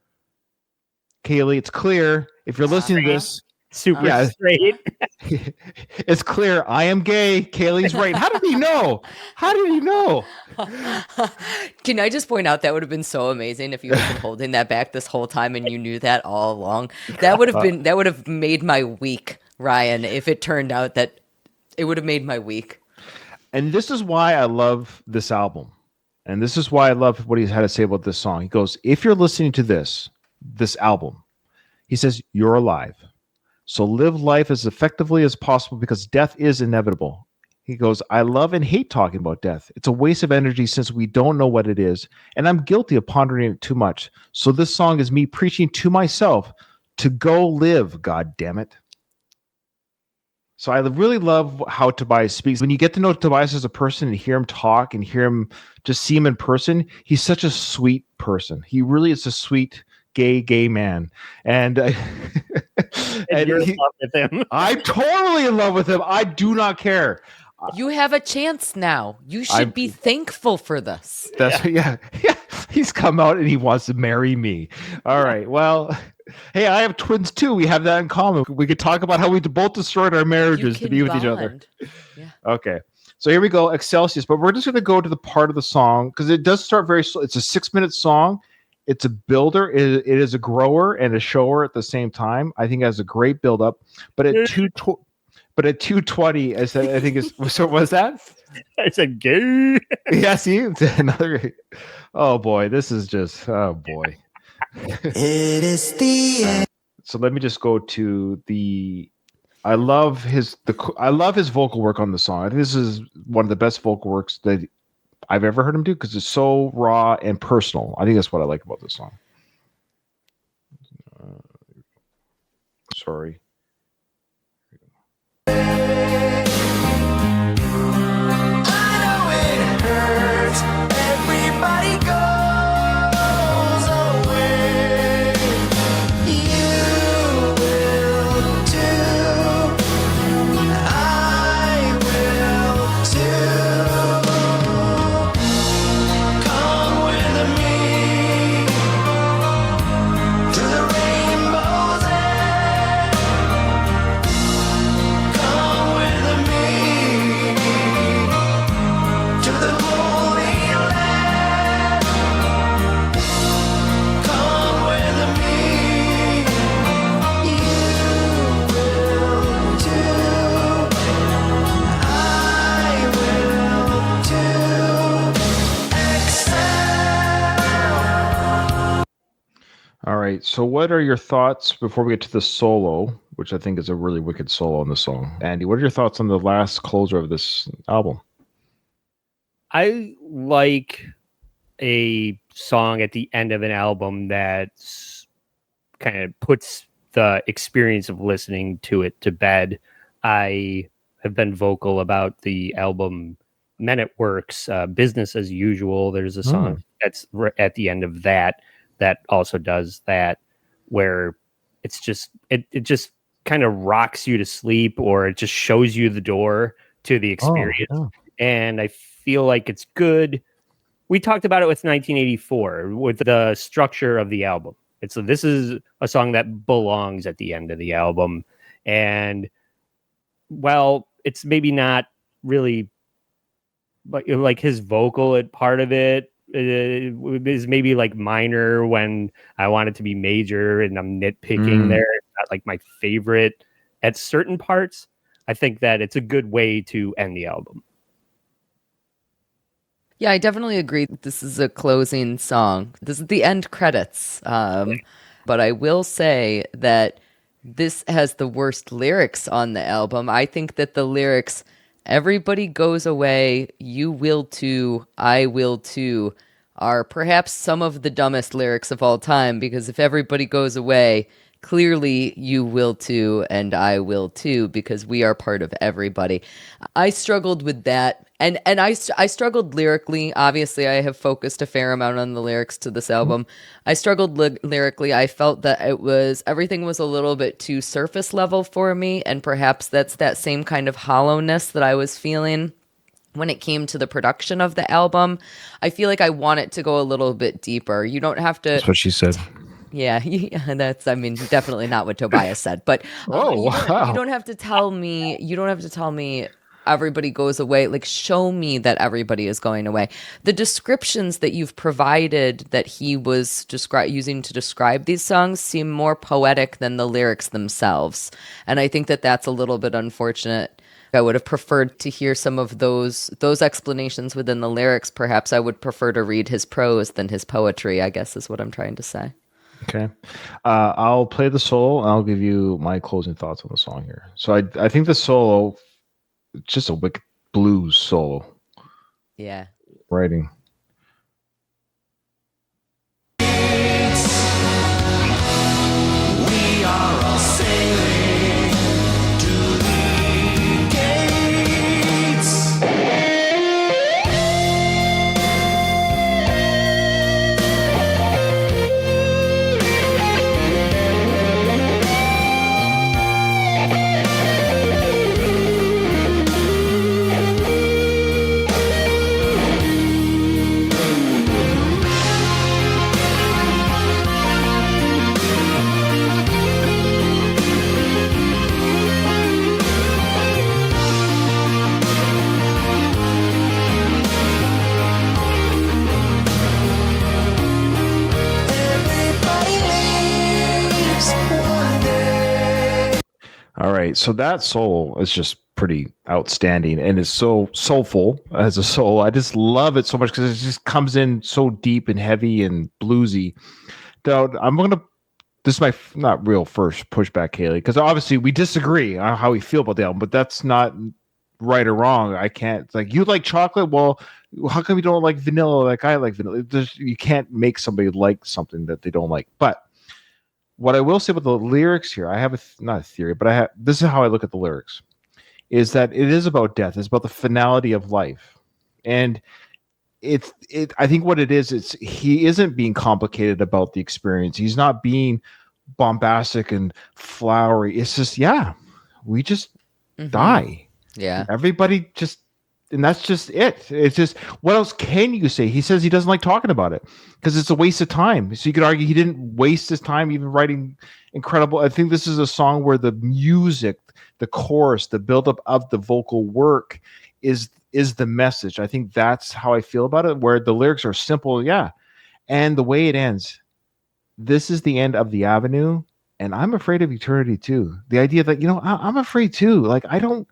Cayley, it's clear. If you're listening to this, Super straight. it's clear. I am gay. Cayley's right. How did he know? How did he know? Can I just point out that would have been so amazing if you had been holding that back this whole time and you knew that all along. That would have made my week, Ryan, if it turned out that it would have made my week. And this is why I love this album. And this is why I love what he's had to say about this song. He goes, if you're listening to this album, he says, you're alive. So live life as effectively as possible because death is inevitable. He goes, I love and hate talking about death. It's a waste of energy since we don't know what it is. And I'm guilty of pondering it too much. So this song is me preaching to myself to go live, God damn it. So I really love how Tobias speaks. When you get to know Tobias as a person and hear him talk and hear him, just see him in person, he's such a sweet person. He really is a sweet gay man. And, and you're in love with him. I'm totally in love with him. I do not care. You have a chance now. You should be thankful for this. That's yeah. He's come out and he wants to marry me. All right. Well, hey, I have twins too. We have that in common. We could talk about how we both destroyed our marriages to be with each other. Yeah. Okay. So here we go, Excelsius. But we're just going to go to the part of the song because it does start very slow. It's a 6-minute song. It's a builder. It is a grower and a shower at the same time. I think it has a great build up. But at 2:20, I think is so. Was that? I said gay. Yeah. See, another. Oh boy, this is just. Oh boy. It is the end. So let me just go to the. I love his vocal work on the song. I think this is one of the best vocal works that I've ever heard him do because it's so raw and personal. I think that's what I like about this song. Sorry. I know it hurts. Everybody goes away. You will too. I will too. Come with me to the rainbow's end. Come with me to the Holy Land. Come with me, you will too. I will too. Excel. All right. So, what are your thoughts before we get to the solo, which I think is a really wicked solo in the song? Andy, what are your thoughts on the last closer of this album? I like a song at the end of an album that kind of puts the experience of listening to it to bed. I have been vocal about the album Men at Work's Business as Usual. There's a song that's at the end of that also does that, where it's just it just kind of rocks you to sleep, or it just shows you the door to the experience. And I feel like it's good. We talked about it with 1984 with the structure of the album. This is a song that belongs at the end of the album. And while it's maybe not really like his vocal at part of it is maybe like minor when I want it to be major and I'm nitpicking there. It's not like my favorite at certain parts, I think that it's a good way to end the album. Yeah, I definitely agree. This is a closing song. This is the end credits. But I will say that this has the worst lyrics on the album. I think that the lyrics, everybody goes away, you will too, I will too, are perhaps some of the dumbest lyrics of all time, because if everybody goes away, clearly you will too, and I will too, because we are part of everybody. I struggled with that. And I struggled lyrically. Obviously, I have focused a fair amount on the lyrics to this album. I struggled lyrically. I felt that everything was a little bit too surface level for me, and perhaps that's that same kind of hollowness that I was feeling when it came to the production of the album. I feel like I want it to go a little bit deeper. You don't have to. That's what she said. Yeah, that's, I mean, definitely not what Tobias said, but you don't have to tell me, everybody goes away. Like, show me that everybody is going away. The descriptions that you've provided that he was using to describe these songs seem more poetic than the lyrics themselves. And I think that that's a little bit unfortunate. I would have preferred to hear some of those explanations within the lyrics. Perhaps I would prefer to read his prose than his poetry, I guess is what I'm trying to say. Okay. I'll play the solo and I'll give you my closing thoughts on the song here. So I think the solo, it's just a wicked blues solo. Yeah. Writing. We are all sailing to the gates. All right. So that solo is just pretty outstanding and it's so soulful as a solo. I just love it so much because it just comes in so deep and heavy and bluesy. Now, this is my not real first pushback, Cayley, because obviously we disagree on how we feel about the album, but that's not right or wrong. I can't, it's like, you like chocolate? Well, how come you don't like vanilla like I like vanilla? You can't make somebody like something that they don't like. But what I will say about the lyrics here, I have not a theory, but this is how I look at the lyrics, is that it is about death. It's about the finality of life. And I think what it is, he isn't being complicated about the experience. He's not being bombastic and flowery. It's just, we just die. Yeah. Everybody just, and that's just it. It's just, what else can you say? He says he doesn't like talking about it because it's a waste of time. So you could argue he didn't waste his time even writing incredible. I think this is a song where the music, the chorus, the buildup of the vocal work is the message. I think that's how I feel about it, where the lyrics are simple. Yeah. And the way it ends, this is the end of the avenue. And I'm afraid of eternity too. The idea that, I'm afraid too. Like, I don't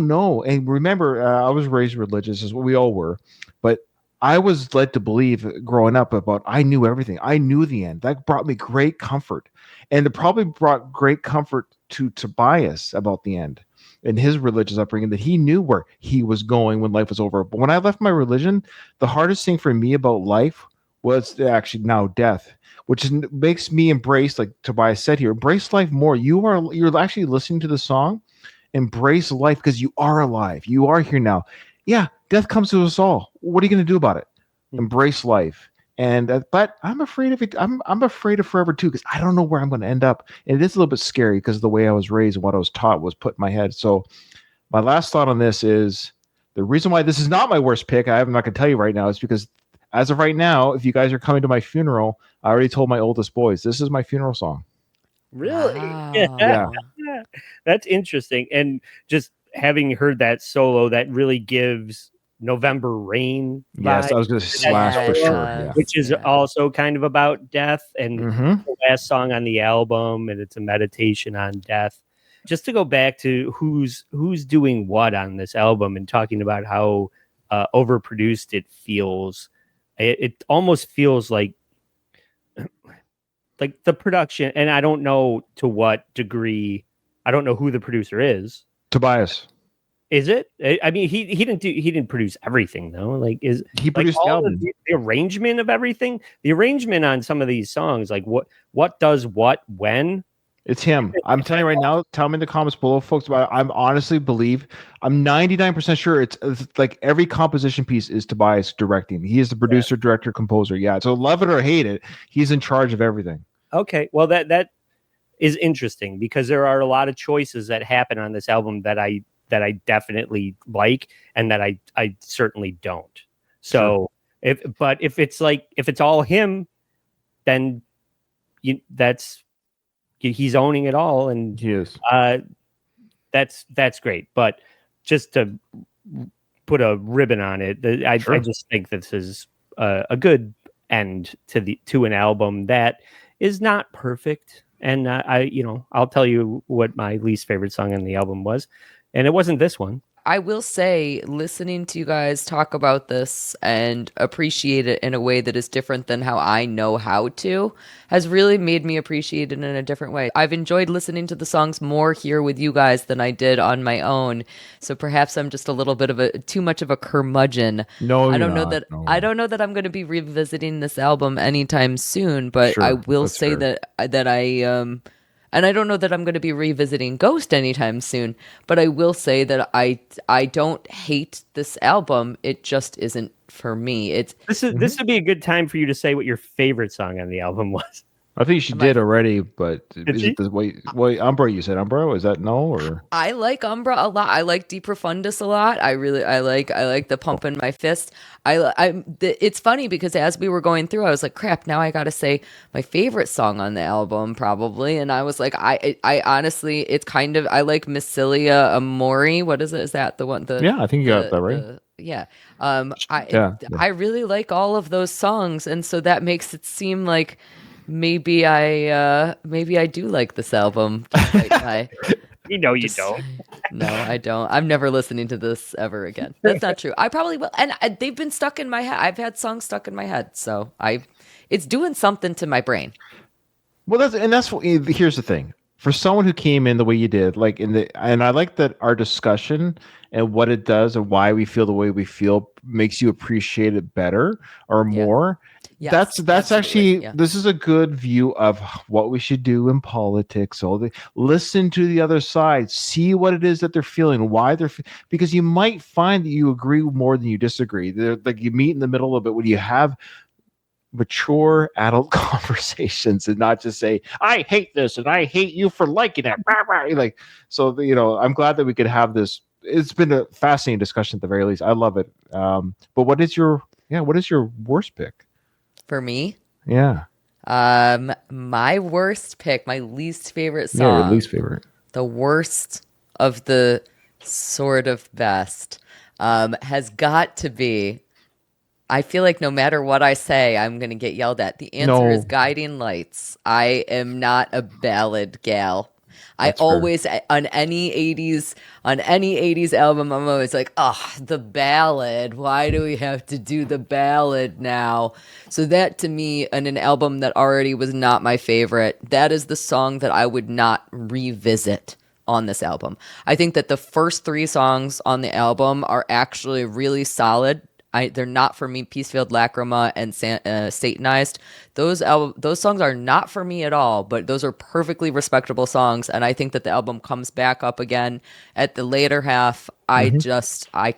know. And remember, I was raised religious, as we all were, but I was led to believe growing up I knew everything. I knew the end. That brought me great comfort. And it probably brought great comfort to Tobias about the end and his religious upbringing, that he knew where he was going when life was over. But when I left my religion, the hardest thing for me about life was actually now death, which makes me embrace, like Tobias said here, embrace life more. You're actually listening to the song. Embrace life because you are alive. You are here now. Yeah, death comes to us all. What are you going to do about it? Embrace life. And but I'm afraid of it. I'm afraid of forever too because I don't know where I'm going to end up. And it is a little bit scary because the way I was raised and what I was taught was put in my head. So my last thought on this is the reason why this is not my worst pick. I'm not going to tell you right now. Is because as of right now, if you guys are coming to my funeral, I already told my oldest boys this is my funeral song. Really? Wow. Yeah. That's interesting. And just having heard that solo, that really gives November Rain Yes, vibe, I was going to slash for sure. Yeah. which is also kind of about death, and Mhm. the last song on the album, and it's a meditation on death. Just to go back to who's doing what on this album and talking about how overproduced it feels, it almost feels like the production, and I don't know to what degree, I don't know who the producer is. Tobias. Is it? I mean, he didn't produce everything though. Like, is He produced all the of album. the arrangement of everything? The arrangement on some of these songs, like what does what when? It's him. I'm telling you right now. Tell me in the comments below, folks. About I'm honestly believe. I'm 99% sure it's like every composition piece is Tobias directing. He is the producer, director, composer. Yeah. So love it or hate it, he's in charge of everything. Okay, well that is interesting because there are a lot of choices that happen on this album that I definitely like and that I certainly don't. So if it's all him, then he's owning it all, and He is. that's great. But just to put a ribbon on it, I just think this is a good end to an album that is not perfect. And I'll tell you what my least favorite song on the album was, and it wasn't this one. I will say, listening to you guys talk about this and appreciate it in a way that is different than how I know how to has really made me appreciate it in a different way. I've enjoyed listening to the songs more here with you guys than I did on my own. So perhaps I'm just a little bit of too much of a curmudgeon. No, I you're don't know not. that No. I don't know that I'm going to be revisiting this album anytime soon, but Sure, I will that's say fair. that I and I don't know that I'm going to be revisiting Ghost anytime soon, but I will say that I don't hate this album. It just isn't for me. This would be a good time for you to say what your favorite song on the album was. I think she did already, but is she? it the wait, Umbra? You said Umbra? Is that no or? I like Umbra a lot. I like Deep Profundis a lot. I like the Pump in My Fist. It's funny because as we were going through, I was like, crap, now I got to say my favorite song on the album probably. And I was like, I honestly, it's kind of, I like Missilia Amori. What is it? Is that the one? Yeah, I think you got that right. Yeah. Yeah. I really like all of those songs. And so that makes it seem like maybe I do like this album. Despite my, You don't. no, I don't. I'm never listening to this ever again. That's not true. I probably will. And they've been stuck in my head. I've had songs stuck in my head. So it's doing something to my brain. Well, here's the thing. For someone who came in the way you did, and I like that our discussion and what it does and why we feel the way we feel makes you appreciate it better or more. Yes, That's absolutely. actually this is a good view of what we should do in politics. Listen to the other side, see what it is that they're feeling, why because you might find that you agree more than you disagree. Like you meet in the middle of it when you have mature adult conversations and not just say I hate this and I hate you for liking it. I'm glad that we could have this. It's been a fascinating discussion at the very least. I love it. But what is your worst pick? For me, Yeah. my worst pick, my least favorite Yeah, your song, least favorite. the worst of the sort of best, has got to be. I feel like no matter what I say, I'm going to get yelled at. The answer is Guiding Lights. I am not a ballad gal. That's I always on any 80s album, I'm always like, oh, the ballad. Why do we have to do the ballad now? So that to me, in an album that already was not my favorite, that is the song that I would not revisit on this album. I think that the first 3 songs on the album are actually really solid. They're not for me. Peacefield, Lachryma, and Satanized. Those songs are not for me at all, but those are perfectly respectable songs. And I think that the album comes back up again at the later half. I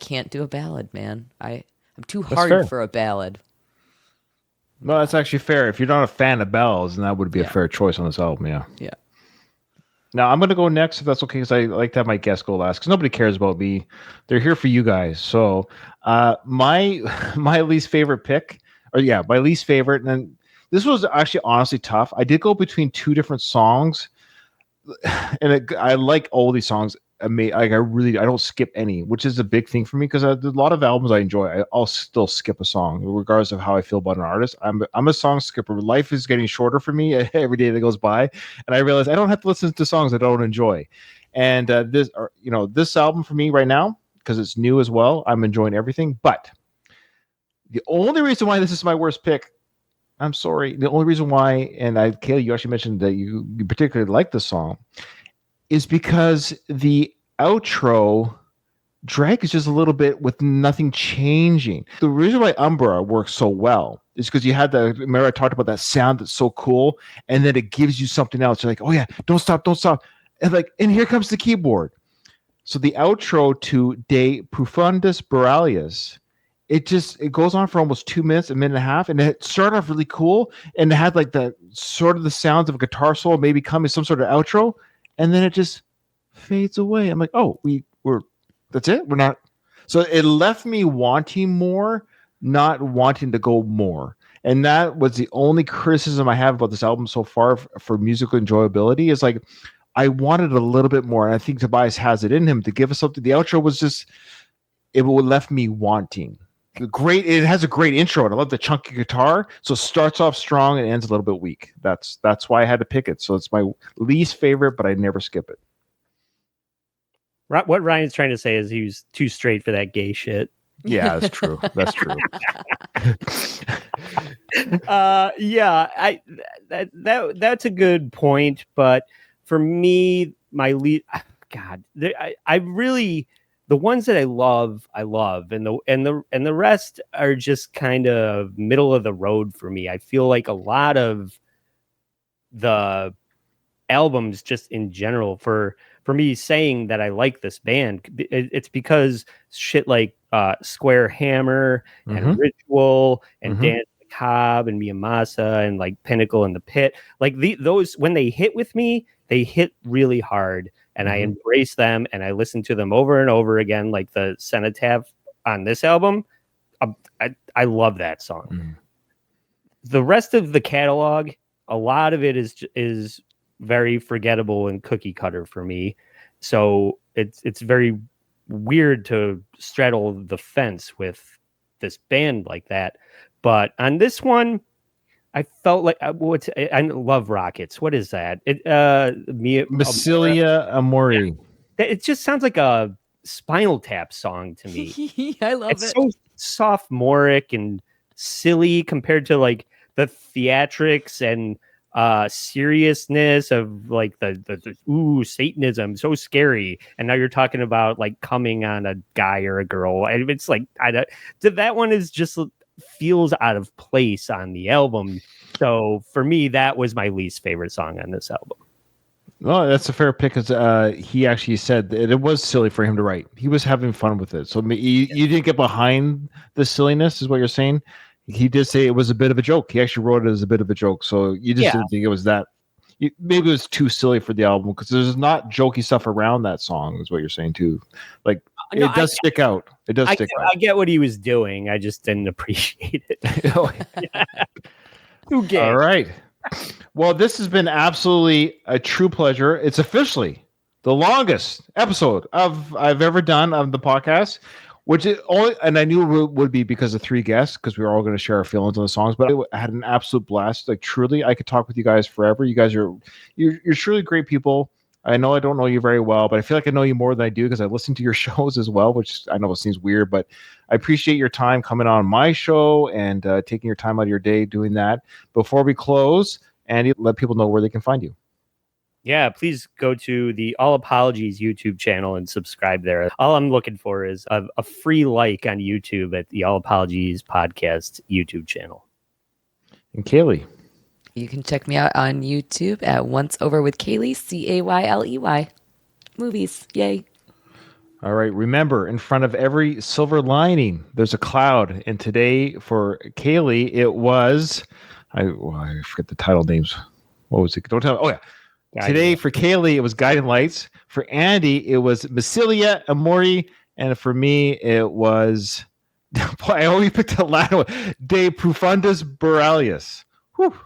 can't do a ballad, man. I'm too hard for a ballad. No, that's actually fair. If you're not a fan of ballads, then that would be a fair choice on this album. Yeah. Yeah. Now I'm going to go next if that's okay, because I like to have my guests go last because nobody cares about me. They're here for you guys. So my least favorite pick, my least favorite, and then this was actually honestly tough. I did go between 2 different songs, and I like all these songs. I don't skip any, which is a big thing for me because there's a lot of albums I enjoy. I'll still skip a song regardless of how I feel about an artist. I'm a song skipper. Life is getting shorter for me every day that goes by, and I realize I don't have to listen to songs I don't enjoy. And this album for me right now, because it's new as well, I'm enjoying everything. But the only reason why this is my worst pick, I'm sorry, the only reason why, and Cayley, you actually mentioned that you particularly like the song, is because the outro drags just a little bit with nothing changing. The reason why Umbra works so well is because you had remember I talked about that sound that's so cool, and then it gives you something else. You're like, oh yeah, don't stop. And here comes the keyboard. So the outro to De Profundis Borealis, it goes on for almost 2 minutes, a minute and a half, and it started off really cool, and it had like the sort of the sounds of a guitar solo maybe coming some sort of outro, and then it just fades away. I'm like, oh, that's it? We're not. So it left me wanting more, not wanting to go more. And that was the only criticism I have about this album so far for musical enjoyability, is like, I wanted a little bit more. And I think Tobias has it in him to give us something. The outro was just, it left me wanting. Great. It has a great intro, and I love the chunky guitar. So it starts off strong and ends a little bit weak. That's why I had to pick it. So it's my least favorite, but I never skip it. What Ryan's trying to say is he was too straight for that gay shit. Yeah, that's true. That's true. That's a good point. But for me, my lead, God, I really, the ones that I love, and the rest are just kind of middle of the road for me. I feel like a lot of the albums, just in general, for me saying that I like this band, it's because shit like Square Hammer and Ritual and Dance Macabre and Miyamasa and like Pinnacle and the Pit, like those, when they hit with me, they hit really hard, and I embrace them and I listen to them over and over again, like the Cenotaph on this album. I love that song. The rest of the catalog, a lot of it is very forgettable and cookie cutter for me. So it's very weird to straddle the fence with this band like that. But on this one, I felt like I love Rockets. What is that? Missilia Amori. Yeah. It just sounds like a Spinal Tap song to me. I love it's it. so sophomoric and silly compared to like the theatrics and seriousness of like the Satanism, so scary. And now you're talking about like coming on a guy or a girl, and it's like that one is just feels out of place on the album. So for me, that was my least favorite song on this album. Well, that's a fair pick, because he actually said that it was silly for him to write. He was having fun with it. So you didn't get behind the silliness, is what you're saying? He did say it was a bit of a joke. He actually wrote it as a bit of a joke. So you just didn't think it was that. Maybe it was too silly for the album, because there's not jokey stuff around that song, is what you're saying too. Like, no, it does stick out. It does stick out. I get what he was doing. I just didn't appreciate it. Who gave? All right. Well, this has been absolutely a true pleasure. It's officially the longest episode I've ever done of the podcast, which is only, and I knew it would be because of 3 guests, because we were all going to share our feelings on the songs. But I had an absolute blast. Like, truly, I could talk with you guys forever. You guys you're truly great people. I know I don't know you very well, but I feel like I know you more than I do because I listen to your shows as well, which I know it seems weird, but I appreciate your time coming on my show and taking your time out of your day doing that. Before we close, Andy, let people know where they can find you. Yeah, please go to the All Apologies YouTube channel and subscribe there. All I'm looking for is a free like on YouTube at the All Apologies Podcast YouTube channel. And Cayley. You can check me out on YouTube at Once Over with Cayley, Cayley. Movies, yay. All right. Remember, in front of every silver lining, there's a cloud. And today for Cayley, it was, I forget the title names. What was it? Don't tell me. Oh, yeah. Today for Cayley, it was Guiding Lights. For Andy, it was Missilia Amori. And for me, it was, boy, I only picked the Latin one, De Profundis Borealis. Whew.